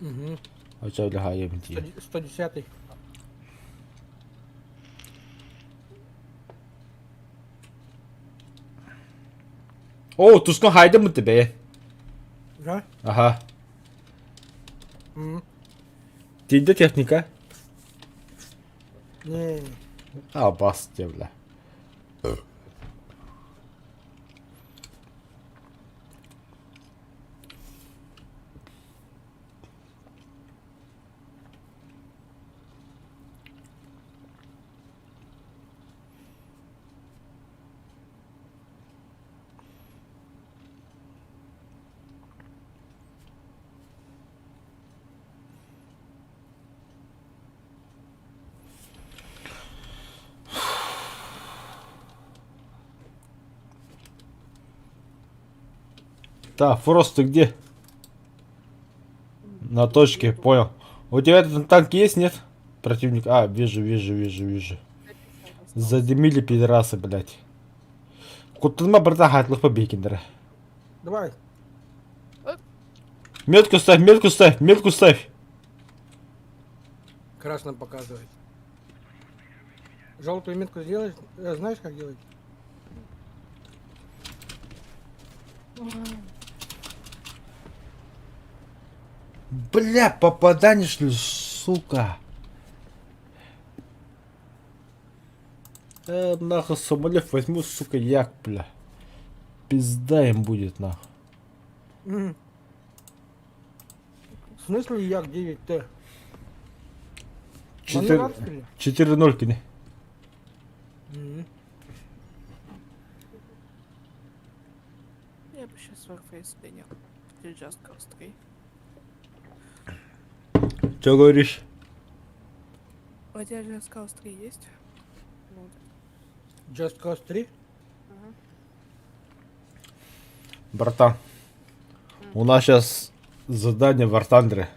Угу. Очевидно, я бинти. 110-й. О, Тускун хайда мı be? Да? Ага. Угу. Тинде техника. Не. А, бас тебе, бля. Так, Фрост, ты где? На точке, понял. У тебя этот танк есть, нет? Противник. А, вижу. Задымили пидорасы, блядь. Кутынма бірді хайтлық па бекендері. Давай. Метку ставь. Красным показывает. Желтую метку сделаешь? Знаешь, как делать? Бля, попадание, что ли, сука. Нахуй самолет возьму, сука, як, бля. Пизда им будет, нахуй. Мгм. В смысле як 9Т? 4-0 кини. Мгм. Я бы сейчас Warface принял. Или Just Cause 3. Че говоришь? У тебя Just Cause 3 есть? Вот. Just Cause 3? Ага. Братан, у нас сейчас задание в War Thunder.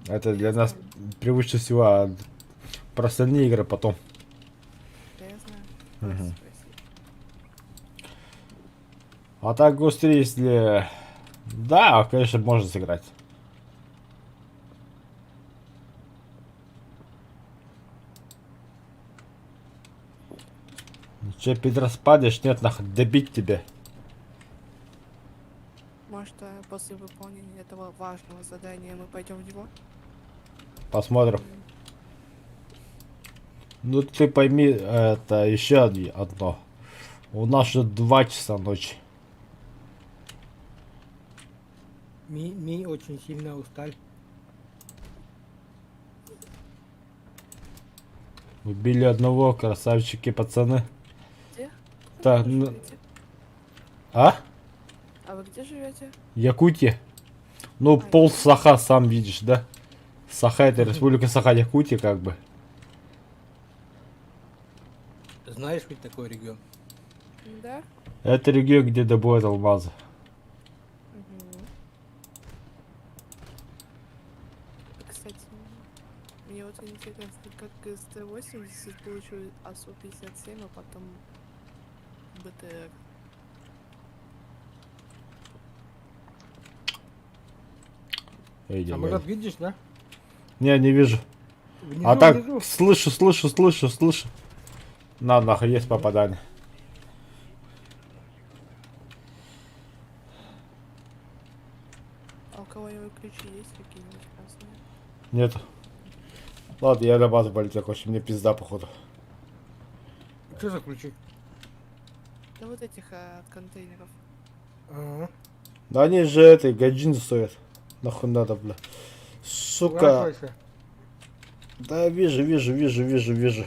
Это для нас привычнее всего, а про остальные игры потом. Да, я знаю. Мгм. Спасибо. А так, Ghost 3, если... Да, конечно, можно сыграть. Че, пидорас, падаешь? Нет, нахуй, добить тебя. Может, после выполнения этого важного задания мы пойдем в него? Посмотрим. Ну ты пойми, это еще одно. У нас уже 2 часа ночи. Ми очень сильно устали. Убили одного, красавчики, пацаны. Где? Так, Вы ну... живете? А? А вы где живете? Якутия. Ну, пол Саха, сам видишь, да? Саха — это республика Саха-Якутия, как бы. Знаешь ведь такой регион? Да? Это регион, где добывают алмазы. Угу. Кстати, мне вот интересно, как из Т-80 получил АСУ-57, а потом БТР. Самолет видишь, да? Не вижу. Внизу, А так, внизу. слышу. На, нахуй, есть попадание. А у кого-нибудь ключи есть какие-нибудь красные? Нету. Ладно, я на базу полетел, короче, мне пизда, походу. Что за ключи? Да вот этих от контейнеров. Ага. Да они же этой гаджин стоят. Нахуй надо, бля. Сука. Хорошо. Да, вижу.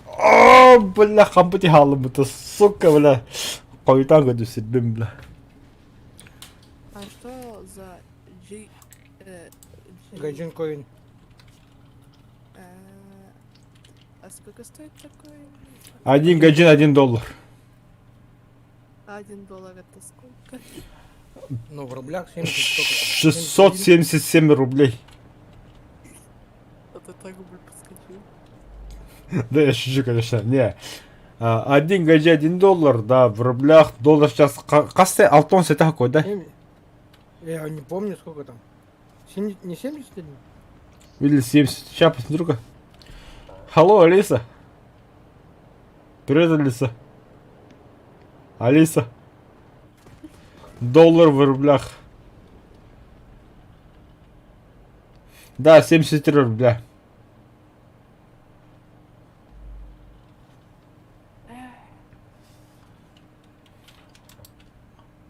О, бля, хампати халбута, сука, бля. Койдан году сидбим, бля. А что за G... Гайджин коин. э, А сколько стоит такой? Один гаджин, $1. $1 это сколько? Ну, в рублях 70 сколько там? 677 рублей. Это так рубль подскочил. Да, я шучу, конечно. Не. Один гаджин, $1, да, в рублях доллар сейчас... Касте алтон сета какой, да? Я не помню, сколько там. Не 70 или? Или 70. Сейчас посмотрю-ка. Алло, Алиса. Привет, Алиса. Алиса. Доллар в рублях. Да, 73 рубля.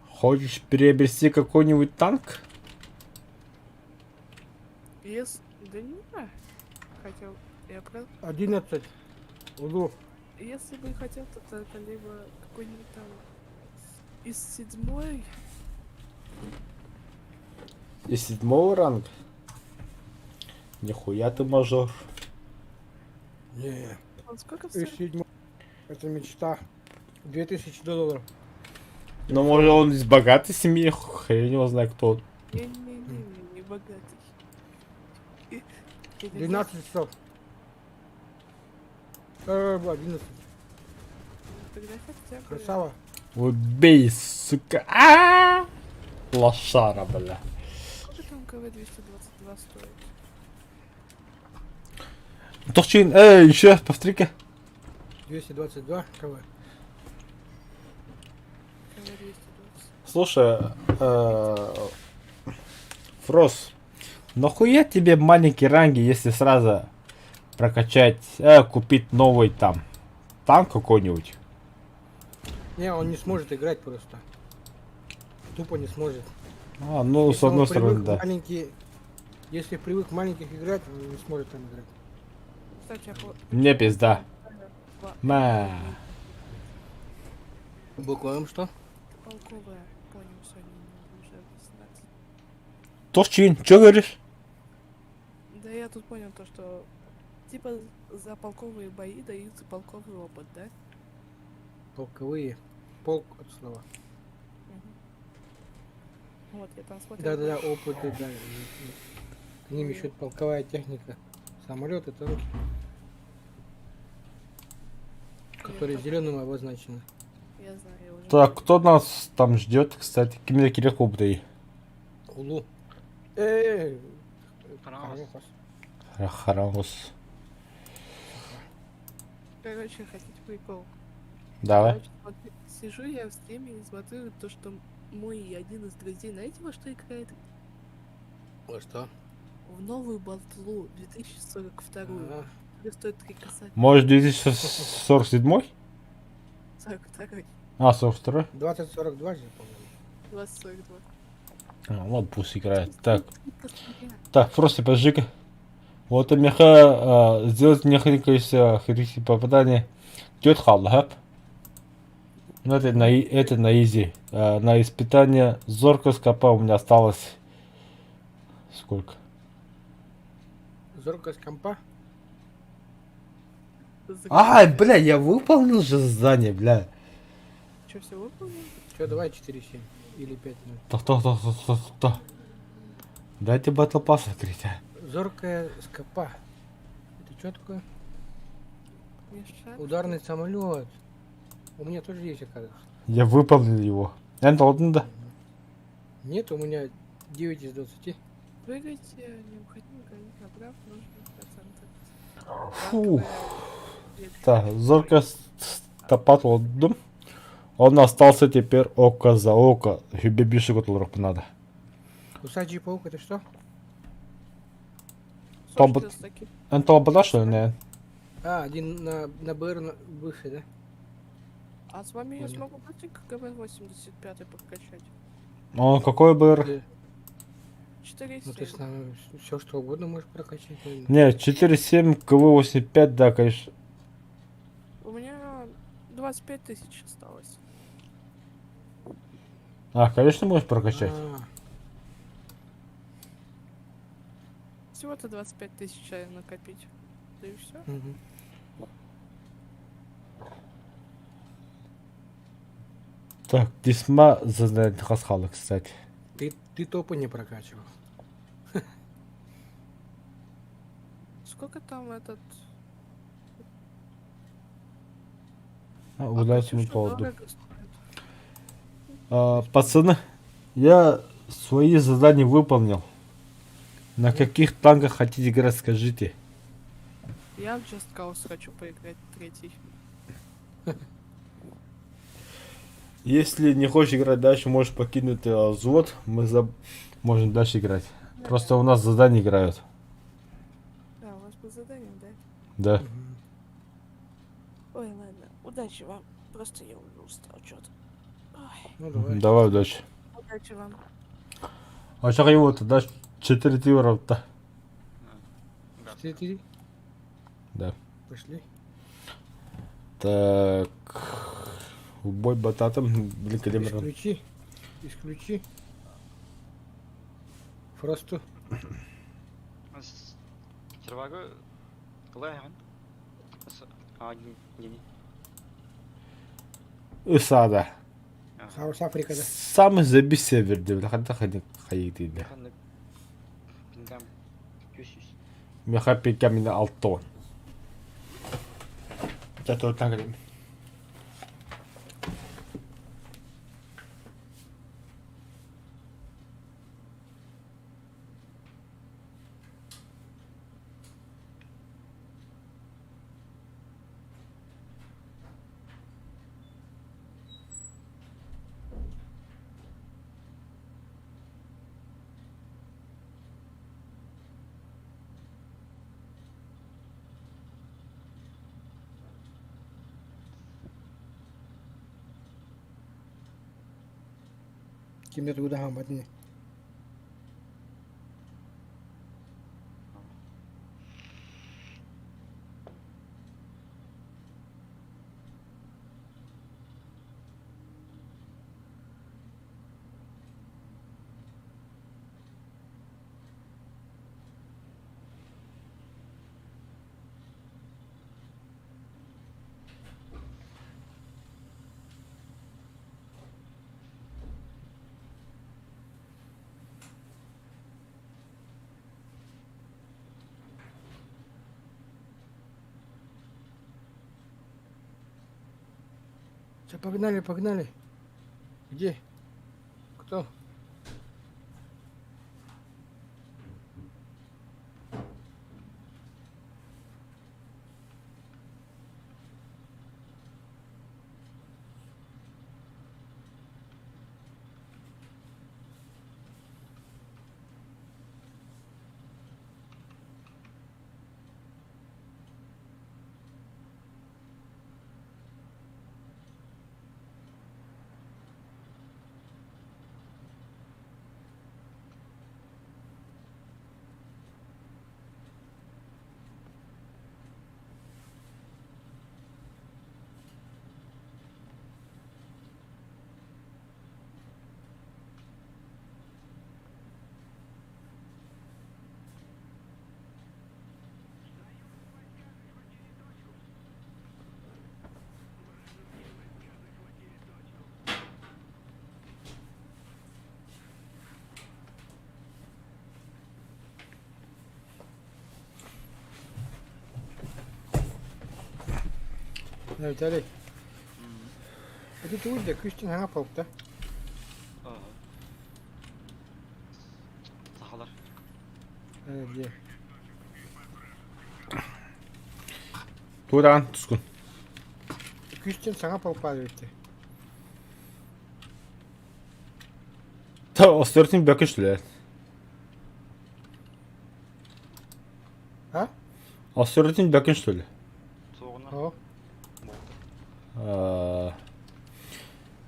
Хочешь приобрести какой-нибудь танк? Да не знаю. Хотел... Я про... 11. Уду. Если бы хотел, то это либо какой-нибудь там из 7-й. И 7 ранг. Нихуя ты мажор. Не. Он сколько И стоит? 7. Это мечта. $2000. Но может он из богатой семьи, хрен его знает кто он. Не богатый. 12 часов. 11. Тогда хотя бы... Красава. Убей, сука. А! Лошара, бля. Сколько там КВ-222 стоит? Торчин, еще раз повтори-ка. 222 КВ. КВ-220. Слушай, Фрос, нахуя тебе маленькие ранги, если сразу прокачать, купить новый там танк какой-нибудь? Не, он не сможет играть просто. Тупо не сможет. А, ну, Если с одной он стороны, привык да. Если привык маленьких играть, он не сможет там играть. Кстати, Мне пизда. Ма. Буквально что? полковая, понял, сегодня уже 18. Торчин, что говоришь? Да я тут понял то, что типа за полковые бои даются полковый опыт, да? Полковые. Полк от слова. Вот, я там смотрел. Да-да-да, опыты, да. К ним еще полковая техника. Самолеты, танки. Которые зеленым обозначены. Я знаю, я уже... Так, кто нас там ждет, кстати? Кимде Кирилл Убдей. Улу. Харамухас. Харагус. Короче, хотите прикол? Давай. Короче, сижу я в стриме и смотрю то, что мой один из друзей, знаете, во что играет? Во что? В новую болтлу 2042. А, Тебе стоит 3 касания. Может, 2047? 42. А, 42? 2042 же, по-моему. 2042. Ладно, пусть играет. Так, просто подожди-ка. Вот меха сделать несколько количество критических попаданий. Идет халлап. Ну это на изи. На испытание зорко скопа у меня осталось сколько? Зоркость компа? Ай, бля, я выполнил же задание, бля. Что, все выполнил? Че, давай 4-7 или 5-0. То. Дайте батл пасс открыть, а. Зоркая скопа. Это что такое? Мешать? Ударный самолет. У меня тоже есть, оказывается. Я выполнил его. Это ладно, да. Нет, у меня 9 из 20. Прыгайте, необходимо гранит направо, нужно процентов. Фу. Так, зорко стопатл дум. Он остался теперь око за око. Тебе більше которых надо. Кусачий паук это что? Побот- Это лобода, что ли? Не. А, один на БР выше, да? А с вами я Понял. смогу быстренько КВ-85 прокачать. Он какой БР? 4 Ну ты с нами все что угодно можешь прокачать. наверное. Не, 4.7, КВ-85, да, конечно. У меня 25 тысяч осталось. А, конечно, можешь прокачать. А, Всего-то 25 тысяч накопить. Да и все. мгм. Так, Дисма задает Хасхала, кстати. Ты топы не прокачивал. Сколько там этот... Удачный Катюша поводу. дорого стоит. Пацаны, я свои задания выполнил. На каких танках хотите играть, скажите. Я в Just Cause хочу поиграть третий. Если не хочешь играть дальше, можешь покинуть взвод. Можем дальше играть. Просто у нас задания играют. Да, у вас по заданию, да? Да. Мгм. Ой, ладно. Удачи вам. Просто я уже устал что-то. Ой, Ну давай. Давай, удачи. удачи вам. А что его тогда 4 тивера-то? 4. Да. Пошли. Так. В бой бататом. Блин, Калимрон. Исключи. Фросту. Тервагы қалай ағын? Не. Исада. Саус Африкада. Самый забей север, да. Хата хайди, да. Пингам 200. Меха пикамина алтон. Жато тагрим. Kimdir udah hambat nih. Все, погнали. Где? Кто? Ya Vitaly. Hadi dur da küstün hanga popta. Sahalar. Evet diye. Туран, түскін. Küstün sana poppa bitti. Та, остыртын бөкіштілер. Ha? Остыртын бөкіштілер. Соғына. O.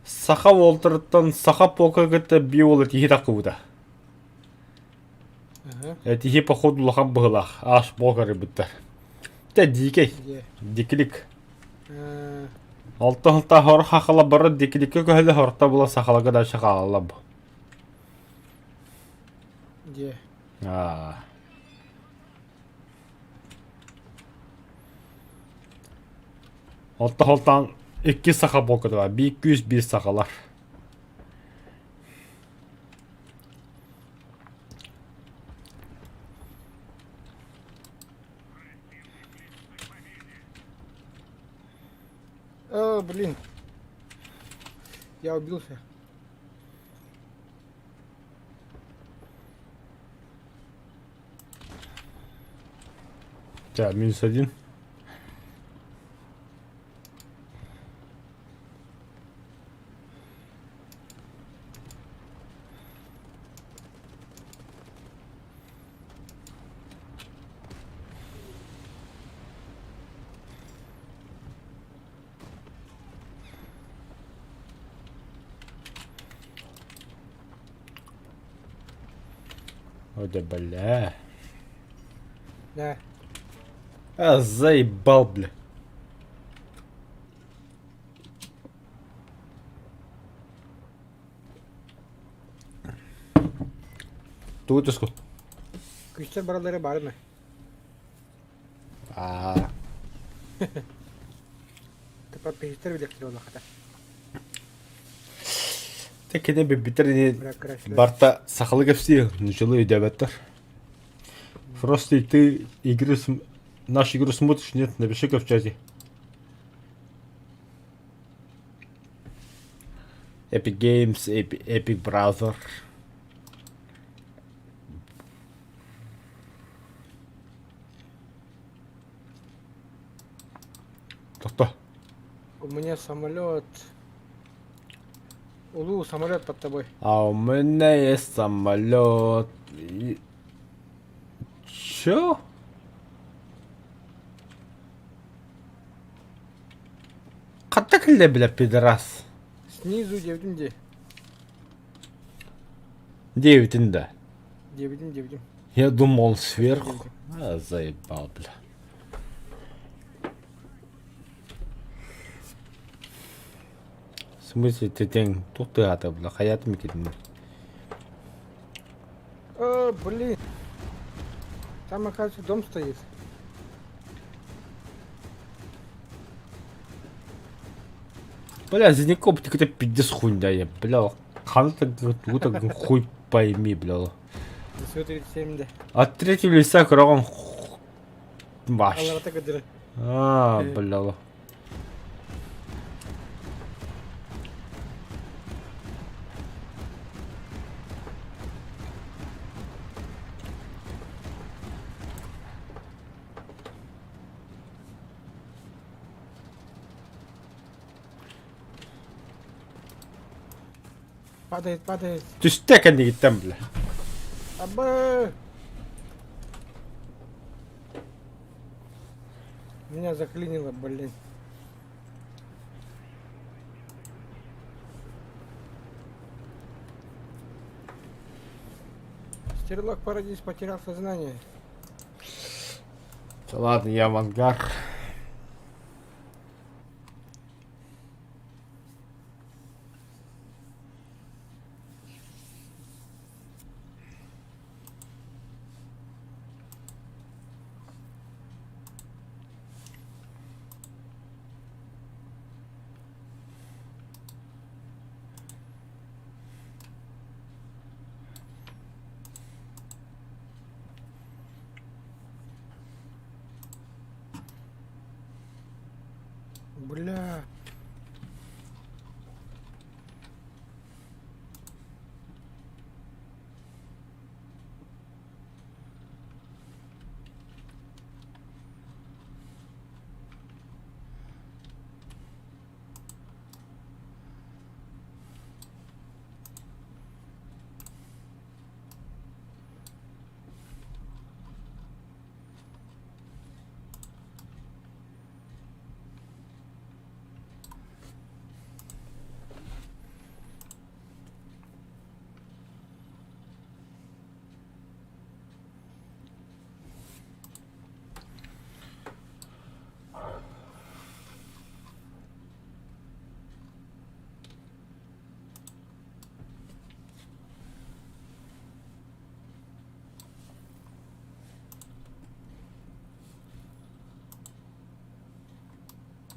Саха олтырыттан саха полка гітті бей олы тегі тақы бұда. Ага. Эти походу лохан быгылах. Аш богары биттер. Те дикей. Де. Дикилик. Э, Алта хор хахала бары дикиликке көхөлө хорта була сахалага да шакалала бу. Де. Алта холтан 2 саха бокыды бар. 201 сахалар. О, блин. Я убился. Так, -1. Ой, да бля. Да. Заебал, бля. Тут иску. Күчтер баралары бар ма? Тепер пейстер билектер ола хата. Tekene bir bitir Бирок крашла. Барта сахалы кепси жылы өйдәбәттер. Просто ты наш игру смотришь, нет, напиши-ка в чате. Epic Games, Epic Browser. Кто? У меня самолет. Улу, самолет под тобой. А у меня есть самолет. Чё? Катта килде, бля, пидорас. Снизу девдим. 9 да. Девдим. Я думал сверху. Заебал, бля. В смысле, ты тень тут ты ата, бля, хаятым кетин. О, блин. Там, оказывается, дом стоит. Бля, за никого какой-то пиздец хуйня, я, бля. Ханта тут хуй пойми, бля. Всего 37, да. От третьего лица кровом Маш. Аллах кадыр. Бля. Падает. Түстек әнде кеттім, бля. Аба! Меня заклинило, блин. Стерлок Парадис потерял сознание. Ладно, я в ангар. Бля.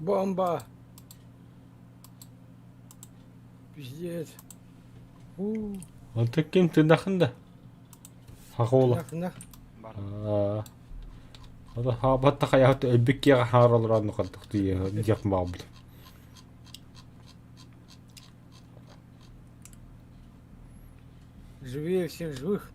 Бомба! Пиздец. Антык кем тынахында? Хақула. Нах. Бар. Ада хабатта хаяты элбекке харалраны калдык дие дияк мабыл. Живее всех живых.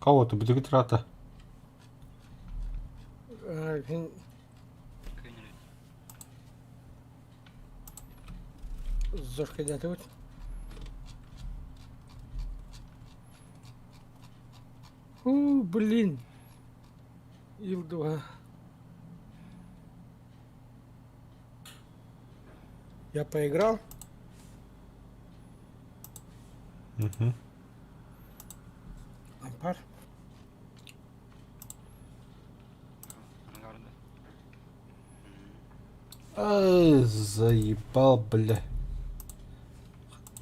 Кого-то будет трата. Сен Күйінірек. зошқа дәті өт. Блин. Ил-2. Я поиграл. Угу. Ампар. Ангарда. Заебал, бля.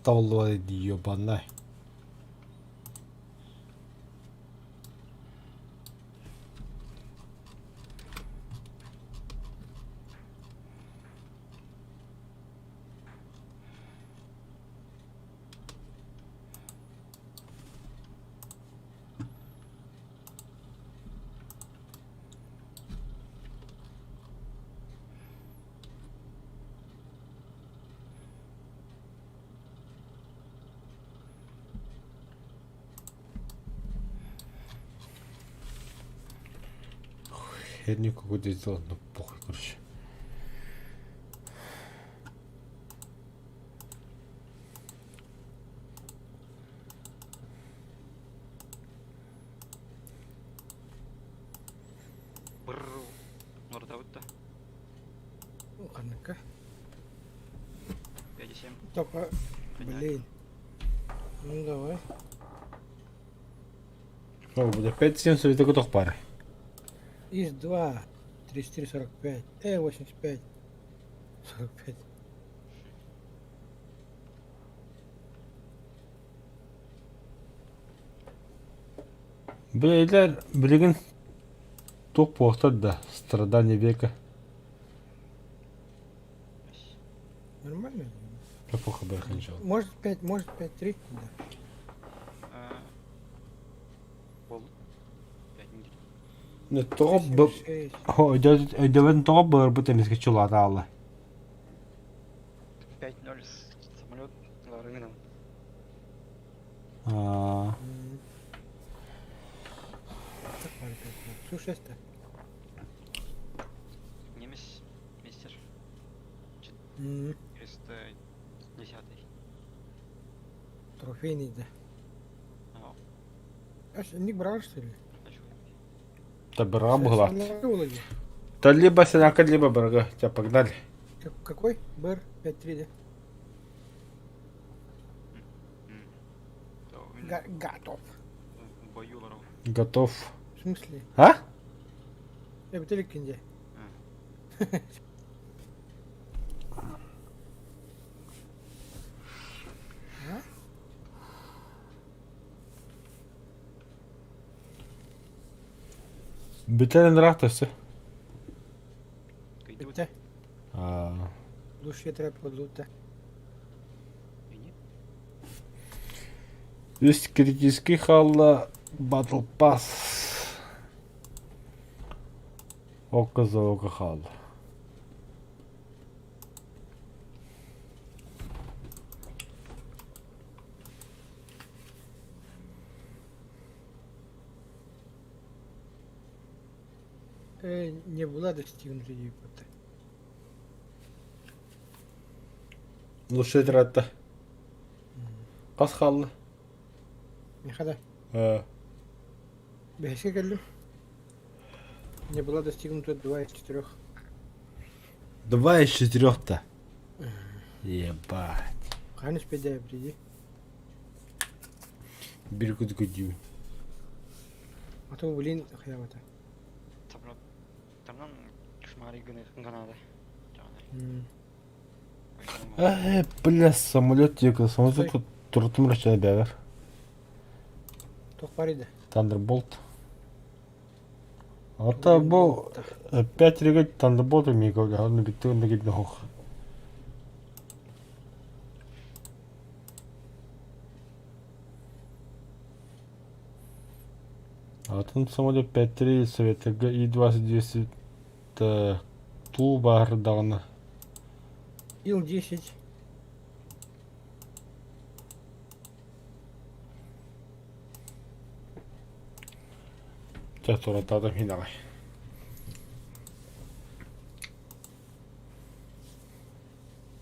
Толла ёбаная. Херню какую-то сделал, ну похуй, короче. Брррр. Норда өтті. Қанныққа. 5-7. Только, блин. Ну давай. О, буде 5-7 совета готов пары. ИС-2. 34-45. 85. 45. Блядь, блин, топ плохо, да. Страдания века. Нормально? Плохо бы я ничего. Может 5, может 5-3. Да. Болды. 5 минут. Не топ бы. 6. Өйдәвен топ бы бу темеске чулата алла. 5-0 самолет рынок. Так, ладно, 5-0. Слушай, 6-то. М, 310. Трофейный, да. Ага, Ник брал, что ли? начал. Табыра была. Улаги. То либо синака, либо брага. Тебя погнали. Какой? БР 5-3, да? То він Готов. в бою ларав. Готов. В смысле? А? Я бутылек кинде. Бітелен ратося. Кайдуть. Битте. Душ я треба подлута. Ні? Есть критический халла. Батл пас. Око за око халла. Не була достигнута Єгипта. Лучше ратта. Кас халла. Мехада. Э, Бехеше келдим. Не была достигнута 2 из 4. 2 из 4-то. Ебать. Ханиш педая приди. Биркут гудю. А то, блин, хаявата. Самолет. Тамнан шмари гранада. Жаңағыдай. Бля, самолет ека. Самолет тут туртум рача бәгәр. Тох парида. Thunderbolt. Ата бу 5 регат Thunderbolt мига аны биттен гидне хох. Атын самолет 5-3 советга И-20 ту бар дагына. Ил-10. Тәтора тадам хинагай.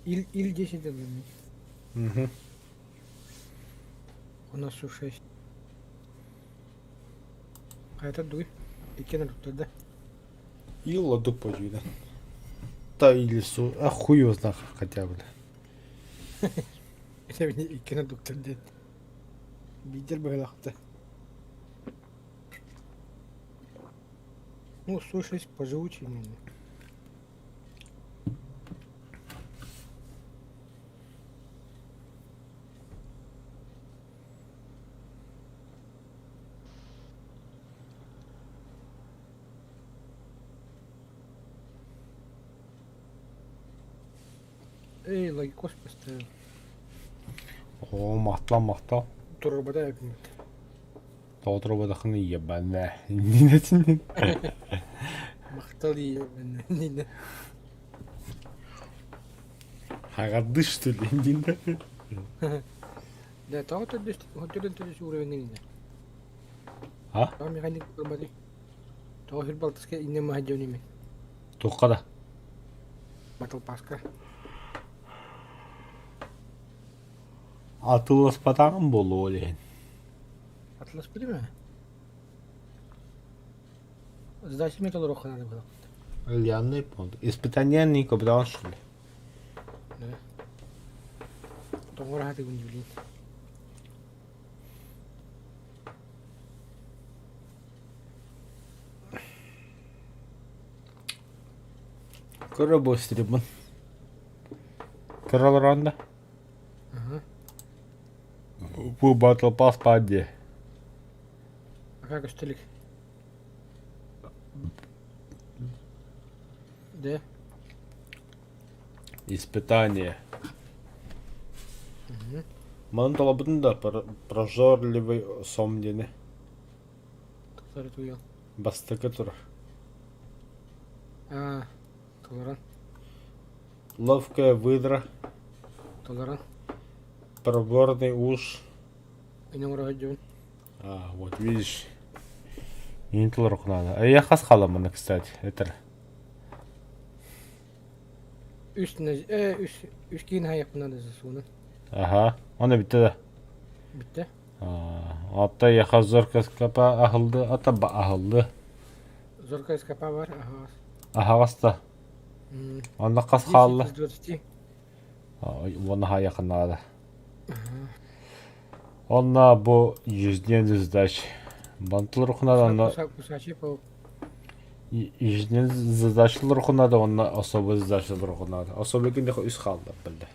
Ил-10 дадым. Мгм. У нас Су-6. А это дуй. И кена тут да. Ила дупоюда. Та или су, а хуй его знает хотя бы. Это мне и кена тут да. Бидер бгалахта. Ну, Су-6 поживучий, наверное. Эй, логикос поставил. О, мақтал. Турбода якын. Толтырып дахны ебана. Нинетин. Мақтал и не. Хагады что ли? Нинда. Да, то вот здесь уровень не. А? Там механик турбоды. То хилбалтаске инне махаджоними. Тоқада. Батл паска. Атылыс патағым болу олеген. Атлас пулеме? Сдачи металл роха надо было. Я не понял. Испытание не копдал что ли? Да. Том рахаты гунди, блин. Көрі бөстірі бұн. Көрі алыранда? Ага. Бұл батл пас падде. А как остальных? Да. Испытание. Угу. Ман талабын да прожорливый сомдені. Который туял. Бастықы тұр. Толеран. Ловкая выдра. Толеран. Проборный уж. И не мурагаджон. Вот видишь. Интел рук надо. А я хас халамана, кстати. Это. Üç giyin hayak bundan da sonu. Aha. Onu bitti de. Bitti. Hatta yaka zorka kapa ahıldı. Hatta ba ahıldı. Zorka eskapa var. Aha. Aha hasta. Hmm. Onda kas kaldı. 10-20. Onu ha yakınlarda. Onunla bu yüzden yüzdaş. Bantılır okuna da onunla Кусачи по yüzden yüzdaşılır okuna da onunla особо yüzdaşılır okuna da. Особо günde üst kaldı bildi.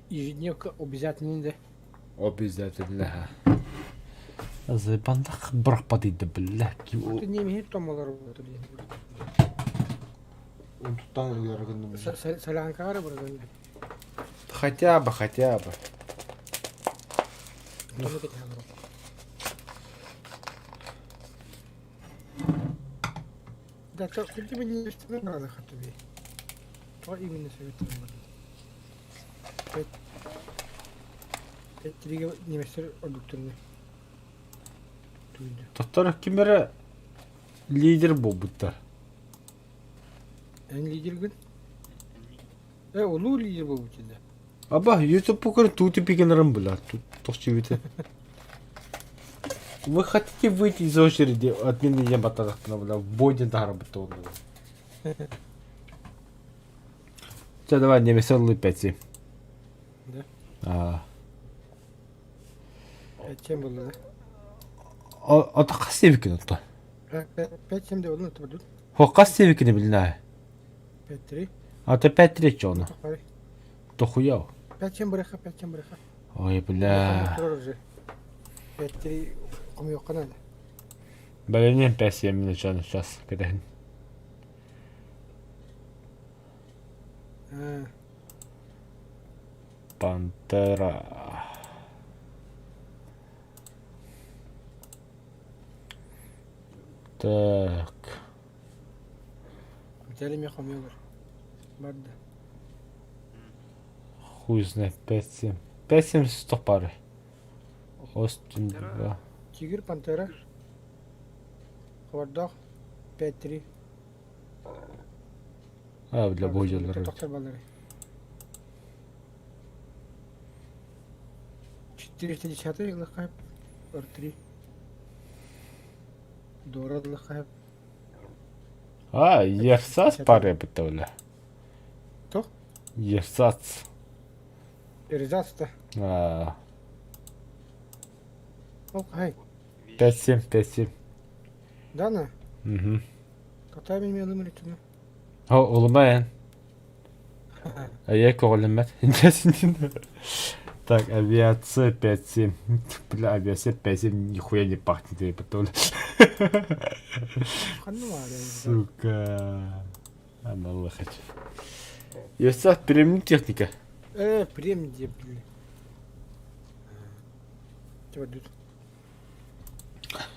ежедневка обязательно да. Обязательно. Зайбанда бырықпа дейді білі. Ты не имеет томалар работу. Онтықтан үлгергенім. Салянкара бұрған. Хотя бы, хотя бы. Да, то хоть бы не надо хатуби. То именно советую. Триге неместер продукторный. Тоқтар кемері лидер бұл бұттар. En lider gün. Olur lider bu içinde. Аба, YouTube покажи, тут и пикинером была. Тут тоже видите. Вы хотите выйти из очереди от меня я батарах в боде дара бетона. Все, давай, не веселый 5. Да? Чем было, да? А то как севикин-то? 5-7 de oldu mu? Tabii dur. Ho как севикин bilna? 5-3. А то 5-3 чоно. Hayır. То хуяв. 5-7 bırakı, 5-7 bırakı. Ой, бля. Durur уже. 5-3 kum yok kanal. Блин, 5-7 минут сейчас. Когда Ha. Пантера. Так. Бітелі kum yok. Barda. Хуй знает, 5-7. 5-7 100 пары. Остин 2. Тигр, пантера. Хвардах. 5-3. А, для бойлера. Доктор балları. 410 лыхайып. 3. Дора лыхайып. А, ерсац пары бітті. Кто? Ерсац. Эрзаста. А, Ол қай. 5-7, 5-7. Дана. Угу. Катай benim yanımın ütünü. О, улыбаен. А я колемет. Интересно. Так, авиация 5-7. Бля, авиация 5-7 нихуя не пахнет, я потом. Kanı var yani. Сука. Она лыхач. Ерсац переменить техника. Прем diye bile. Çabuk dur.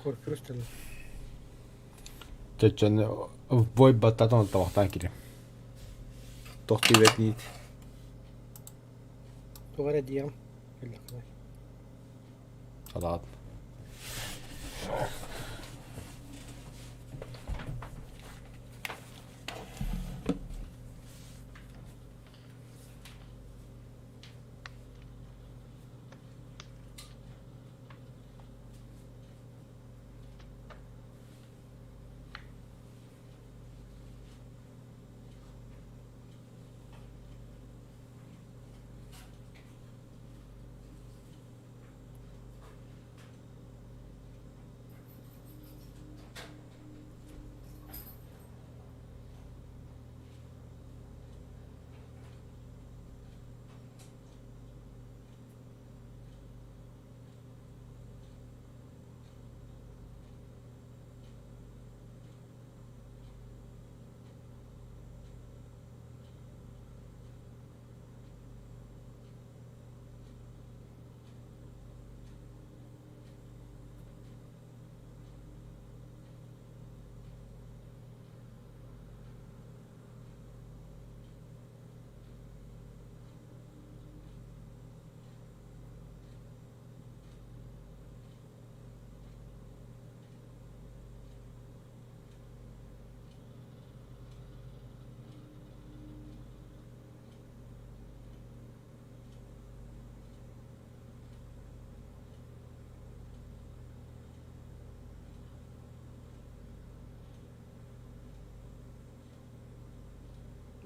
Korkuyoruz tabii. Чачаны в бой бататон тавақтан келем. Тоқты бет нейді. Doğru diyem. Салат.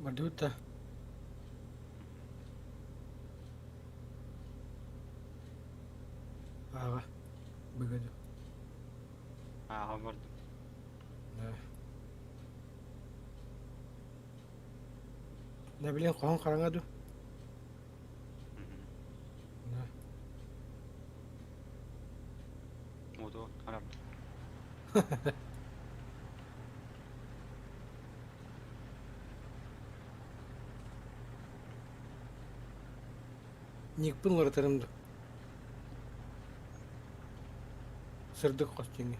Бардута. Ага. Выгоду. Бардым. Да. Да билен коон караңаду. Да. Ото, арам. Никпын лыратырымды. Сырдык кос жеңе.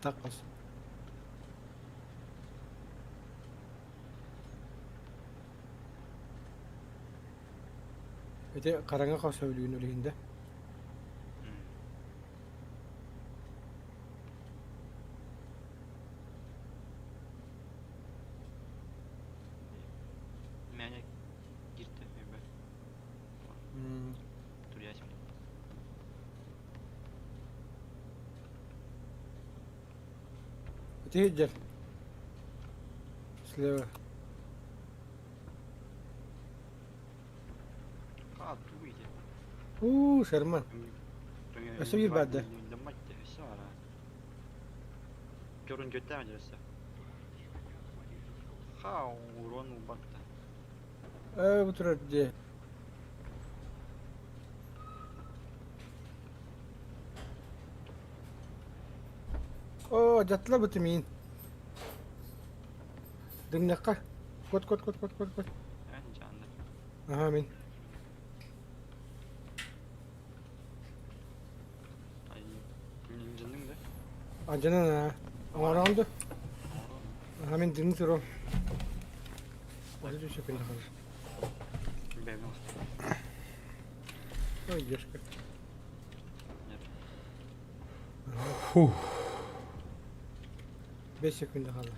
Так кос. Эте караңа кос өлүгүн өлегинде. Мәне girdi öbür. Dur ya şimdi. Эте жер. Слева. Ду иди. Шерман. Öse bir bende. Görün götürmeyeceğiz. Ha, uronu baktı. Bu turacı. Jatla bitimin. Dımnaka. Kot. En canlı. Aha min. Ay, canın da. Acana na. Around. Aha min dımn turo. Hadi düşe kıyla kalır. Benim olsun. Ой, дешка. Фух. 5 секунда kaldı.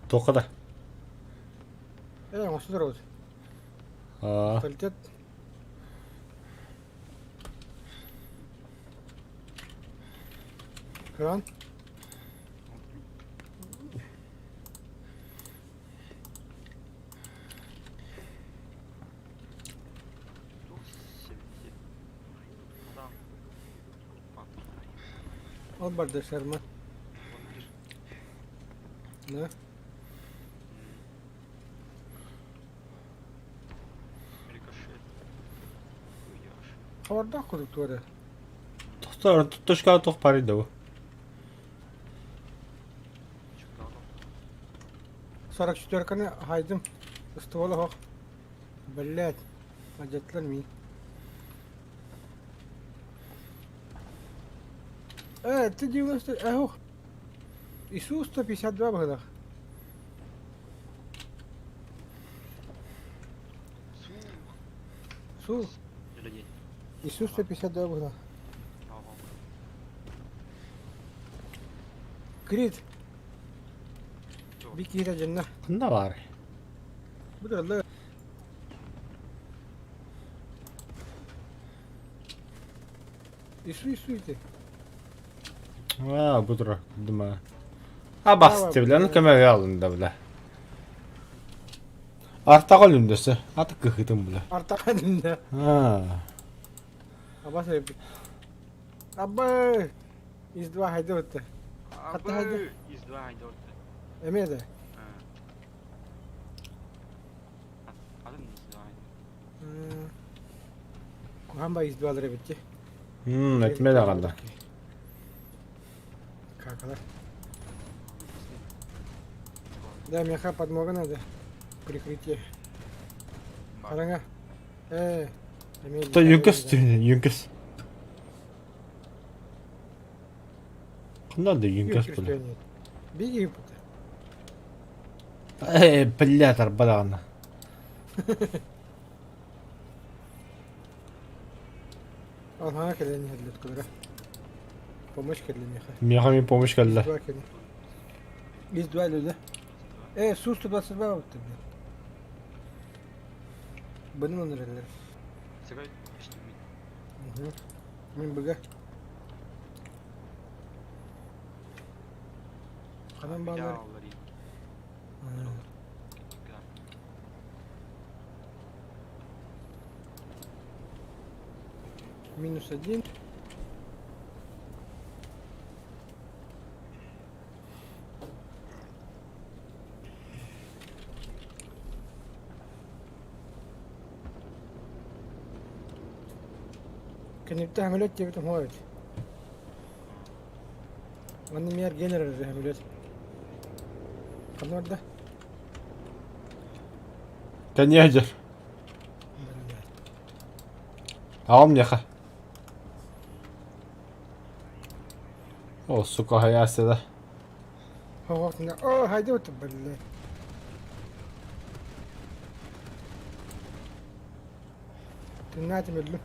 Тоқада. Осы тұрады. Толтет. Кран. Al barda Şerman. Ne? Havarda kurduk tuvarı. Тошка тоқ пари да. 44-каны хайдым. Стволы хоқ. Блядь. Аджатлар ми. Ты 90... Охо. Ису 152 багдах. Су. Ису 152 багдах. Крит. Bir kere cennet. Бunda var. Bu da Allah. İsu iti. Budur. Dima. Bastı bile. Kömeğe alındı bile. Arta kalındası. Artık kıhıdım bile. Artak halinde. Abba sebep. Abba. İzdva haydi öttü. Hatta haydi. İzdva haydi orta. Emeye de. Adın mı izdva haydi? Kuhamba izdvaları bitti. Etmeye de kaldı. Какала. Да, меха подмога надо. Прикрытие. Харага. Кто юнкес diyor? Юнкес. Куда да юнкес было? Беги, пута. Блядь, арбалана. Ага, когда не для кудра. Помощь для меха. Мехами помощь geldi. İzdva öyle. Su 122 baktı. Benim önerilerim. Sigara içtim mi? Min bıga. Kanan bağları. Да. -1. كان بتاع عمليات جابتهم وايد. وانا ميار جنرال زي عمليات. خلنا ده. كان يهجر عم يا أخي. أوه сука هياسة ده. هو وقتنا هاي دوت بالله. تنعتمد له.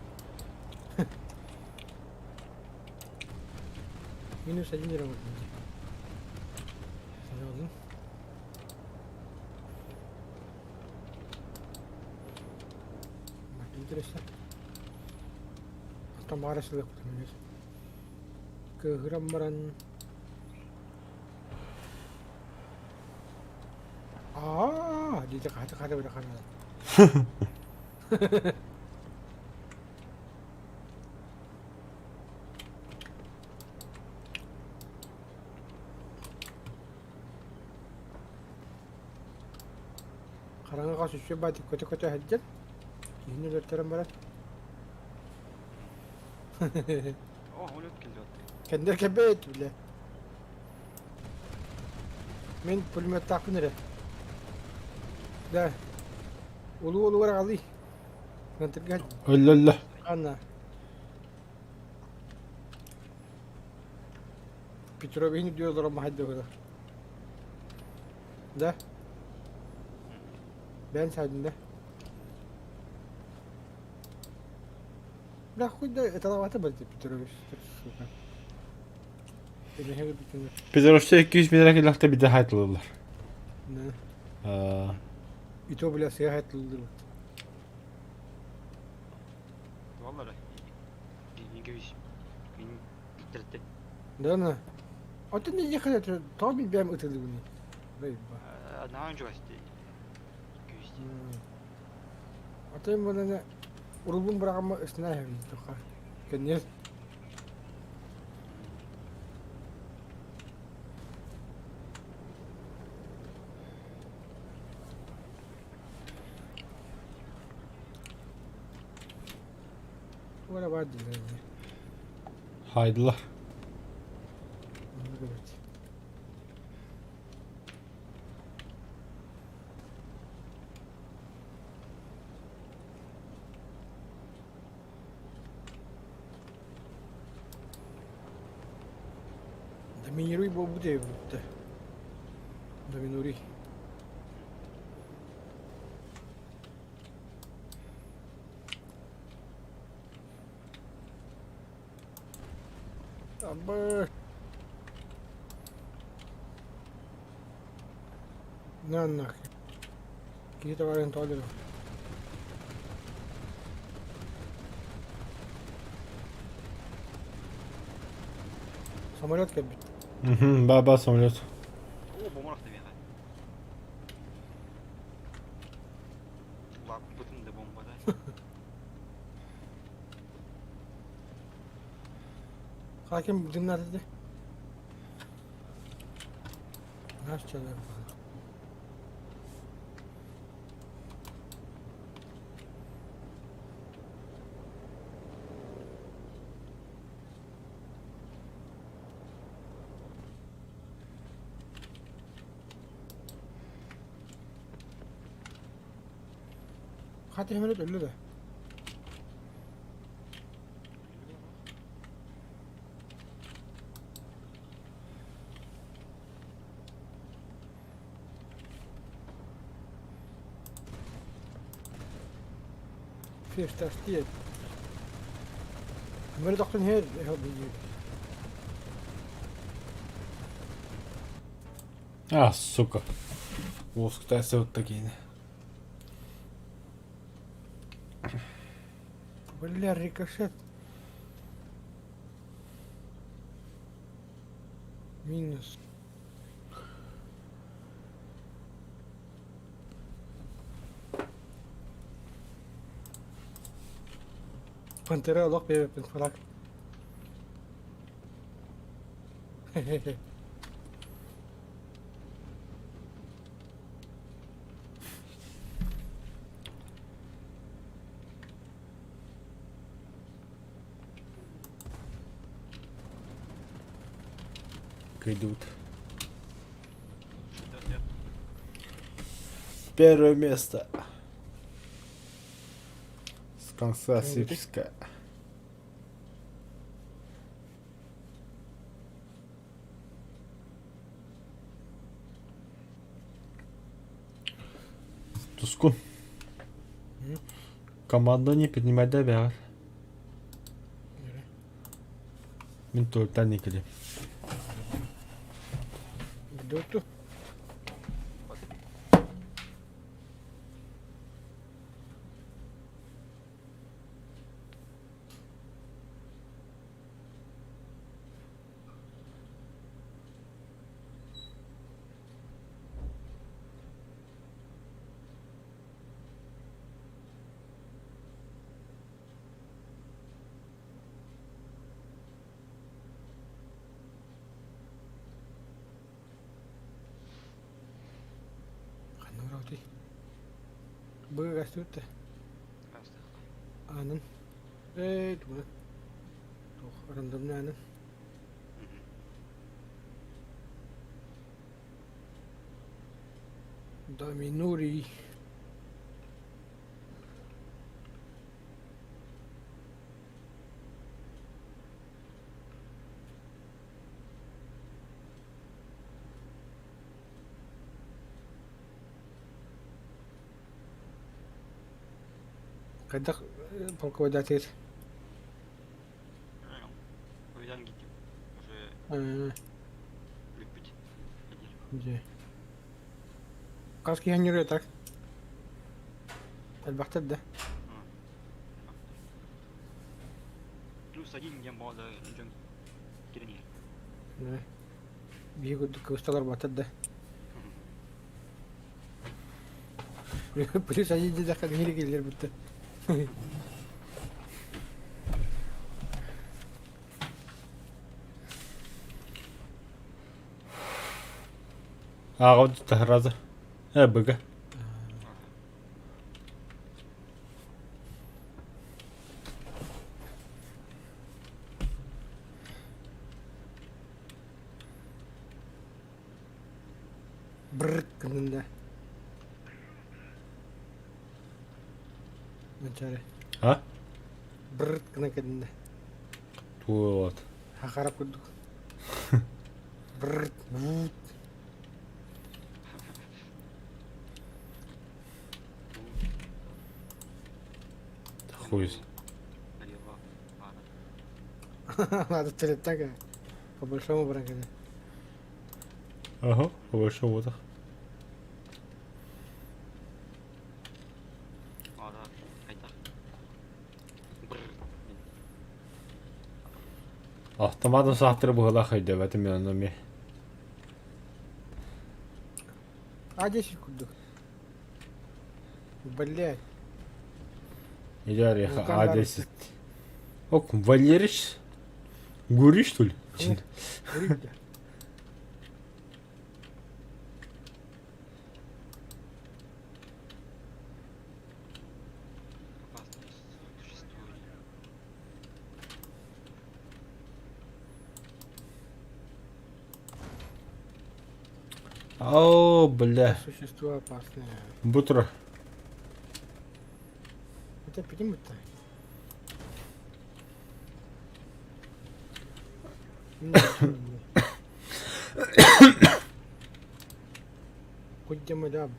مين يسجل لي ما تدرسه atau marah sudah aku keheraman di Jakarta udah kan karena kasusnya di kota-kota hajat ini udah terang اوه هو كله كان ده كبيت ولا من كل ما تاكل ده ده ولو ورا عليه انت قاعد إلا لا انا بتروبين ديو ضرب ما حد هذا ده بين ساعد ده لا خد ده ترى اعتبر بتروبيش اللي هي بتروبيش Pidoros'ta 200 bin lira lakta bir daha atılırlar. ne Aa, İtopya seyahat kıldı. والله لا ينقويش من ترتب Değil mi? Atın ne kadar tabi benim ötüldü bunu. Bey bak. انا عن جوستي ينقويش Atayım bana ne? Urulun bırakma ısnah hem tukar. Kendiniz. Valla vardı yani. haydiler. Evet. Dominiruj bo bude bude. Dominuj. Abba. Ne Kita var en tolero. Самолет кабит. Baba samolot. اوه بومرك تبي هاي والله بوتن ده بومبا ده Hakim dinler dedi. Nasıl çalıyor? Hadi hemen öyle de. Första steg. Men det doktorn här har blivit. Ah suka. Vuosko tässä ottakin. Бля, рикошет. Минус. Пантера лох бебеппин фалак. Идут. Что делать? Первое место. Скансасипская. Тускун. Команда не піднімай дев'яр. Мен төрттен екілі. Доту. Ханурауti. Быгастутта. Анын. Туна. Тох рандомный анын. Доминури. Когда полковой датир? Повидан гитим. Уже любить. Где? Каски ханиры так. Албахтат да. Плюс один я мода идем кирни. Да. Бегут кусталар батат да. Плюс один де как мире келер бутта. Ағауды тахразы. Бүгі. Брррр кынында. Начале. А? Брррр кына кынында. Вот. Хақарап күрдік. Брррр. Вуут. Хуй. Надо стрелять так, по большому бракете. Ага, больше вот. Ада қайта. Автоматом сақтырып бұғыла қайды бәтім мен анаме. А 10 курдук. Блядь. Идер я Ну, там А10. Ок, Валерич? Гури, что ли? Курить-то. Опасность существует. О, бля. Существо опасное. Бутро. Это примут-то. Кудем даб.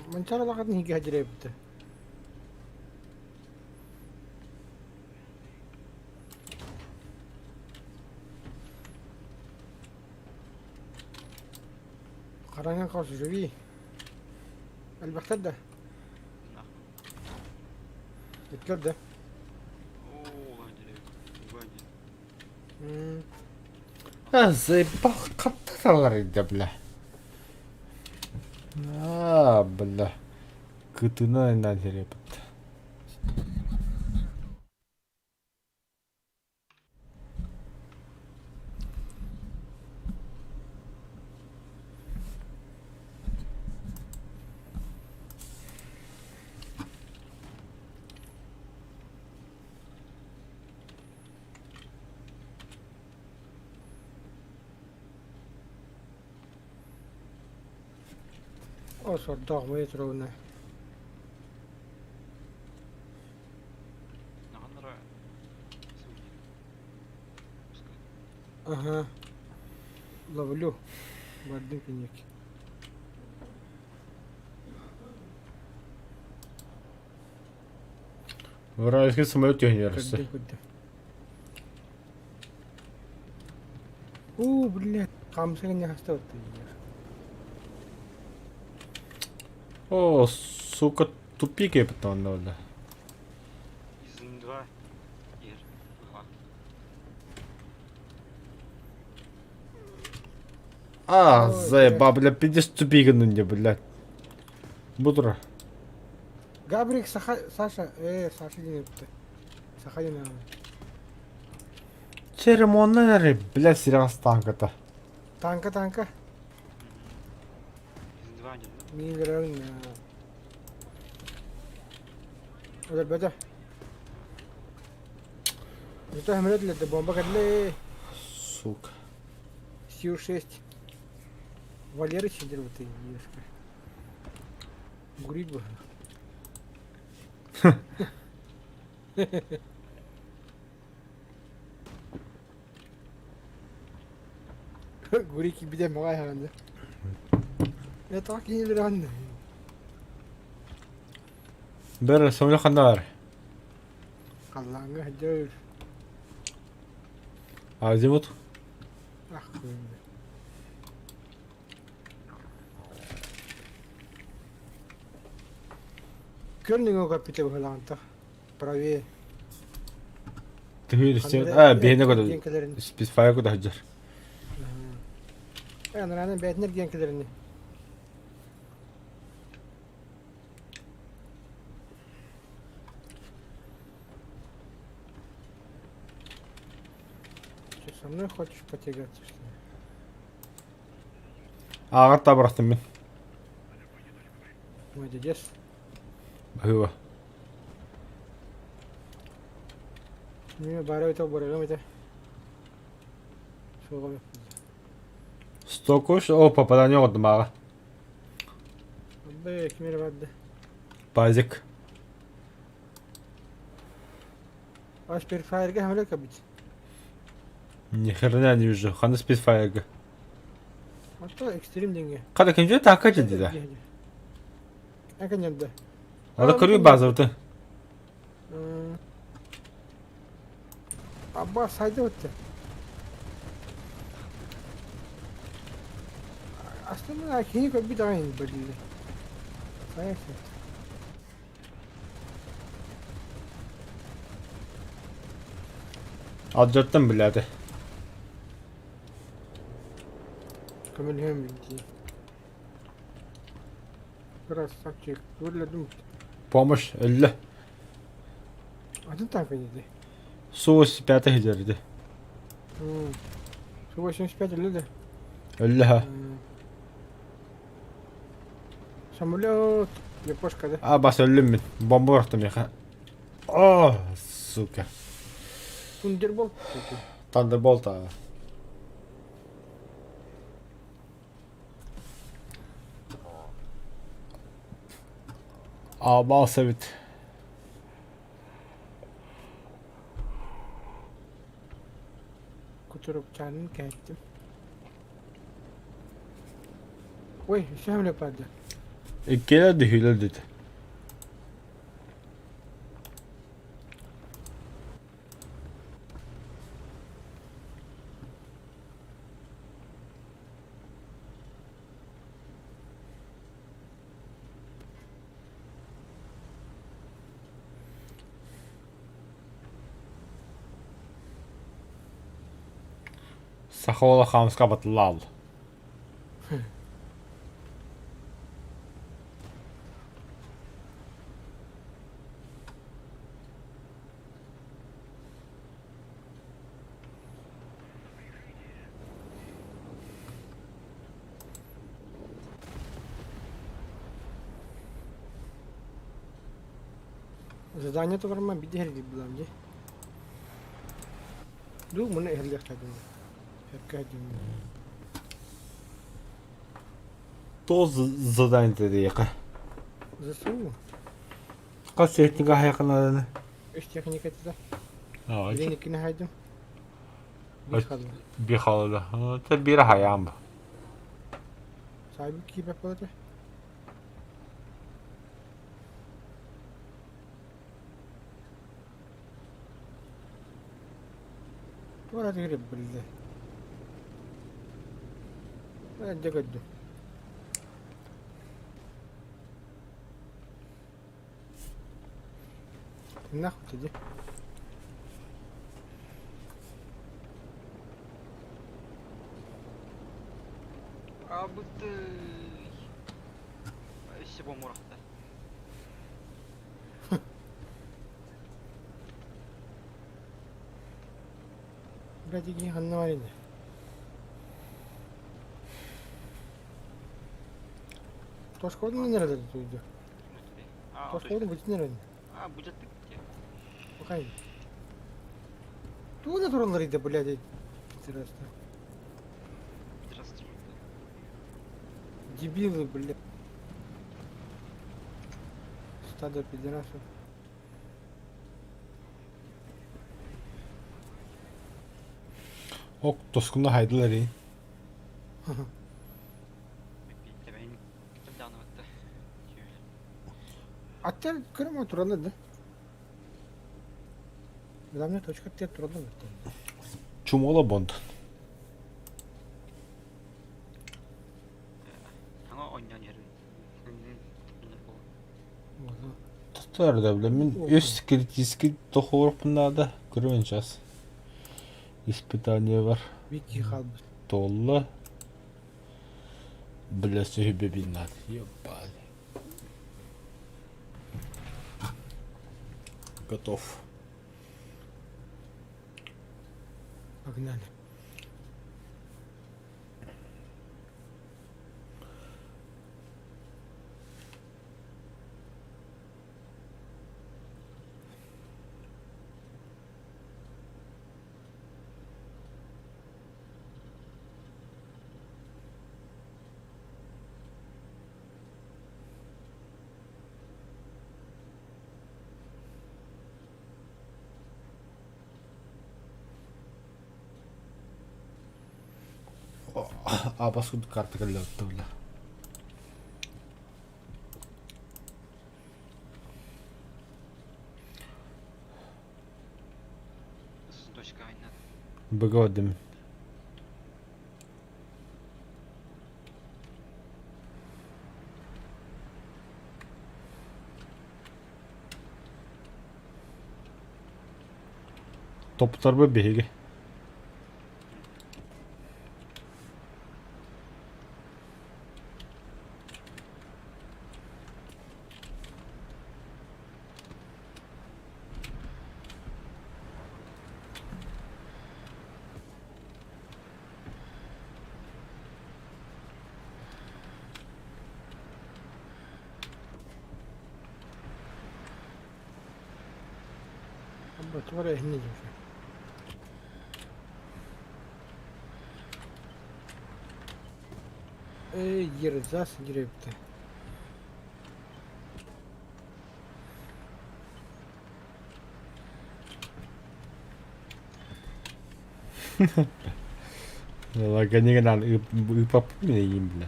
Манчара лагат не гадребте. Қараңа қарсы жүри. Әлбәқтер да. Еткер да. О, лагерь. Заебал, капталар иде, бля. Бля. Кытына индан терепит. О, сордог метровна. Нағаныра Ага. Ловлю. Бардым пенек. Вражеский самолет тёгнерся. Кырдым кырдым. Блядь. Камсыга не осталось. О, сука, тупик я потом надо. Изін 2 Ер 2 А, Ой, заеба, бля, пидешь тупик нынде, блядь. Бутра. Габрик, Саша, Саша не это. Саха не надо. Черемоннери, блядь, сериал с танка-то. Танка. Изін 2 деді Невероятно. Удар беда. Это хамлет ли, бомба кадли. Сука. Сью-6. Валеры сидел в этой девушке. Гурить бы. Гурики биде магай хаганда. Я так не вероятно. Бер, самолет хандар. Калланга хаджар. Азимут. Ах, Кёрнинго капите вгаланта. Правее. Ты видишь, Хандар- бейне Gen куда. kalerini. Списфайр куда хаджар. Naranın betner gen kalerini. Что, со мной хочешь потягаться, что ли? Ағыр табырақтым мен. Молодец. Бүйва. Мне барай то барай, это. Шоға бек. Стокуш, о, попадание oldu mağa. Аббай, кемер бадды. Базик. Аш перфайрга хамле кабить. Ни херня не вижу. Ханы списфайрга. А что экстрим деньги? Kada kimce takacı dedi. Аканьянда. Ada kırıyor bazı vıtı. Абба сайда өтті. Aslında kini bir daha indi böyle. Sayık. Alacaktım bile hadi. Kamilhem bildi. Biraz sakçık. Vurladım. Помощь 50. Adın tanka dedi. Su 5 giderdi. Su 85 öyle de. 50 ha. Самолет. Япошка, да? Aa bas öldüm ben. Bomba bıraktım ya. Oh suka. Тундерболт. Thunderbolt ha. Aa balsavit. Kuturup çanını kaçtım. Oy, şey hamle yapardı. Gene de hile dedi. Сахола хамска батлал. Задание то варма биди херги билам же. Ду муна херги хадим. Херкадим. То задание dedi яка. Засу. Kaç teknik ayaklarını. Эш техника туда. Aa, Леникini haydim. Ay- Bir kaldı. bir halıda. Ta bir hayam. Sahibi ki yapıldı. Orada girip bildi. Ben de gördüm. Nahut dedi. Абыты. Иши бомуракта. Birazcık iyi hanım var idi. Toşkov'un nerede duydu? Toşkov'un bütün nerede? А, будет ты где? Bakayım. Tuğla torunlarıydı блядь. Интересно. Здравствуйте. Дебилы, блядь. Стадо пидорасов. Ok toskunda haydılar iyi. Мен Тандановатта. Аттар кырма туралады. Главное точка те туралады. Чумола бонд. Таңа ойнан ери. Tutar da bile. Min üst kritiski tohur bunlarda. Görüneceğiz. İspitaniye var. Вики халбы. Долла. Бля, себе бинат. Ебали. Готов. Погнали. Абасуд карта калды бля. Точка ойнан. Богодим. Toplar bu begi. Абба твора эхне же. Ey yerзас giripti. Laganya kan ipap ne yiyeyim bile.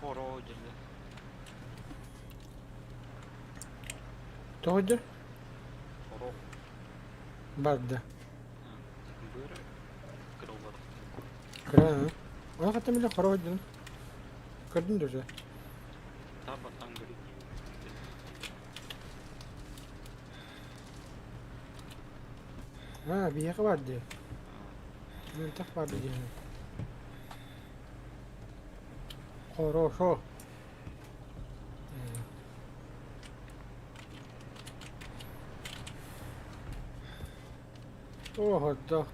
Поро жерде. Тоғыды? Поро. Барды. Быры. Кырылбар. Кыра. Ona hatta bile kara hoydun. Kırdın da öyle. Табатан гыры. Ha bir yaka vardı. Mıntak vardı diye. Хорошо. Ого, да.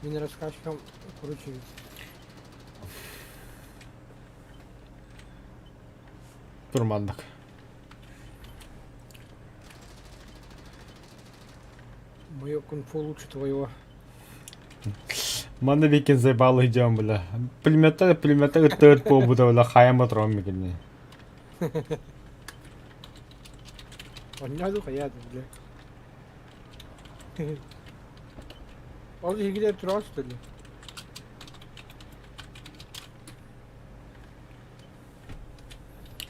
Мен рассказчиком поручились. Турмандык. Мое кунг-фу лучше твоего. Маны бекен заебалы идем, бля. Пулеметтер тырт по буда, бля, хайма тром мекенне. Oynadık ya bile. Orada ilgiler turar dedi.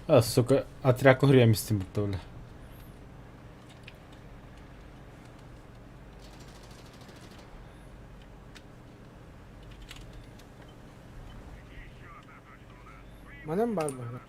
А, сука, отряку хрямистим будто, бля. Bana mı var böyle?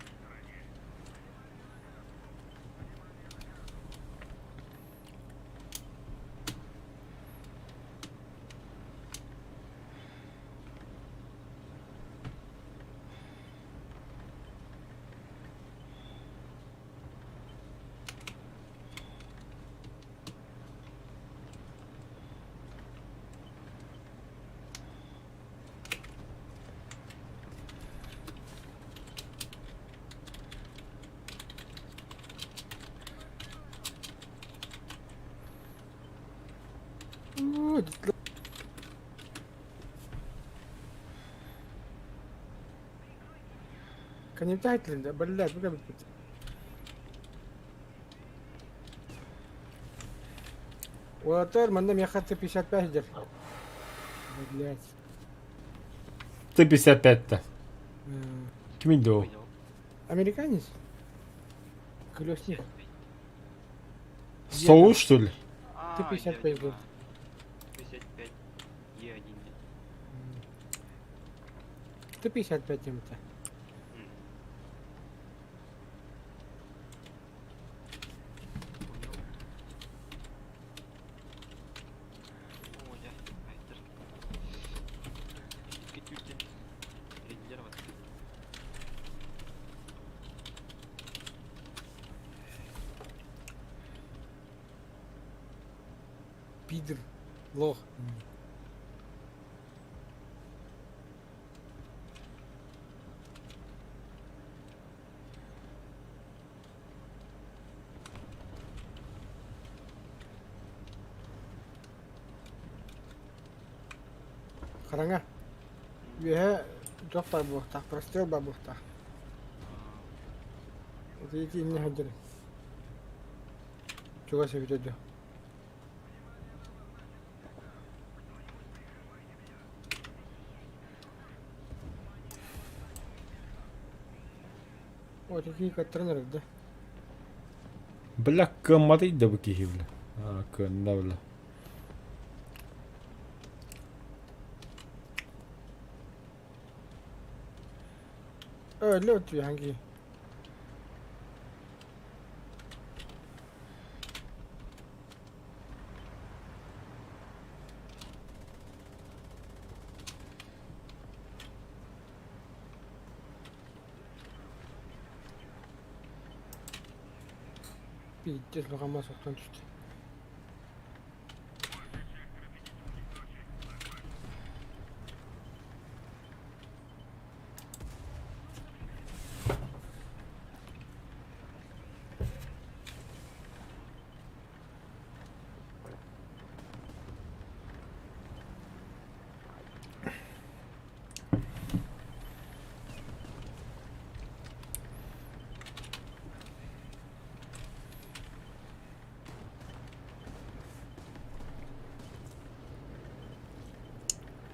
Kan ينتهي بلاد بقى بتبت. وطير من دم ياخد 55 جر. Блять. Ты 55-то. Кем иду? Американец? Колесник. Соус, что ли? Ты 55 год. 55. Е1. Ты 55 тем-то. О, я. Айтыр. Кетюттен. Рендер вот. Пидор. Лох. Харанга. Я жоқ бар бұқтақ, прострел бар бұқтақ. Вот эти не ходили. Чего себе видео? Вот такие как тренеры, да? Бля, кымматы да быкихи, бля. А, кында, бля. Лед тебе hangi? Пиздец, лохама соқтан түсті.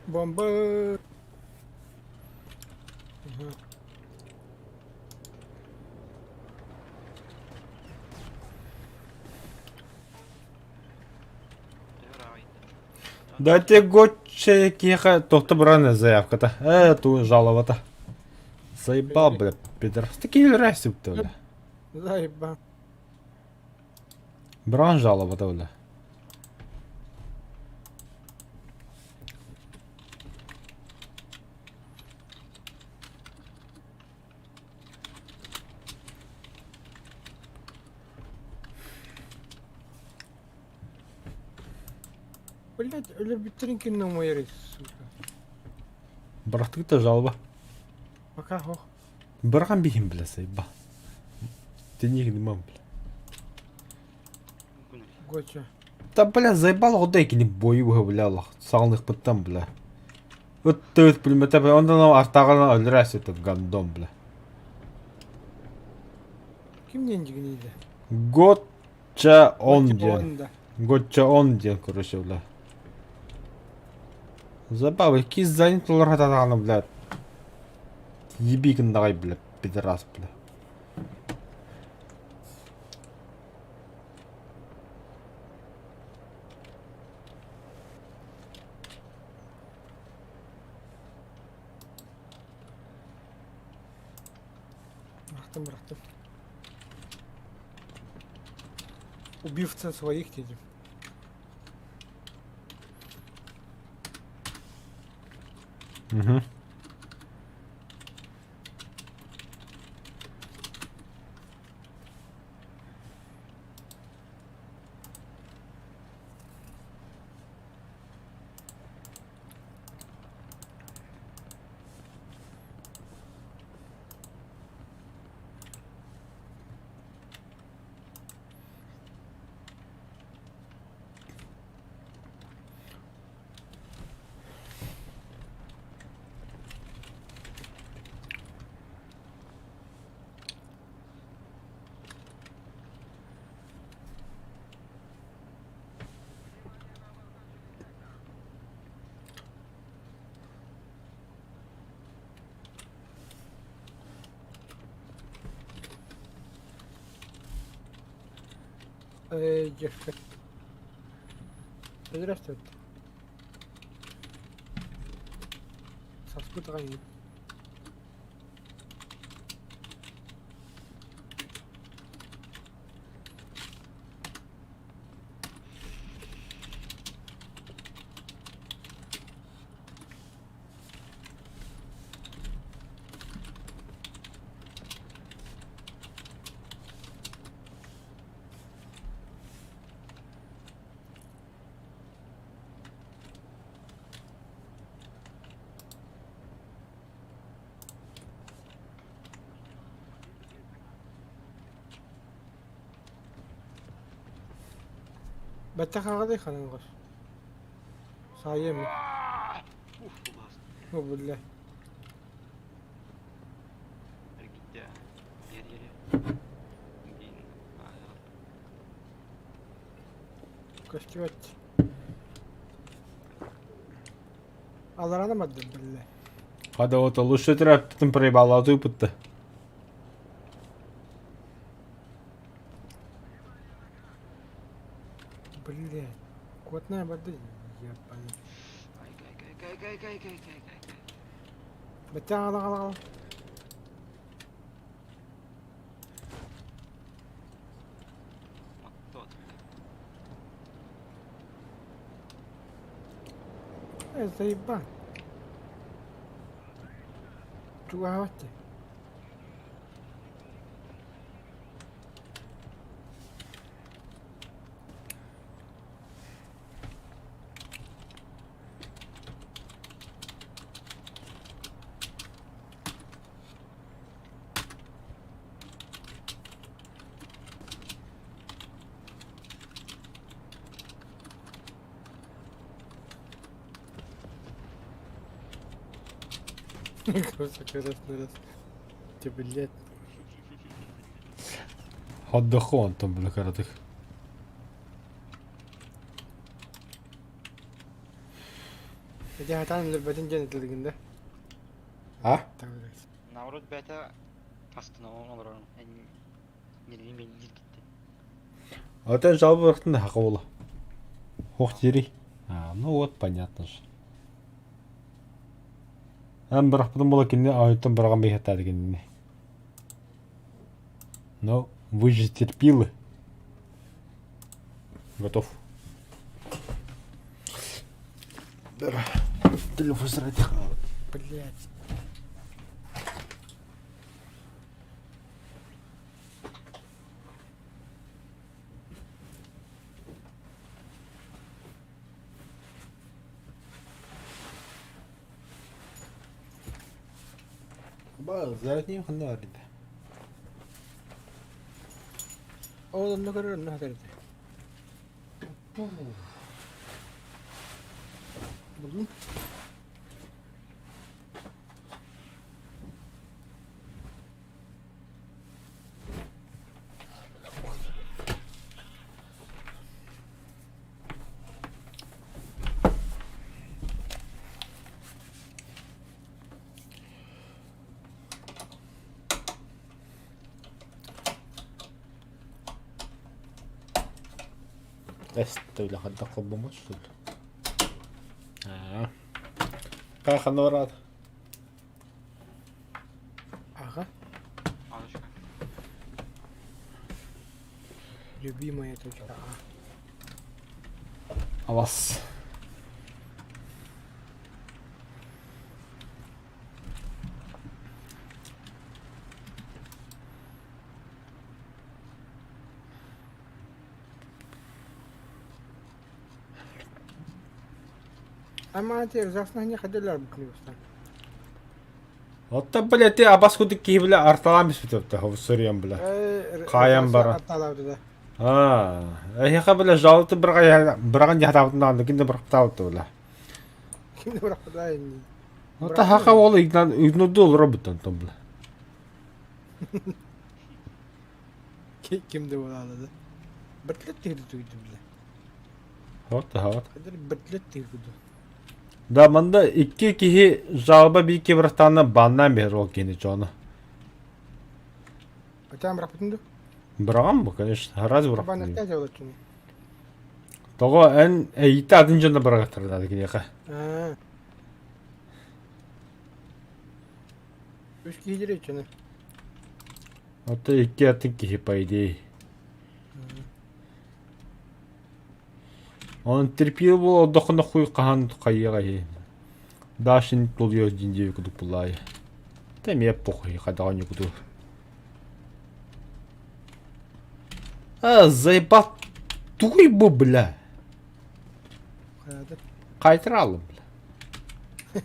Бомба! Ага. Дайте гоче кеха, тоқта брана заявката. Ту жаловата. Заебал, бля, пидор. Такие раси, бля. Заеба. Бран жаловата, бля. Блять, любитель кино мой рейс, сука. Братык-то жалба. Пока, ох. Бырган бихим бля сайба. Денег нема, бля. Гоча. Да, бля, заебал одайки не бою бля, сағылық бұттан, бля. Өт, пулемета, бля, ондан артағына өлірәс өтіп гандон, бля. Ким деньги гнида? Готча он ден. Да. Готча он ден, короче, бля. Забавы, киз занят олар хататағаны, бля. Ебейкін дағай, бля, пидорас, бля. Бырақтым. Убивца своих дедів. Угу. Девка. Здравствуйте. Со спутами. بتاخذ خلينا نغش صايم Uf, ulan. هو بالله Geri git ya. Geri. Gidin. كشتوت الله انا ما ادري بالله Hadi o da luşu tüm проебала опыта. بالله قوتنا بدل يا بني Gay. بتاع غلا Tot. زيبان شو هاتي Cosa раз. Ты, блядь. Отдоху он там, бля, каратых. Хотя хатан лебедин жан этилдигинде. А? Navrut beta астына olur onun. Nereye ben gitti. Это жалобы вартында хақы бола. Хоқ тери. А, ну вот, понятно же. Әм бірақ бұдан бола кенде айыттан біраған бейхаттады кенде. Ну, вы же терпилы. Готов. Телефон срать. Блядь. Bak zaten kanardı. Oğlum ne kadar ne kadar. Buldun? Este bile hatta kolbama tutuldu. Ha. Kalkan orada. Ага, Алочка. любимая точка А. Avaz. Ama те завтра не ходили буквально. Otta bileti abas kudik ki bile artalamış bitipti havu Suriyan bile. Kayan bara. Аталавды. Ha, ya bile jaltı bırakan yahtabından da kinde bırakıp tavuttu bile. Kimdi bıraktı da yani. Otta haka oğlu ignodu olur robotan tam bile. Kimdi bu aladı? Bırtlet tirdi duydu bile. Otta havat. Kadir bırtlet tirdi. Da manda iki kişi jalba bir iki bıraktığında bandan bir rol geni çoğunu. Ачам быраktın Bırakan bu конечно. Раз Бана bıraktı. стяза олачын. Togo en eğitti adın canına bıraktırdı adı ki yaka. А. Üç kişi dire içine. Otta iki atın kişi paydı. Он терпил был отдоху на хуй кахан кайяга. Дашин дoluyor cinci kuduk bulay. Tem ya похуй кадаган куду. А заебал туй bu бля. Хады. Кайтыралım бля.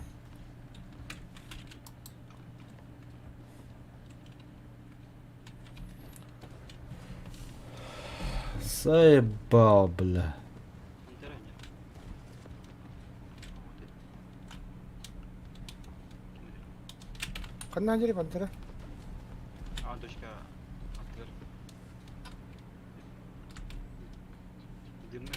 Заебал бля. Интернет. Канна жери бантара. Дочка. Атылар. Дымны.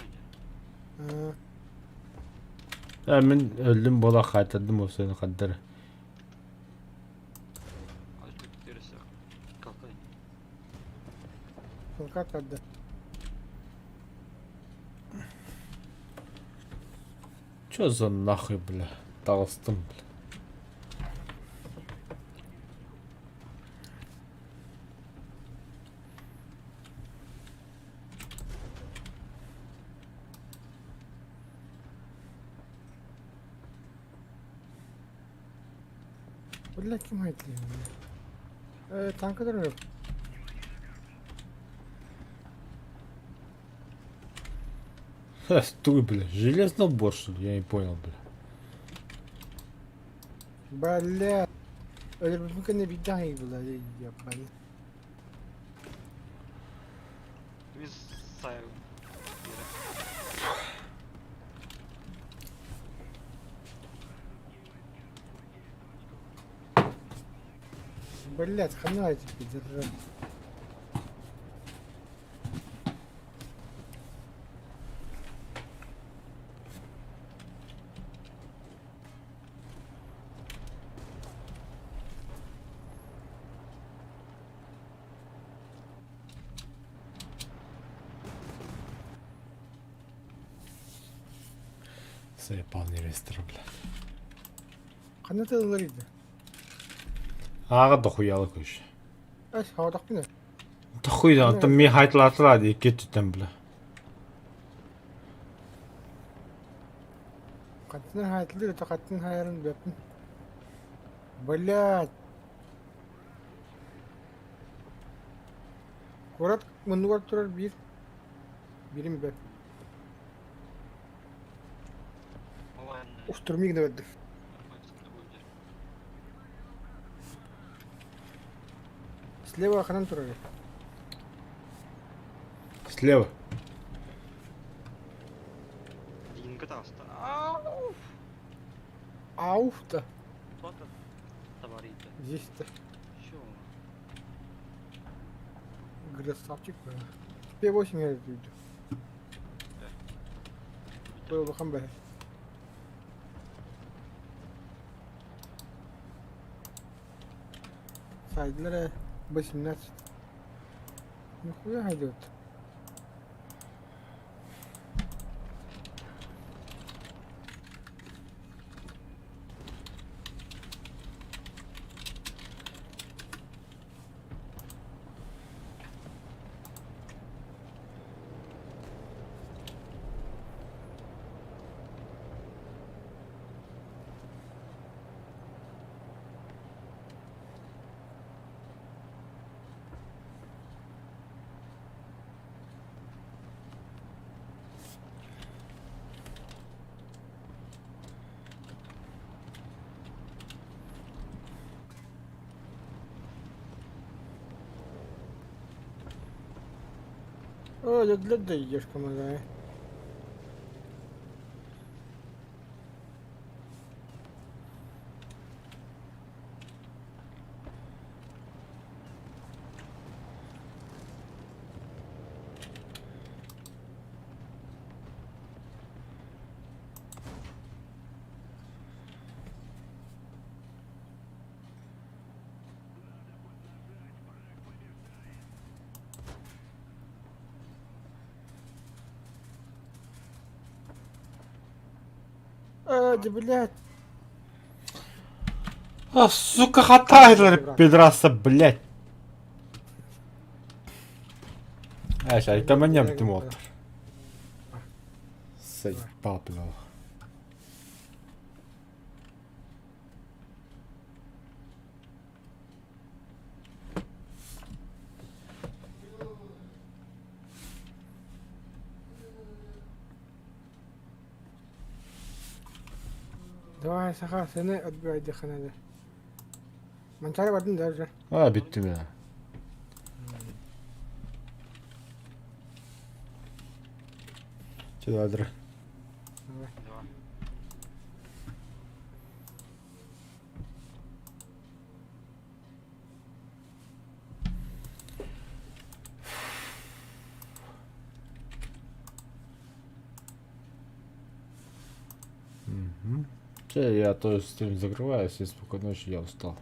А. Ben öldüm bola kaytardım o seni kadar. Алочка тересе. Kalkay. Солка кадды. Чё за нахуй, бля? Толстым, бля. Бля, kim haytli. Tankı da yok. Стой, бля. Железный убор, что ли? Я не понял, бля. Бля. Öyle bir mümkün bir daha iyi bula yapmalı. Biz sayı. Блять, хана эти пидоры. Заебал невестер, бля. Хана тылырıydı. Ağa da хуялы көш. Ay, havadak bine. Да хуй да, там ми хайтлатыла ди кеттен, бля. Katın hayatlı da katın hayarın bepin. Блять. Kurat mınduvar turar bir. Birim bep. Olay. Uf, turmik de verdik. Слева охрана турали. Слева. Динка там ста. Ауф-то. Вот он. Товарите. Здесь-то. Чё? Красавчик. П8 я иду. Был хамбе. Сайдлера 18. Нихуя идет. О, я для даешка моя. А, да блядь. А, сука, хатайлер, пидраса, блядь. Сейчас, ко мне мотор. Заебал, блядь. Давай, Саха, сeni отбивай дыхание. Манчары бардın даже. А, bitti mi? Çiğdemdir. Два. Че, я тоже стрим закрываю, всем спокойной ночи, я устал.